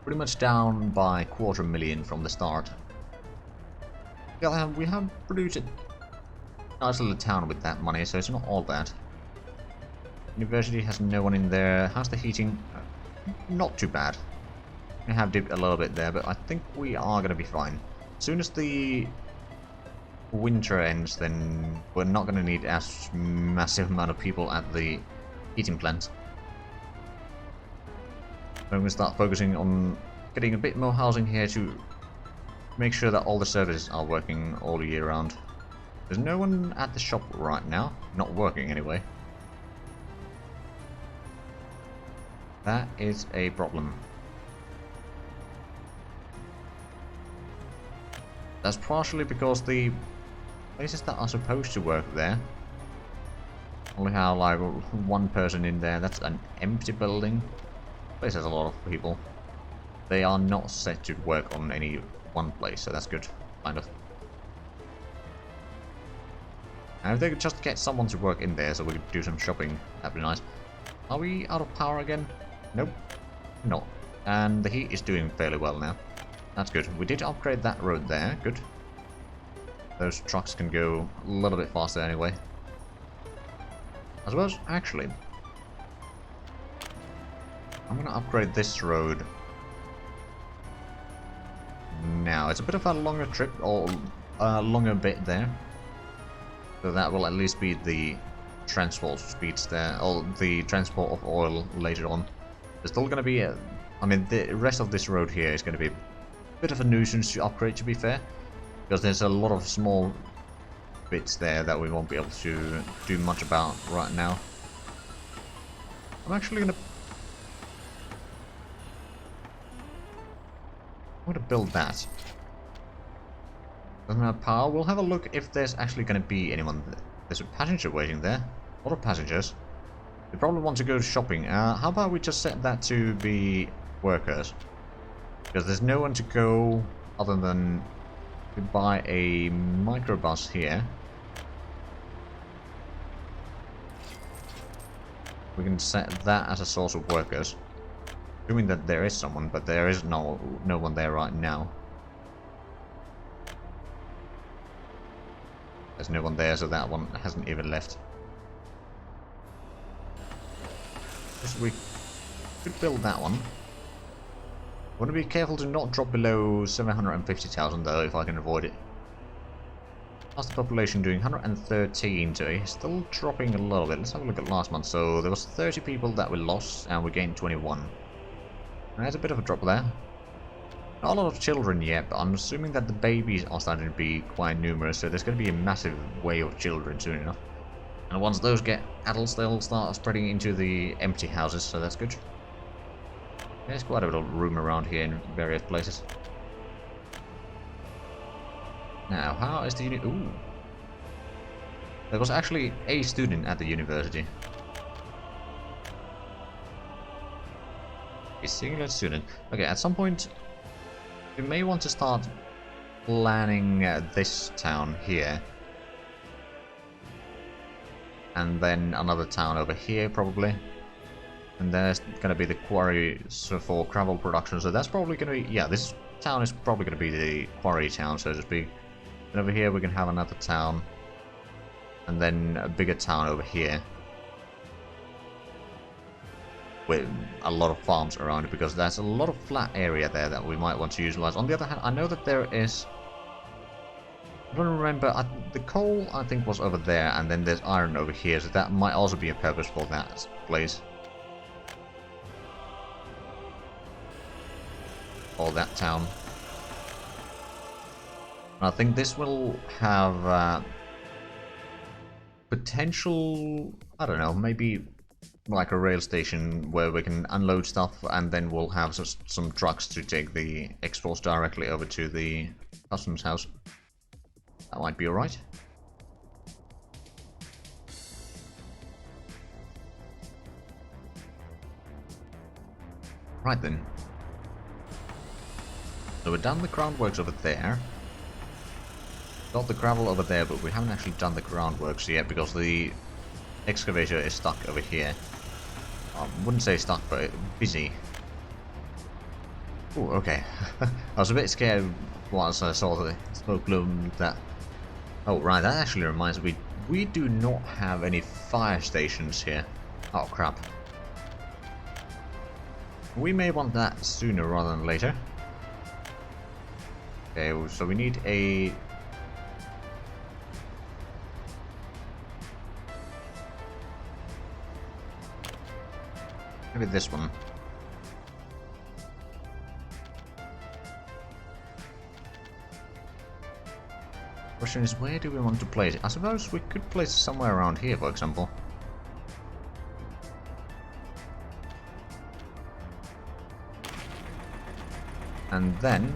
pretty much down by 250,000 from the start. Yeah, we have produced a nice little town with that money, so it's not all bad. University has no one in there. How's the heating? Not too bad. We have dipped a little bit there, but I think we are going to be fine. As soon as the winter ends, then we're not going to need as massive amount of people at the heating plant. I'm going to start focusing on getting a bit more housing here to make sure that all the services are working all year round. There's no one at the shop right now, not working anyway. That is a problem. That's partially because the places that are supposed to work there only have like one person in there. That's an empty building. Place has a lot of people. They are not set to work on any one place, so that's good, kind of. And if they could just get someone to work in there so we could do some shopping, that'd be nice. Are we out of power again? Nope. No. And the heat is doing fairly well now. That's good. We did upgrade that road there. Good. Those trucks can go a little bit faster anyway. I suppose, actually, I'm going to upgrade this road now. It's a bit of a longer trip, or a longer bit there. So that will at least be the transport speeds there, or the transport of oil later on. There's still going to be, I mean, the rest of this road here is going to be a bit of a nuisance to upgrade, to be fair. Because there's a lot of small bits there that we won't be able to do much about right now. I'm actually going to build that. Doesn't have power. We'll have a look if there's actually going to be anyone. There's a passenger waiting there. A lot of passengers. They probably want to go shopping. How about we just set that to be workers? Because there's no one to go other than We buy a microbus here. We can set that as a source of workers. Assuming that there is someone, but there is no one there right now. There's no one there, so that one hasn't even left. We could build that one. I want to be careful to not drop below 750,000 though, if I can avoid it. How's the population doing? 113 today. Still dropping a little bit. Let's have a look at last month. So there was 30 people that we lost, and we gained 21. There's a bit of a drop there. Not a lot of children yet, but I'm assuming that the babies are starting to be quite numerous, so there's going to be a massive wave of children soon enough. And once those get adults, they'll start spreading into the empty houses, so that's good. There's quite a bit of room around here in various places. Now, how is the ooh. There was actually a student at the university. A singular student. Okay, at some point, we may want to start planning this town here. And then another town over here, probably. And there's going to be the quarry for gravel production, so that's probably going to be... Yeah, this town is probably going to be the quarry town, so to speak. And over here we can have another town. And then a bigger town over here. With a lot of farms around it, because there's a lot of flat area there that we might want to utilize. On the other hand, I know that there is... I don't remember, the coal I think was over there, and then there's iron over here, so that might also be a purpose for that place. Or that town. I think this will have potential, I don't know, maybe like a rail station where we can unload stuff, and then we'll have some trucks to take the exports directly over to the customs house. That might be alright. Right then. So we've done the groundworks over there. Got the gravel over there, but we haven't actually done the groundworks yet because the excavator is stuck over here. I wouldn't say stuck, but busy. Oh, okay. I was a bit scared once I saw the smoke bloom that... Oh, right, that actually reminds me, we do not have any fire stations here. Oh, crap. We may want that sooner rather than later. Okay, so we need a... Maybe this one. Question is, where do we want to place it? I suppose we could place it somewhere around here, for example. And then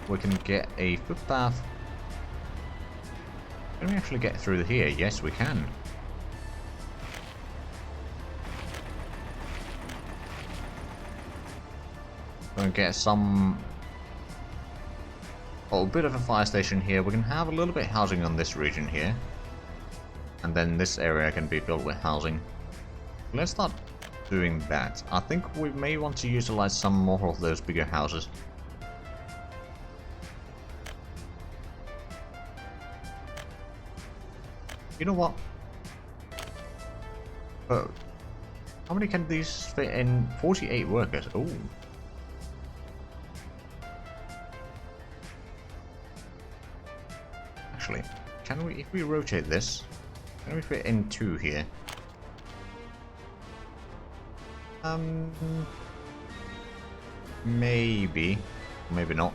we can get a footpath. Can we actually get through here? Yes, we can. We're gonna get some... Oh, a bit of a fire station here. We can have a little bit of housing on this region here. And then this area can be filled with housing. Let's start doing that. I think we may want to utilize some more of those bigger houses. You know what? How many can these fit in? 48 workers. Oh. Actually, can we, if we rotate this, can we fit in 2 here? Maybe. Maybe not.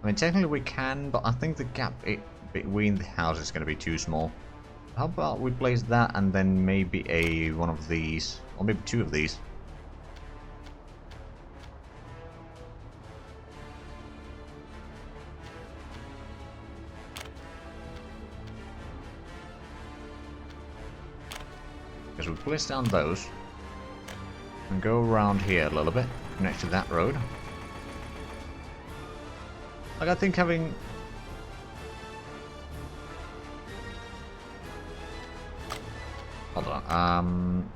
I mean, technically we can, but I think the gap between the houses is going to be too small. How about we place that and then maybe one of these, or maybe 2 of these. Because we place down those and go around here a little bit. connect to that road. Like, I think having... Hold on,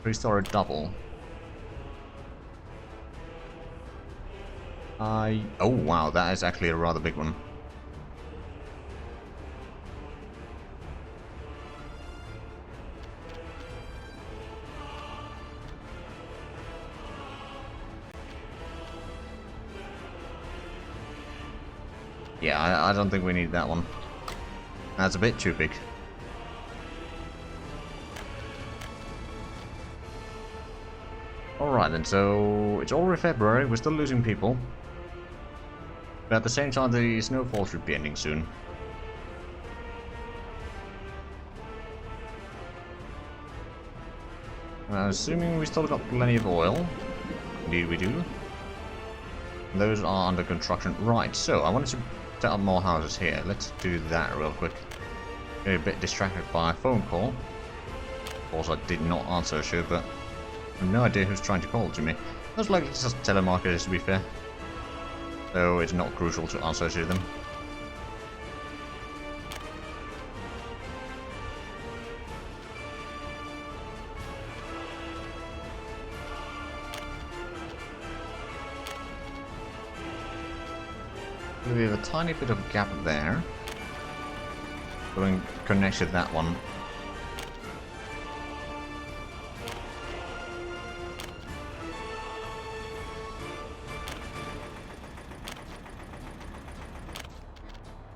3-story double. Oh wow, that is actually a rather big one. Yeah, I don't think we need that one. That's a bit too big. Alright then, so it's already February, we're still losing people. But at the same time, the snowfall should be ending soon. Assuming we still got plenty of oil. Indeed we do. Those are under construction. Right, so I wanted to set up more houses here. Let's do that real quick. Get a bit distracted by a phone call. Of course, I did not answer, sure, but I have no idea who's trying to call to me. Most likely it's just telemarketers, to be fair. So it's not crucial to answer to them. We have a tiny bit of a gap there. So we can connect to that one.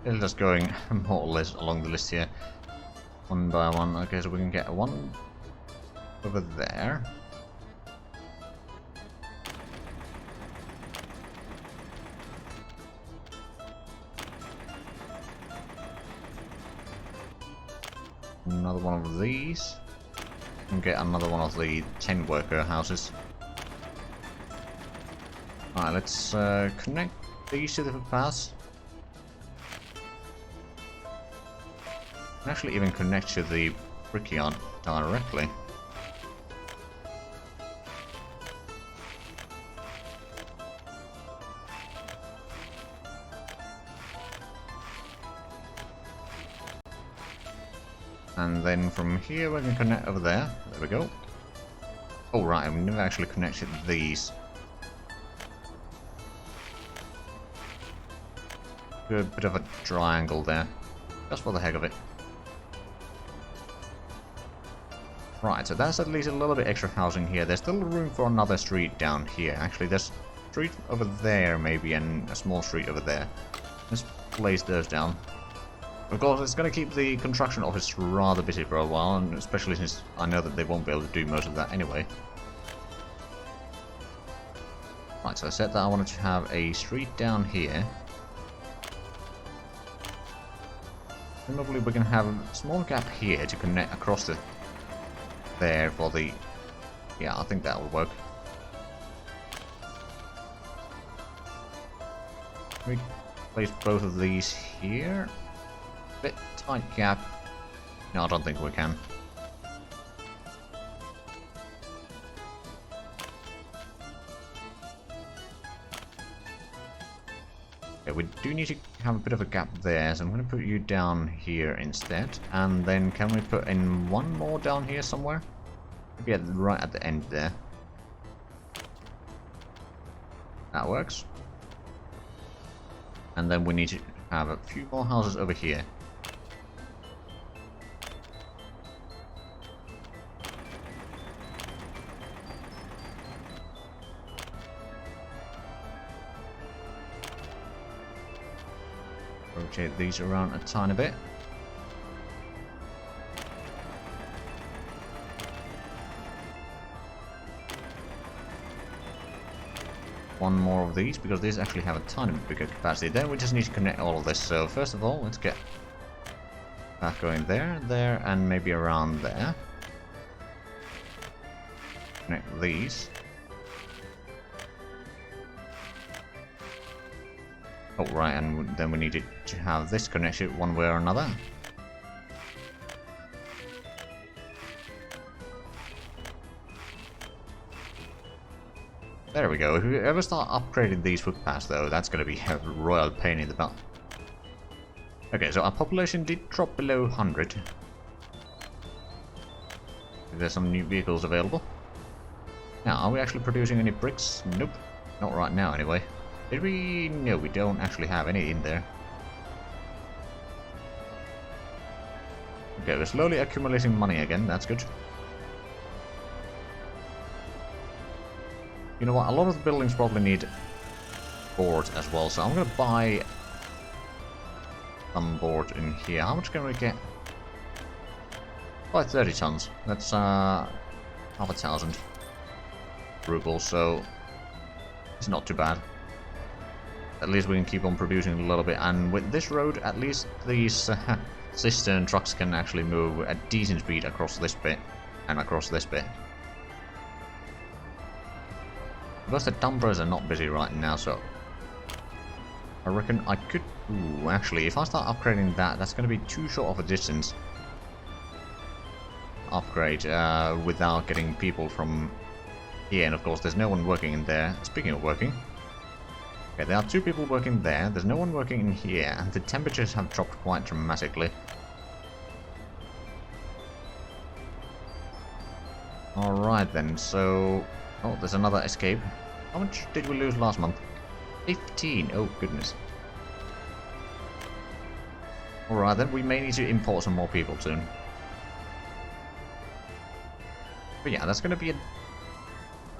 It's just going more or less along the list here. One by one. Okay, so we can get one over there. Another one of these. And get another one of the 10 worker houses. Alright, let's connect these to the footpaths. Actually even connect to the brickyard directly. And then from here we can connect over there. There we go. Oh right, we never actually connected these. Good bit of a triangle there. Just for the heck of it. Right, so that's at least a little bit extra housing here. There's still room for another street down here. Actually, there's a street over there maybe, and a small street over there. Let's place those down. Of course, it's going to keep the construction office rather busy for a while, and especially since I know that they won't be able to do most of that anyway. Right, so I said that I wanted to have a street down here. Probably we can have a small gap here to connect across the there for the... Yeah, I think that will work. We place both of these here. Bit tight gap. No, I don't think we can. Okay, we do need to have a bit of a gap there, so I'm going to put you down here instead. And then can we put in one more down here somewhere? Maybe right at the end there. That works. And then we need to have a few more houses over here. Rotate these around a tiny bit. One more of these, because these actually have a tiny bit bigger capacity. Then we just need to connect all of this. So first of all, let's get that going there, there, and maybe around there. Connect these. Oh, right, and then we needed to have this connected one way or another. There we go. If we ever start upgrading these footpaths, though, that's going to be a royal pain in the butt. Okay, so our population did drop below 100. There's some new vehicles available. Now, are we actually producing any bricks? Nope. Not right now, anyway. Did we? No, we don't actually have any in there. Okay, we're slowly accumulating money again. That's good. You know what? A lot of the buildings probably need boards as well, so I'm going to buy some board in here. How much can we get? By 30 tons. That's half 1,000 rubles, so it's not too bad. At least we can keep on producing a little bit, and with this road, at least these cistern trucks can actually move at decent speed across this bit and across this bit. Because the dumpers are not busy right now, so I reckon I could... Ooh, actually, if I start upgrading that, that's going to be too short of a distance. Upgrade without getting people from here, and of course there's no one working in there. Speaking of working, okay, there are 2 people working there, there's no one working in here, and the temperatures have dropped quite dramatically. Alright then, so... Oh, there's another escape. How much did we lose last month? 15, oh goodness. Alright then, we may need to import some more people soon. But yeah, that's gonna be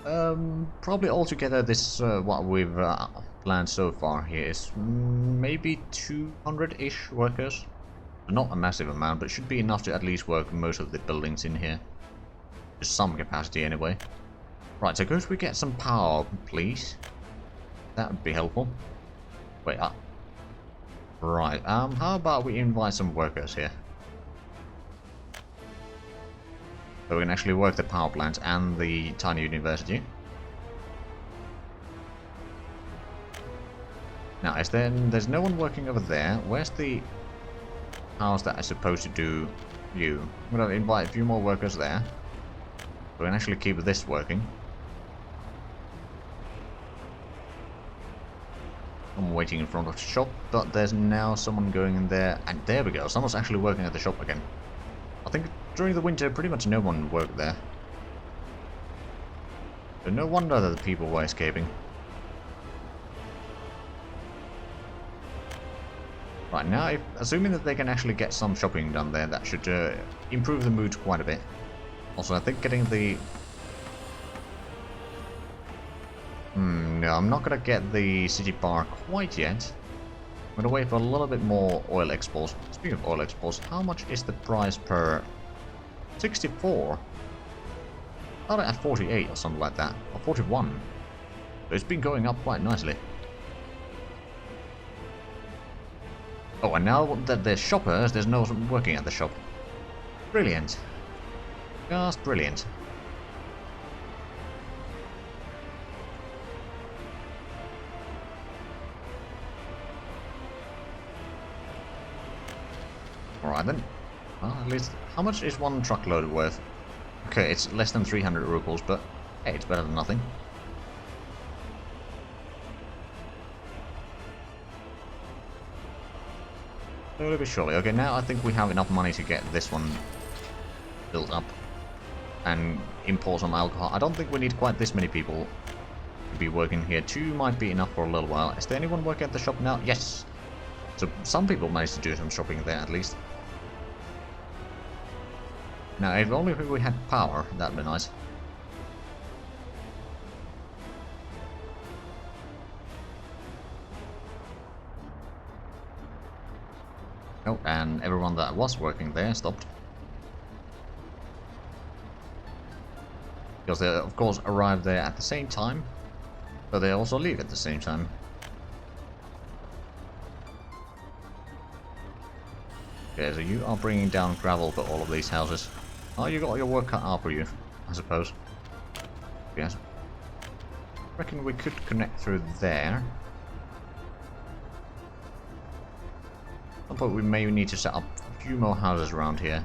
a... probably altogether this, what we've planned so far here is maybe 200-ish workers. Not a massive amount, but should be enough to at least work most of the buildings in here. Just some capacity anyway. Right, so could we get some power, please? That would be helpful. Wait, right, how about we invite some workers here? So we can actually work the power plant and the tiny university. Now, there's no one working over there. Where's the house that is supposed to do you? I'm going to invite a few more workers there. We can actually keep this working. I'm waiting in front of the shop, but there's now someone going in there, and there we go, someone's actually working at the shop again. I think during the winter pretty much no one worked there. So no wonder that the people were escaping. Right, now, assuming that they can actually get some shopping done there, that should improve the mood quite a bit. Also, I think getting the... no, I'm not going to get the city bar quite yet. I'm going to wait for a little bit more oil exports. Speaking of oil exports, how much is the price per... 64? I thought it at 48 or something like that. Or 41. So it's been going up quite nicely. Oh, and now that there's shoppers, there's no one working at the shop. Brilliant. Just brilliant. Alright then. Well, at least, how much is one truckload worth? Okay, it's less than 300 rubles, but hey, it's better than nothing. Slowly but surely. Okay, now I think we have enough money to get this one built up and import some alcohol. I don't think we need quite this many people to be working here. 2 might be enough for a little while. Is there anyone working at the shop now? Yes! So some people managed to do some shopping there at least. Now, if only we had power, that'd be nice. Oh, and everyone that was working there stopped. Because they, of course, arrived there at the same time, but they also leave at the same time. Okay, so you are bringing down gravel for all of these houses. Oh, you got your work cut out for you, I suppose. Yes. I reckon we could connect through there. But we may need to set up a few more houses around here.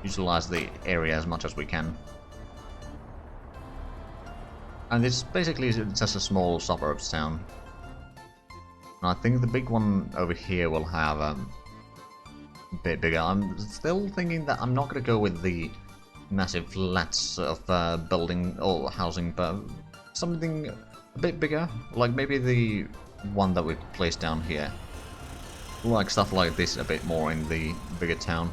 Utilize the area as much as we can. And it's basically just a small suburbs town. And I think the big one over here will have a bit bigger. I'm still thinking that I'm not going to go with the massive flats of building or housing, but something a bit bigger, like maybe the one that we placed down here. Like stuff like this a bit more in the bigger town.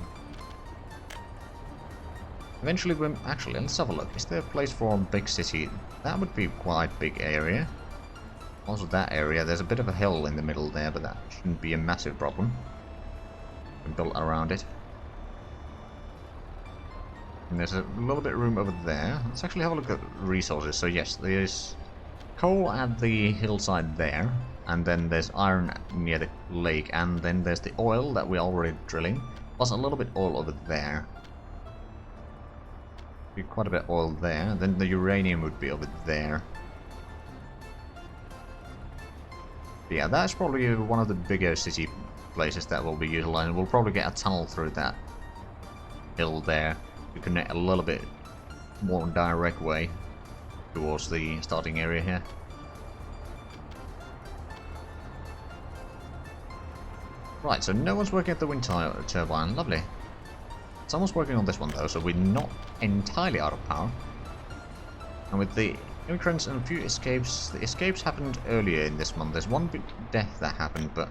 Eventually, actually, let's have a look. Is there a place for a big city? That would be quite a big area. Also that area, there's a bit of a hill in the middle there, but that shouldn't be a massive problem. We can build around it. And there's a little bit of room over there. Let's actually have a look at resources. So yes, there's coal at the hillside there, and then there's iron near the lake, and then there's the oil that we're already drilling, plus a little bit oil over there. Be quite a bit of oil there, and then the uranium would be over there. Yeah, that's probably one of the bigger city places that will be utilized. We'll probably get a tunnel through that hill there to connect a little bit more direct way towards the starting area here. Right, so no one's working at the wind turbine. Lovely. Someone's working on this one though, so we're not entirely out of power. And with the immigrants and a few escapes, the escapes happened earlier in this month. There's one big death that happened, but...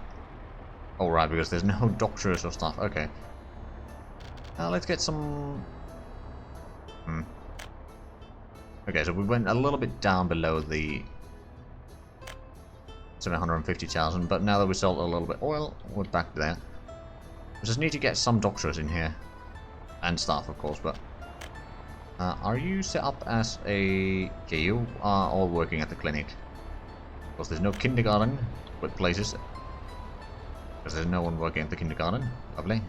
oh right, because there's no doctors or stuff. Okay. Let's get some... Okay, so we went a little bit down below the 750,000, but now that we sold a little bit oil, we're back there. We just need to get some doctors in here. And staff, of course, but... are you set up as a... okay, you are all working at the clinic. Of course, there's no kindergarten with places. Because there's no one working at the kindergarten. Lovely.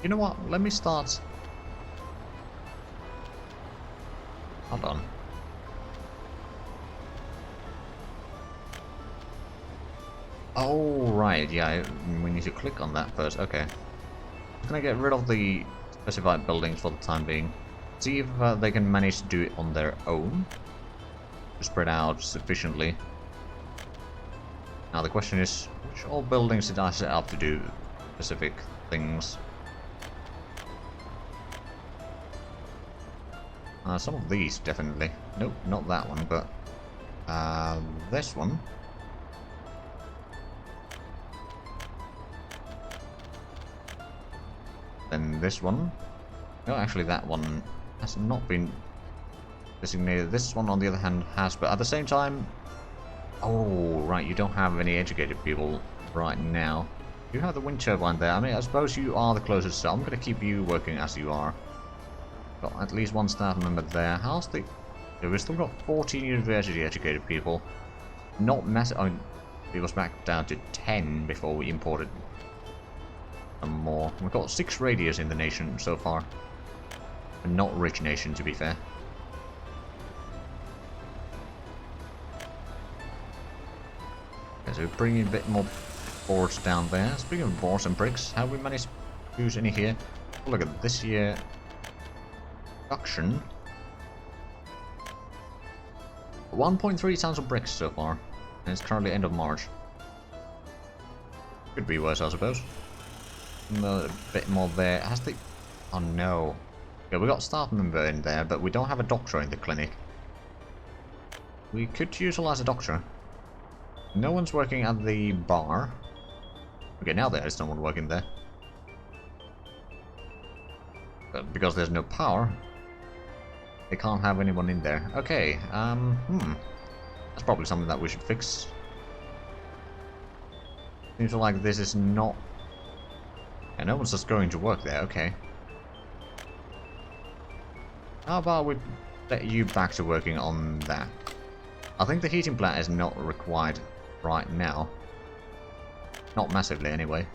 You know what? Let me start... hold on. Oh, right, yeah, we need to click on that first, okay. I'm gonna get rid of the specified buildings for the time being. See if they can manage to do it on their own. To spread out sufficiently. Now the question is, which all buildings did I set up to do specific things? Some of these, definitely. Nope, not that one, but... this one. Then this one. No, actually that one has not been designated. This one, on the other hand, has, but at the same time... oh, right, you don't have any educated people right now. You have the wind turbine there. I mean, I suppose you are the closest, so I'm going to keep you working as you are. Got at least one staff member there. How's the... yeah, we've still got 14 university educated people. Not massive... I mean, it was back down to 10 before we imported some more. We've got 6 radios in the nation so far. A not rich nation, to be fair. Okay, so we're bringing a bit more boards down there. Speaking of boards and bricks, have we managed to use any here? Oh, look at this here. Production. 1.3 tons of bricks so far. And it's currently end of March. Could be worse, I suppose. A bit more there. Has the... oh no. Yeah, we got staff member in there, but we don't have a doctor in the clinic. We could utilize a doctor. No one's working at the bar. Okay, now there is someone working there. But because there's no power, they can't have anyone in there. Okay, that's probably something that we should fix. Seems like this is not... yeah, no one's just going to work there, okay. How about we let you back to working on that? I think the heating plant is not required right now. Not massively, anyway.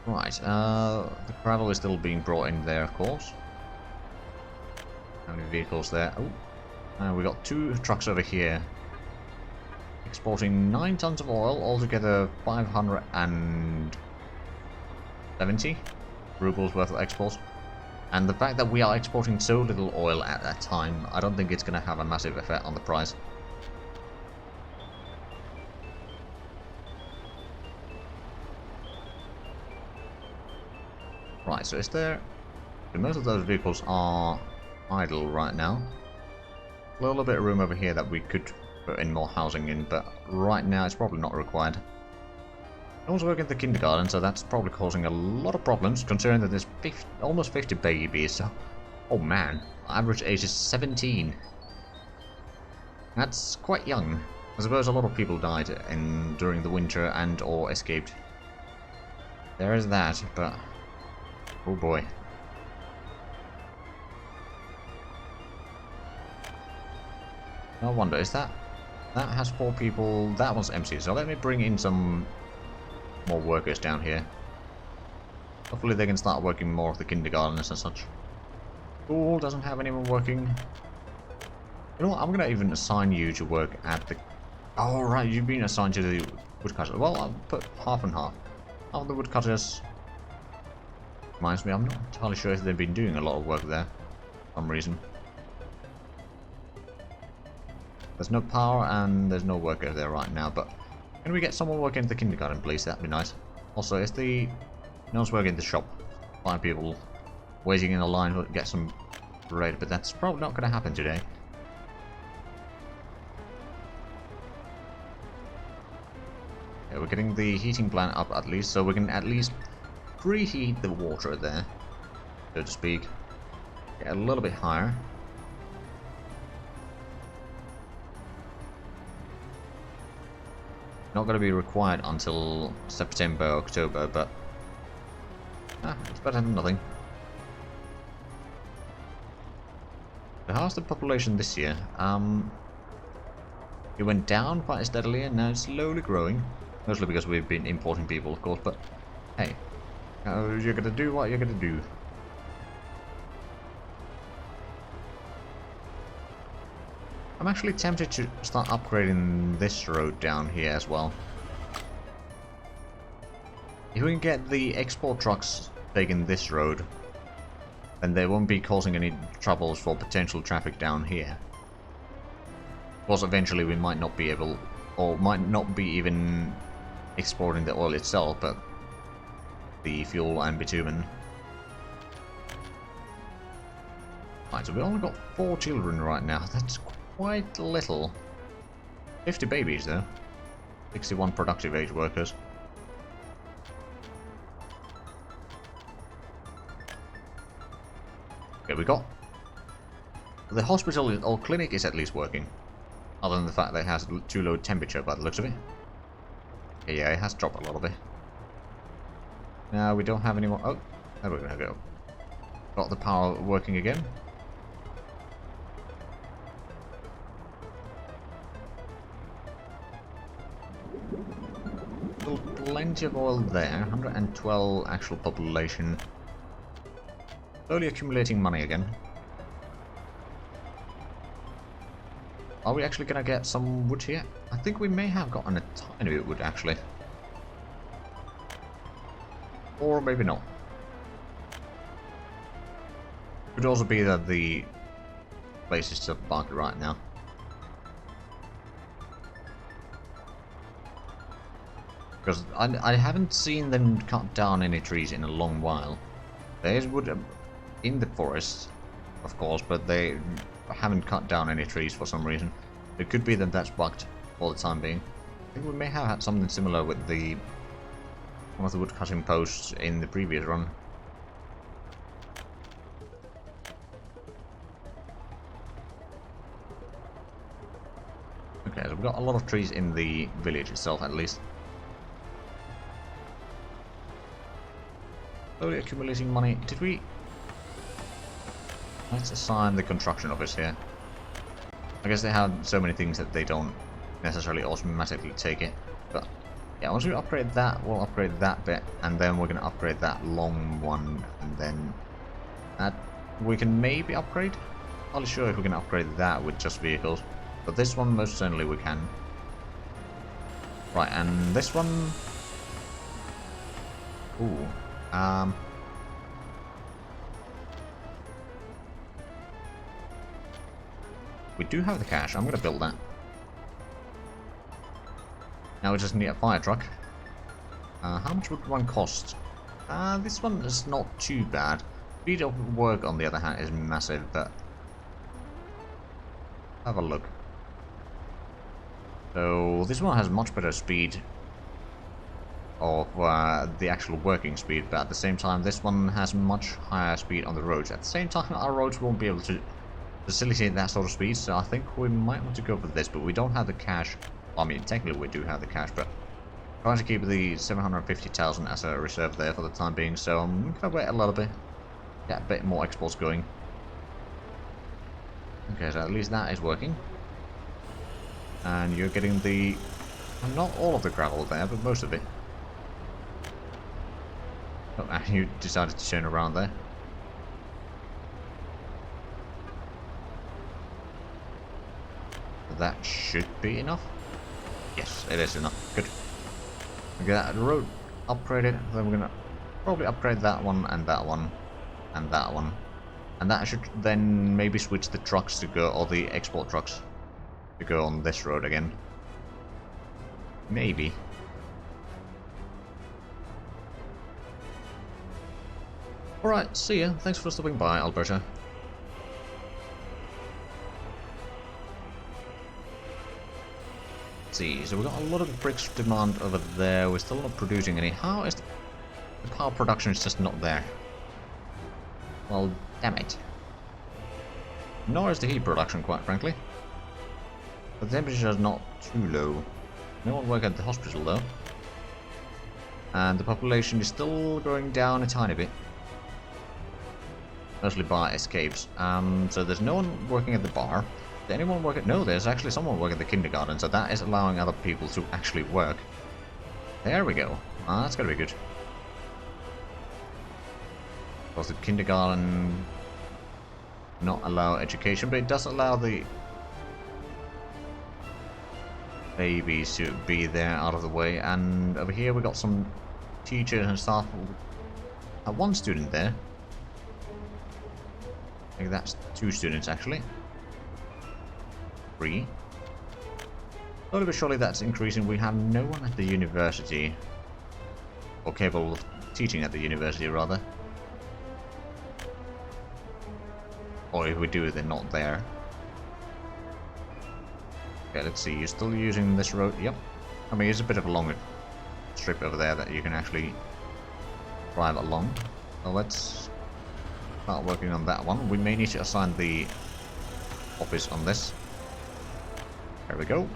Right, the gravel is still being brought in there, of course. How many vehicles there? Oh, We got 2 trucks over here exporting 9 tons of oil, altogether 570 rubles worth of exports. And the fact that we are exporting so little oil at that time, I don't think it's going to have a massive effect on the price. Right, so is there... most of those vehicles are idle right now. A little bit of room over here that we could put in more housing in, but right now it's probably not required. No one's working at the kindergarten, so that's probably causing a lot of problems, considering that there's almost 50 babies. So, oh man, average age is 17. That's quite young. I suppose a lot of people died during the winter and or escaped. There is that, but oh boy. No wonder, is that has 4 people, that one's empty, so let me bring in some more workers down here. Hopefully they can start working more of the kindergartens and such. School doesn't have anyone working. You know what, I'm gonna even assign you to work at the... oh right, you've been assigned to the woodcutters. Well, I'll put half and half. Half of the woodcutters... reminds me, I'm not entirely sure if they've been doing a lot of work there for some reason. There's no power and there's no worker there right now, but can we get someone working at the kindergarten, please? That'd be nice. Also, is the... no one's working in the shop. 5 people waiting in a line to get some bread, but that's probably not going to happen today. Yeah, we're getting the heating plant up at least, so we can at least preheat the water there, so to speak. Get a little bit higher. Not going to be required until September, October, but it's better than nothing. So how's the population this year? It went down quite steadily and now it's slowly growing. Mostly because we've been importing people, of course, but hey, you're going to do what you're going to do. I'm actually tempted to start upgrading this road down here as well. If we can get the export trucks taking this road, then they won't be causing any troubles for potential traffic down here. Of course, eventually we might not be able, or might not be even exporting the oil itself, but the fuel and bitumen. Right, so we've only got 4 children right now. That's quite little. 50 babies though. 61 productive age workers. Okay, we got... the hospital or clinic is at least working. Other than the fact that it has too low temperature by the looks of it. Okay, yeah, it has dropped a little bit. Now we don't have any more... oh, there we're gonna go. Got the power working again. Still plenty of oil there. 112 actual population. Slowly accumulating money again. Are we actually gonna get some wood here? I think we may have gotten a tiny bit of wood actually. Or maybe not. Could also be that the place is still bugged right now. Because I haven't seen them cut down any trees in a long while. There is wood in the forest, of course, but they haven't cut down any trees for some reason. It could be that that's bugged for the time being. I think we may have had something similar with one of the wood cutting posts in the previous run. Okay, so we've got a lot of trees in the village itself at least. Slowly accumulating money. Did we... let's assign the construction office here. I guess they have so many things that they don't necessarily automatically take it. But yeah, once we upgrade that, we'll upgrade that bit, and then we're going to upgrade that long one, and then that we can maybe upgrade. Not really sure if we can upgrade that with just vehicles. But this one, most certainly we can. Right, and this one... Ooh. We do have the cash. I'm going to build that. Now we just need a fire truck. How much would one cost? This one is not too bad. Speed of work, on the other hand, is massive, but... Have a look. So, this one has much better speed of the actual working speed, but at the same time, this one has much higher speed on the roads. At the same time, our roads won't be able to facilitate that sort of speed, so I think we might want to go for this, but we don't have the cash. I mean, technically we do have the cash, but trying to keep the 750,000 as a reserve there for the time being, so I'm gonna wait a little bit, get a bit more exports going. Okay, so at least that is working. And you're getting the... not all of the gravel there, but most of it. Oh, and you decided to turn around there. That should be enough. Yes, it is enough. Good. We get that road upgraded, then we're gonna probably upgrade that one and that one and that one. And that should then maybe switch the trucks to go, or the export trucks to go on this road again. Maybe. Alright, see ya. Thanks for stopping by, Alberta. Let's see, so we've got a lot of bricks demand over there. We're still not producing any. How is the power production is just not there? Well, damn it. Nor is the heat production, quite frankly. The temperature is not too low. No one work at the hospital, though. And the population is still going down a tiny bit. Mostly by escapes. So there's no one working at the bar. Did anyone work at... No, there's actually someone working at the kindergarten, so that is allowing other people to actually work. There we go. That's gonna be good. Because the kindergarten not allow education, but it does allow the babies to be there out of the way. And over here we got some teachers and staff. One student there. I think that's 2 students actually. 3. Slowly but surely that's increasing. We have no one at the university, or capable of teaching at the university rather. Or if we do, they're not there. Okay, let's see. You're still using this road? Yep. I mean, it's a bit of a longer strip over there that you can actually drive along. So let's start working on that one. We may need to assign the office on this. There we go.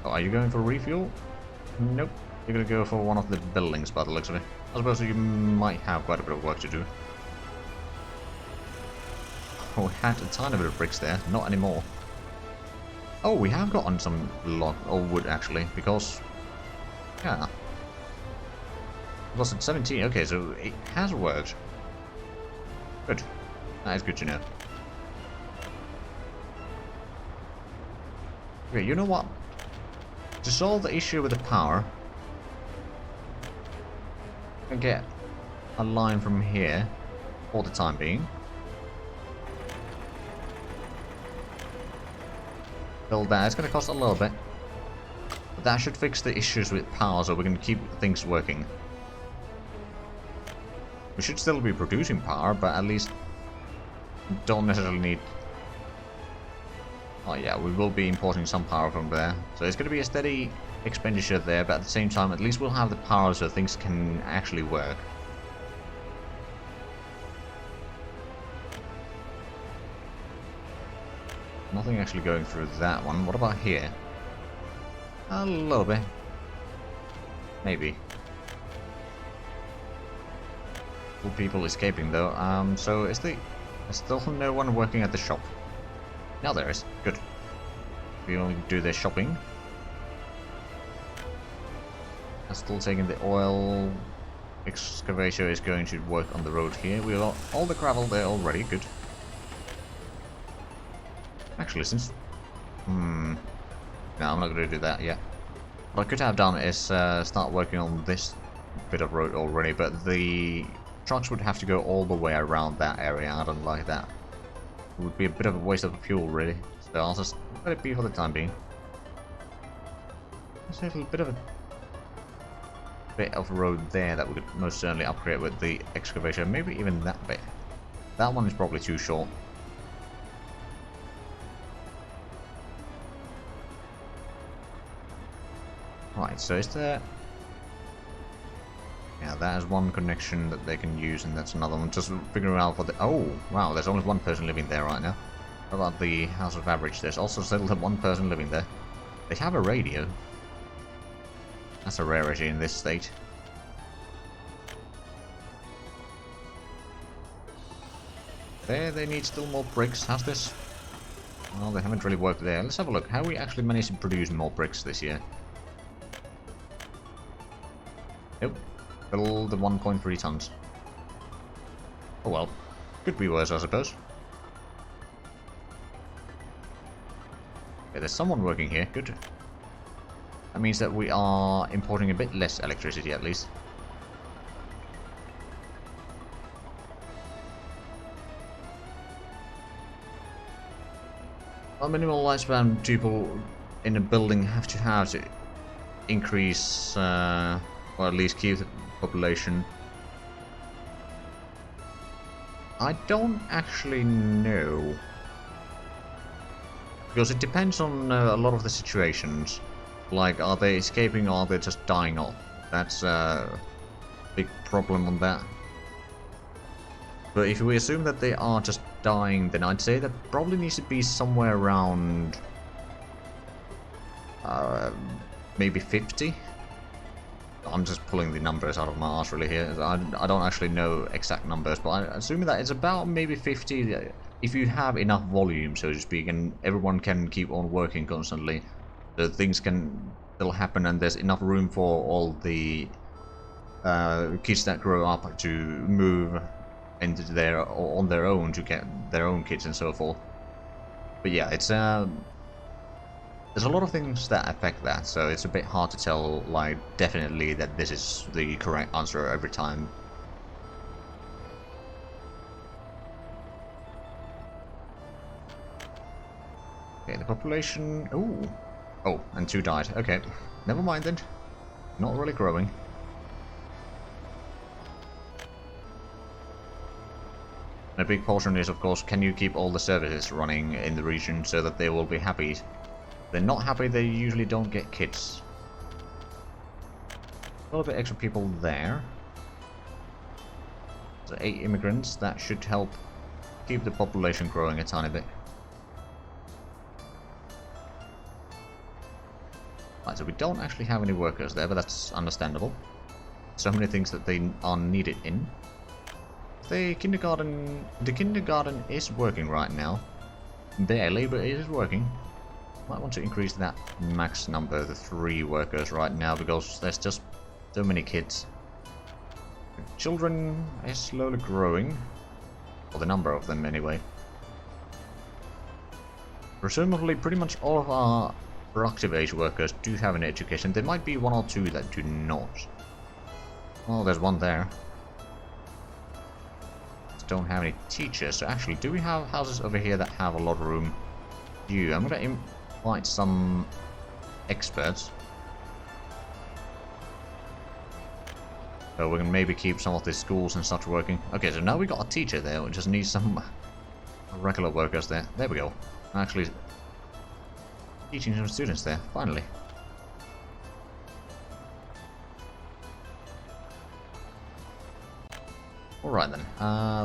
Oh, are you going for refuel? Nope. You're gonna go for one of the buildings by the looks of it. I suppose you might have quite a bit of work to do. Oh, we had a tiny bit of bricks there. Not anymore. Oh, we have gotten some log or wood actually, because... yeah. It was at 17. Okay, so it has worked. Good. That is good to know. Okay, you know what? To solve the issue with the power, I get a line from here for the time being. Build that. It's going to cost a little bit, but that should fix the issues with power, so we can keep things working. We should still be producing power, but at least don't necessarily need... oh yeah, we will be importing some power from there. So it's going to be a steady expenditure there, but at the same time, at least we'll have the power so things can actually work. Nothing actually going through that one. What about here? A little bit. Maybe. People escaping though. So is there's still no one working at the shop? Now there is. Good. We only do their shopping. I'm still taking the oil. excavator is going to work on the road here. We got all the gravel there already, good. Actually, since... no, I'm not going to do that yet. What I could have done is start working on this bit of road already, but the trucks would have to go all the way around that area. I don't like that. It would be a bit of a waste of fuel, really. So I'll just let it be for the time being. There's a little bit of road there that we could most certainly upgrade with the excavator. Maybe even that bit. That one is probably too short. Right, so is there... Yeah, that is one connection that they can use, and that's another one. Just figuring out for the... Oh, wow, there's only one person living there right now. What about the House of Average? There's also still one person living there. They have a radio. That's a rarity in this state. There, they need still more bricks. How's this? Well, they haven't really worked there. Let's have a look. How we actually managed to produce more bricks this year? Nope. Still the 1.3 tons. Oh well. Could be worse, I suppose. Okay, there's someone working here. Good. That means that we are importing a bit less electricity, at least. A minimal lifespan people in a building have to increase, or at least keep the population. I don't actually know. Because it depends on a lot of the situations. Like, are they escaping or are they just dying off? That's a big problem on that. But if we assume that they are just dying, then I'd say that probably needs to be somewhere around... maybe 50? I'm just pulling the numbers out of my arse really here. I don't actually know exact numbers, but I'm assuming that it's about maybe 50 if you have enough volume, so to speak, and everyone can keep on working constantly. So things can still happen and there's enough room for all the kids that grow up to move into on their own to get their own kids and so forth. But yeah, it's there's a lot of things that affect that, so it's a bit hard to tell, like, definitely that this is the correct answer every time. Okay, the population... Ooh. Oh, and 2 died. Okay, never mind then. Not really growing. And a big portion is, of course, can you keep all the services running in the region so that they will be happy? If they're not happy, they usually don't get kids. A little bit extra people there. So 8 immigrants, that should help keep the population growing a tiny bit. Right, so we don't actually have any workers there, but that's understandable. So many things that they are needed in. The kindergarten is working right now. Barely, but it is working. Might want to increase that max number to 3 workers right now, because there's just so many kids. Children is slowly growing. Or the number of them, anyway. Presumably, pretty much all of our productive age workers do have an education. There might be 1 or 2 that do not. Well, there's one there. Just don't have any teachers. So actually, do we have houses over here that have a lot of room? I'm gonna invite some experts. So we can maybe keep some of the schools and such working. Okay, so now we got a teacher there. We just need some regular workers there. There we go. Actually, teaching some students there, finally. Alright then,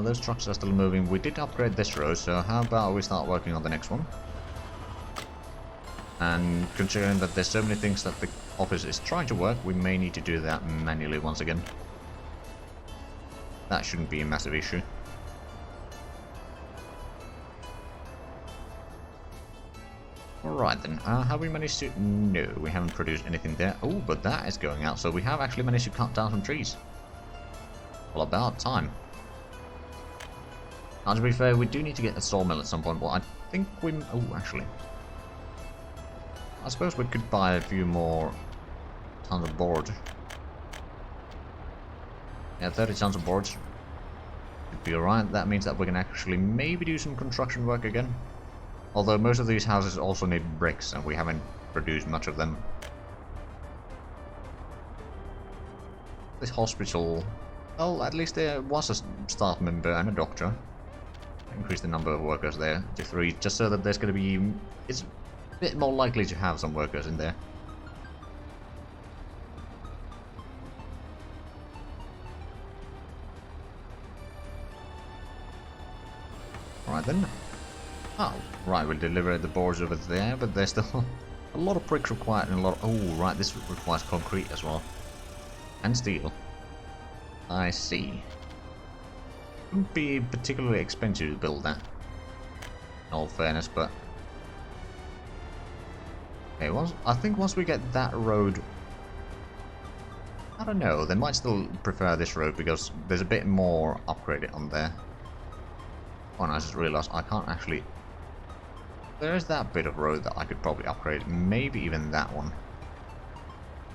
those trucks are still moving. We did upgrade this road, so how about we start working on the next one? And considering that there's so many things that the office is trying to work, we may need to do that manually once again. That shouldn't be a massive issue. Alright then, have we managed to... No, we haven't produced anything there. Oh, but that is going out, so we have actually managed to cut down some trees. Well, about time. Now, to be fair, we do need to get a sawmill at some point, but I think we... Oh, actually. I suppose we could buy a few more tons of board. Yeah, 30 tons of boards. Should be alright. That means that we can actually maybe do some construction work again. Although most of these houses also need bricks, and we haven't produced much of them. This hospital... Well, at least there was a staff member and a doctor. Increase the number of workers there to 3, just so that there's going to be... It's a bit more likely to have some workers in there. Right then. Oh, right, we'll deliver the boards over there, but there's still a lot of bricks required and a lot of... Oh, right, this requires concrete as well. And steel. I see. Wouldn't be particularly expensive to build that. In all fairness, but... Okay, I think once we get that road... I don't know, they might still prefer this road because there's a bit more upgraded on there. Oh, and I just realised I can't actually... There is that bit of road that I could probably upgrade. Maybe even that one.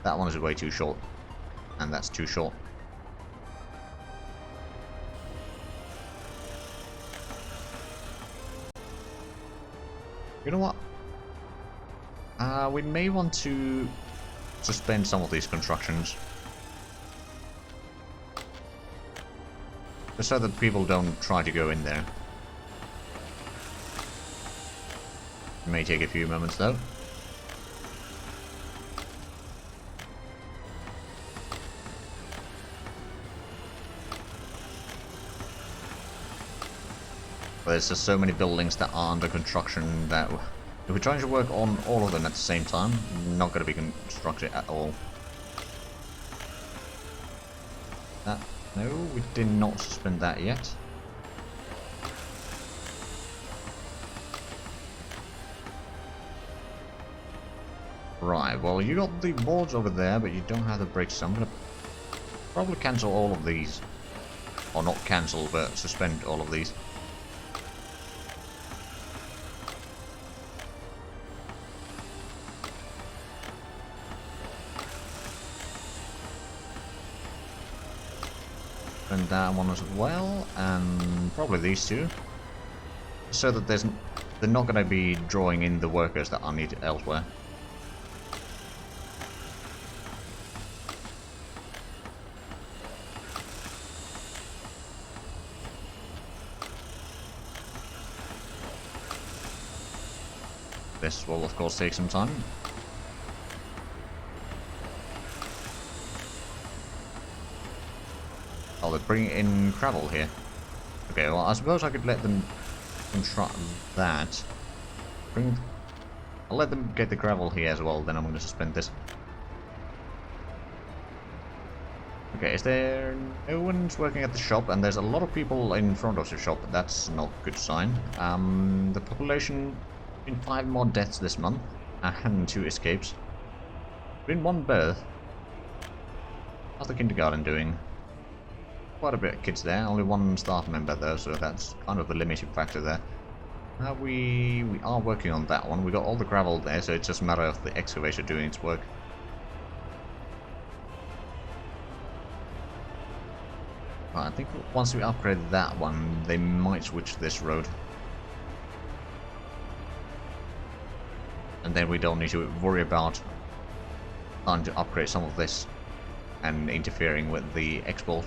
That one is way too short. And that's too short. You know what? We may want to suspend some of these constructions. Just so that people don't try to go in there. It may take a few moments though. There's just so many buildings that are under construction that if we're trying to work on all of them at the same time, not going to be constructed at all. No, we did not suspend that yet. Right, well you got the boards over there, but you don't have the bricks, so I'm going to probably cancel all of these. Or not cancel, but suspend all of these. And that one as well, and probably these two, so that they're not going to be drawing in the workers that are needed elsewhere. This will of course take some time. Oh, they're bringing in gravel here. Okay, well, I suppose I could let them construct that. I'll let them get the gravel here as well, then I'm going to suspend this. Okay, is there... No one's working at the shop, and there's a lot of people in front of the shop. That's not a good sign. The population... Been 5 more deaths this month, and 2 escapes. Been 1 birth. How's the kindergarten doing? Quite a bit of kids there, only 1 staff member though, so that's kind of the limiting factor there. We are working on that one. We got all the gravel there, so it's just a matter of the excavator doing its work. I think once we upgrade that one, they might switch this road. And then we don't need to worry about trying to upgrade some of this and interfering with the export.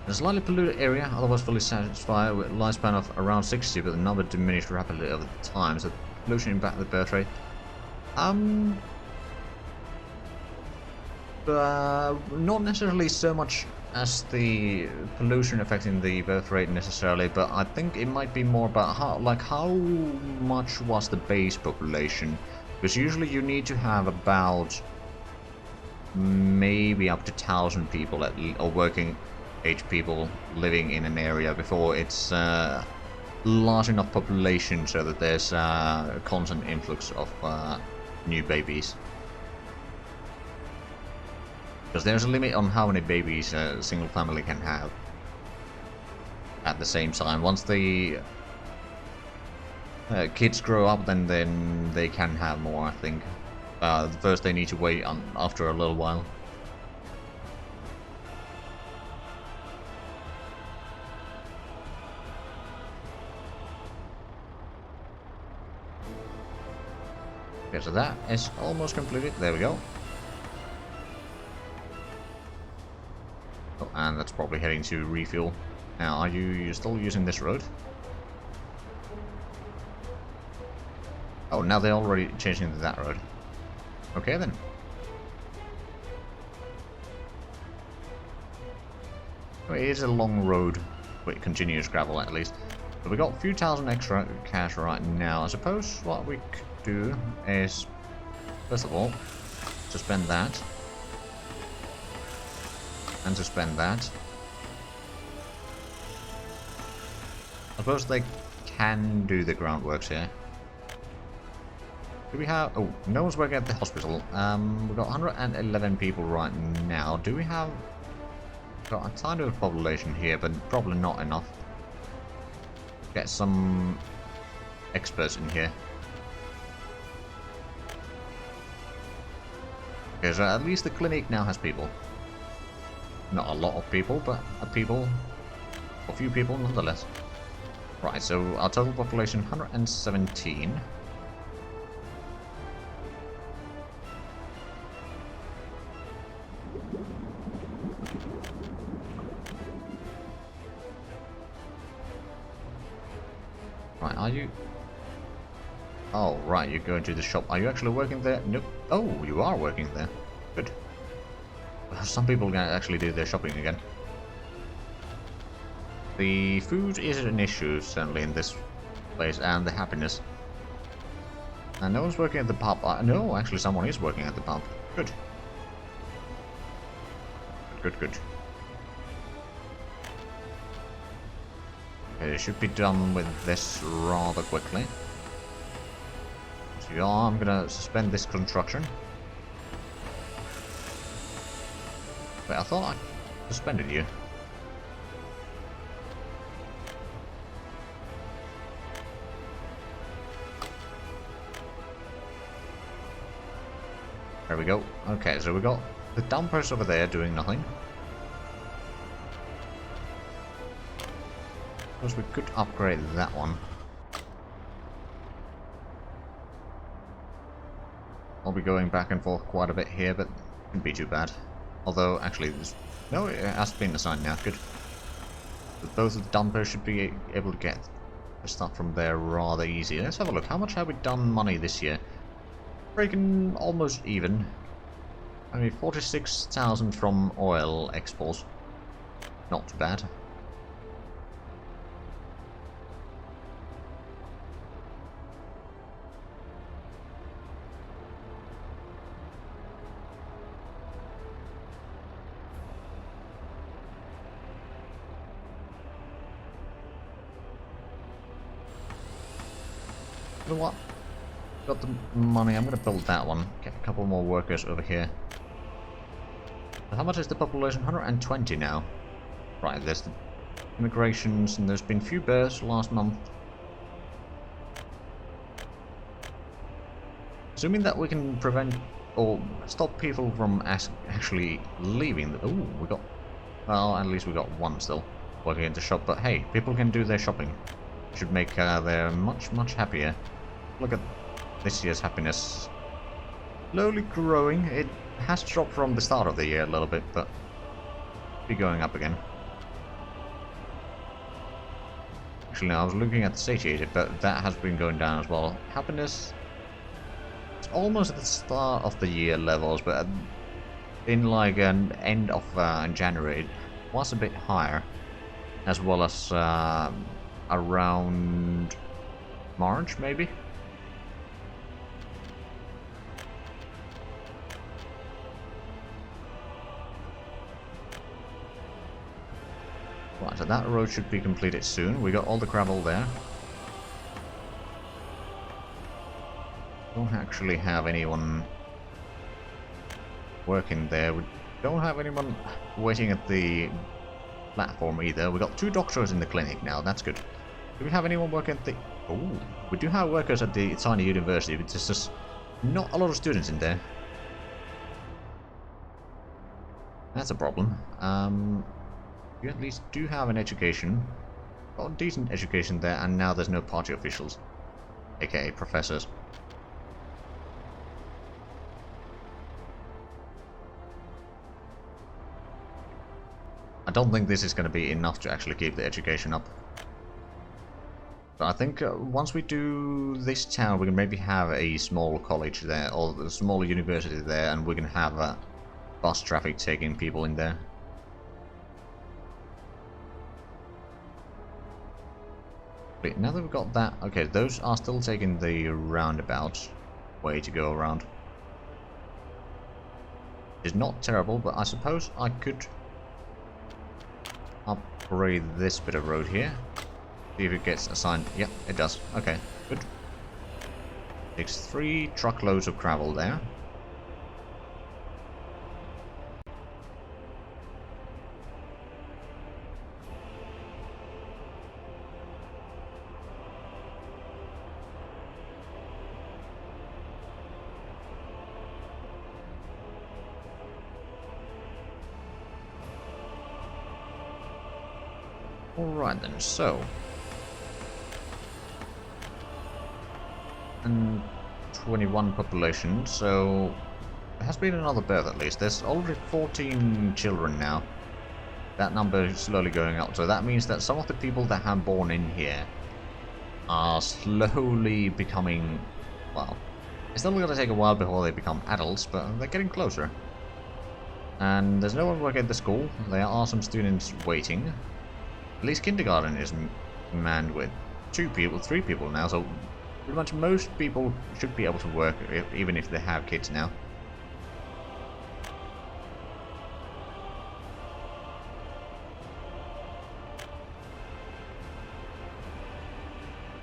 A slightly polluted area, otherwise fully satisfied, with a lifespan of around 60, but the number diminished rapidly over time, so pollution impacted the birth rate. Not necessarily so much as the pollution affecting the birth rate necessarily, but I think it might be more about how much was the base population, because usually you need to have about maybe up to 1,000 people or working age people living in an area before it's large enough population so that there's a constant influx of new babies. Because there's a limit on how many babies a single family can have at the same time. Once the kids grow up, then they can have more, I think. First they need to wait on after a little while. Okay, so that is almost completed. There we go. Oh, and that's probably heading to refuel. Now, are you still using this road? Oh, now they're already changing to that road. Okay then. It is a long road with continuous gravel at least. So we got a few thousand extra cash right now. I suppose what we could do is, first of all, suspend that. And suspend that. I suppose they can do the groundworks here. Do we have... Oh, no one's working at the hospital. We've got 111 people right now. Do we have... Got a tiny bit of population here, but probably not enough. Get some experts in here. Okay, so at least the clinic now has people. Not a lot of people, but a few people nonetheless. Right, so our total population 117. Right, are you... Oh, right, you're going to the shop. Are you actually working there? Nope. Oh, you are working there. Good. Well, some people can actually do their shopping again. The food is an issue, certainly, in this place, and the happiness. And no one's working at the pub. No, actually, someone is working at the pub. Good. Good, good. Okay, it should be done with this rather quickly. So, yeah, I'm gonna suspend this construction. Wait, I thought I suspended you. There we go. Okay, so we got the dumpers over there doing nothing. Suppose we could upgrade that one. I'll be going back and forth quite a bit here, but it shouldn't be too bad. Although, actually, there's... No, it has been assigned now. Good. But both of the dumpers should be able to get the stuff from there rather easy. Let's have a look. How much have we done money this year? Breaking almost even. I mean, 46,000 from oil exports. Not too bad. You know what? Got the money, I'm gonna build that one. Get a couple more workers over here. So how much is the population? 120 now. Right, there's the immigrations, and there's been few births last month. Assuming that we can prevent or stop people from actually leaving. Oh, we got... Well, at least we got one still working in the shop. But hey, people can do their shopping. Should make them much happier. Look at this year's happiness. Slowly growing. It has dropped from the start of the year a little bit, but be going up again. Actually, no, I was looking at the satiated, but that has been going down as well. Happiness, it's almost at the start of the year levels, but in like an end of January, it was a bit higher, as well as around March, maybe. Right, so that road should be completed soon. We got all the gravel there. Don't actually have anyone working there. We Don't have anyone waiting at the platform either. We got 2 doctors in the clinic now, that's good. Do we have anyone working at the... Oh, we do have workers at the tiny university, but there's just not a lot of students in there. That's a problem. You at least do have an education. Got a decent education there, and now there's no party officials. AKA professors. I don't think this is going to be enough to actually keep the education up. But I think once we do this town, we can maybe have a small college there, or a small university there, and we can have bus traffic taking people in there. Wait, now that we've got that, okay, those are still taking the roundabout way to go around. It's not terrible, but I suppose I could upgrade this bit of road here. See if it gets assigned. Yep, it does. Okay, good. Takes 3 truckloads of gravel there. Alright then, so... and 21 population, so... there has been another birth at least. There's already 14 children now. That number is slowly going up, so that means that some of the people that have born in here are slowly becoming... well, it's still going to take a while before they become adults, but they're getting closer. And there's no one working at the school. There are some students waiting. At least kindergarten is manned with 2 people, 3 people now, so pretty much most people should be able to work, even if they have kids now.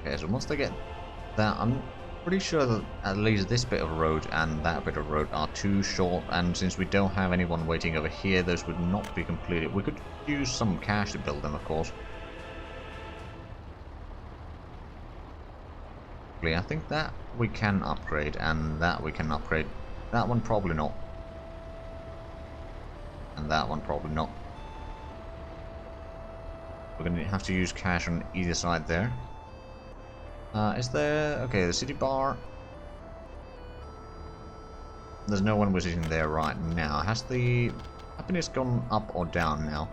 Okay, so once they get that, I'm pretty sure that at least this bit of road and that bit of road are too short, and since we don't have anyone waiting over here, those would not be completed. We could use some cash to build them, of course. I think that we can upgrade, and that we can upgrade. That one probably not. And that one probably not. We're going to have to use cash on either side there. Is there... okay, the city bar. There's no one visiting there right now. Has the happiness gone up or down now?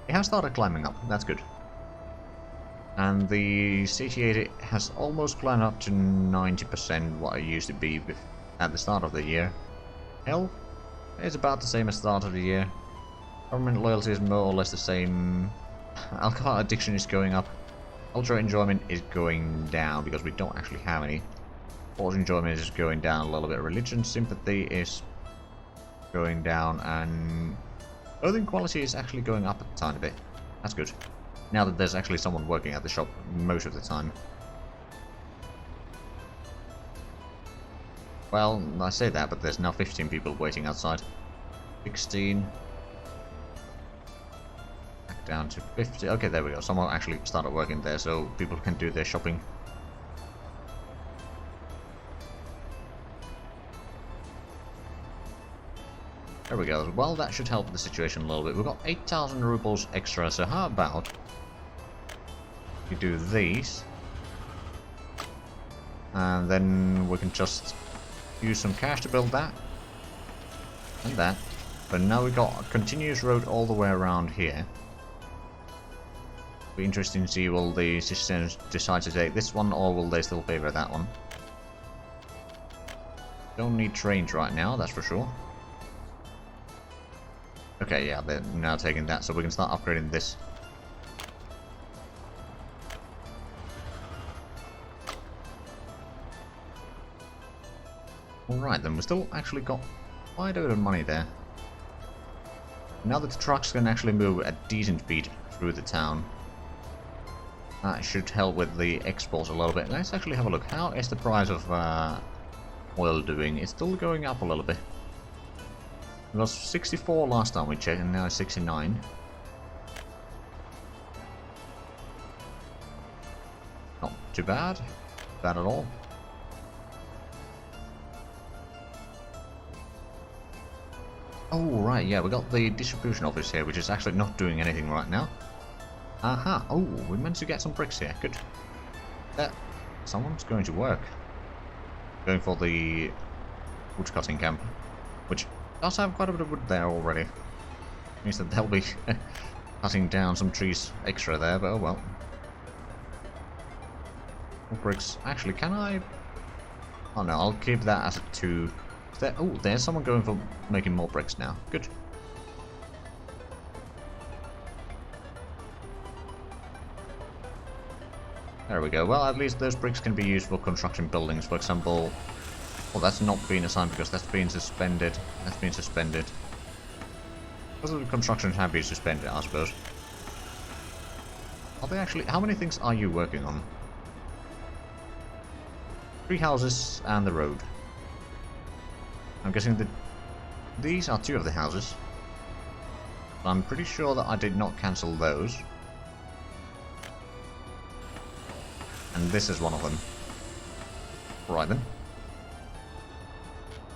It has started climbing up. That's good. And the satiety has almost climbed up to 90% what it used to be at the start of the year. Health is about the same as the start of the year. Government loyalty is more or less the same. Alcohol addiction is going up. Ultra enjoyment is going down because we don't actually have any. Force enjoyment is going down a little bit. Religion sympathy is going down, and clothing quality is actually going up a tiny bit. That's good. Now that there's actually someone working at the shop most of the time. Well, I say that, but there's now 15 people waiting outside. 16. Back down to 50. Okay, there we go. Someone actually started working there, so people can do their shopping. There we go. Well, that should help the situation a little bit. We've got 8,000 rubles extra, so how about we do these, and then we can just use some cash to build that and that. But now we've got a continuous road all the way around here. Be interesting to see, will the systems decide to take this one, or will they still favor that one? Don't need trains right now, that's for sure. Okay, yeah, they're now taking that, so we can start upgrading this. Alright then, we still actually got quite a bit of money there. Now that the trucks can actually move at decent speed through the town, that should help with the exports a little bit. Let's actually have a look. How is the price of oil doing? It's still going up a little bit. It was 64 last time we checked, and now it's 69. Not too bad. Bad at all. Oh, right, yeah, we got the distribution office here, which is actually not doing anything right now. Aha! Oh, we managed to get some bricks here. Good. Someone's going to work. Going for the wood cutting camp, which does have quite a bit of wood there already. Means that they'll be cutting down some trees extra there, but oh well. Bricks. Actually, can I? Oh no, I'll keep that as a 2. Oh, there's someone going for making more bricks now. Good. There we go. Well, at least those bricks can be used for construction buildings. For example, well, that's not been assigned because that's been suspended. That's been suspended. Because the construction have been suspended, I suppose. Are they actually? How many things are you working on? 3 houses and the road. I'm guessing that these are 2 of the houses. I'm pretty sure that I did not cancel those. And this is one of them. Right then.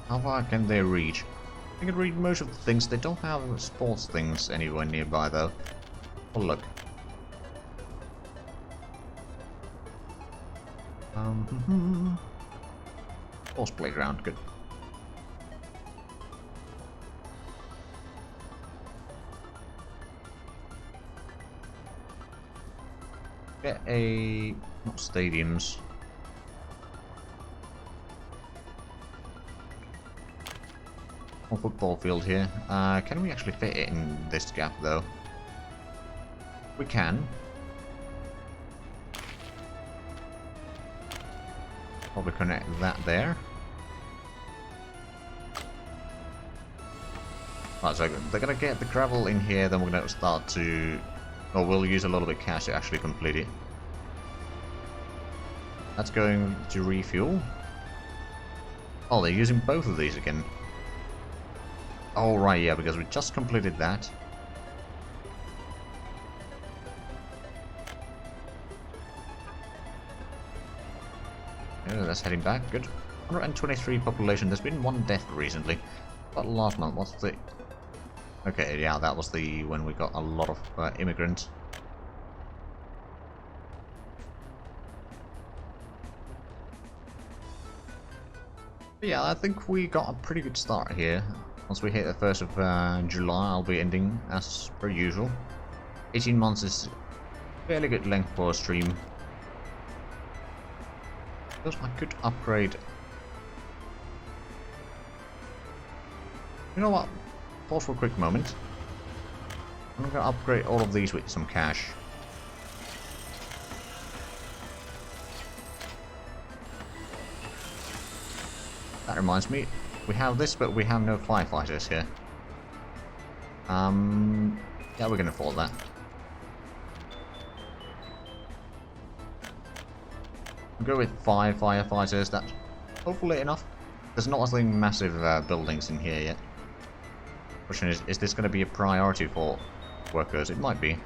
How far can they reach? They can read most of the things. They don't have sports things anywhere nearby though. Oh look. Sports playground, good. Get a... not stadiums. A football field here. Can we actually fit it in this gap though? We can. Probably connect that there. Right, so they're gonna get the gravel in here, then we're gonna start to... or we'll use a little bit of cash to actually complete it. That's going to refuel. Oh, they're using both of these again. Oh, right, yeah, because we just completed that. Oh, that's heading back, good. 123 population, there's been 1 death recently. But last month, what's the... okay, yeah, that was the... when we got a lot of immigrants. But yeah, I think we got a pretty good start here. Once we hit the 1st of July, I'll be ending as per usual. 18 months is a fairly good length for a stream. Because I could upgrade... you know what? Pause for a quick moment. I'm gonna upgrade all of these with some cash. That reminds me, we have this, but we have no firefighters here. Yeah, we can afford that. We'll go with 5 firefighters, that's hopefully enough. There's not any massive buildings in here yet. Question is this going to be a priority for workers? It might be.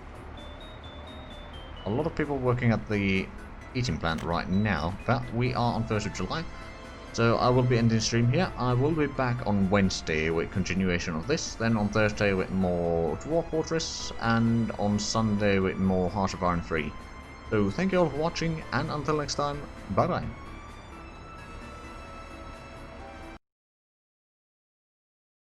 A lot of people working at the eating plant right now, but we are on 1st of July. So I will be ending the stream here. I will be back on Wednesday with continuation of this, then on Thursday with more Dwarf Fortress, and on Sunday with more Heart of Iron 3. So thank you all for watching, and until next time, bye bye.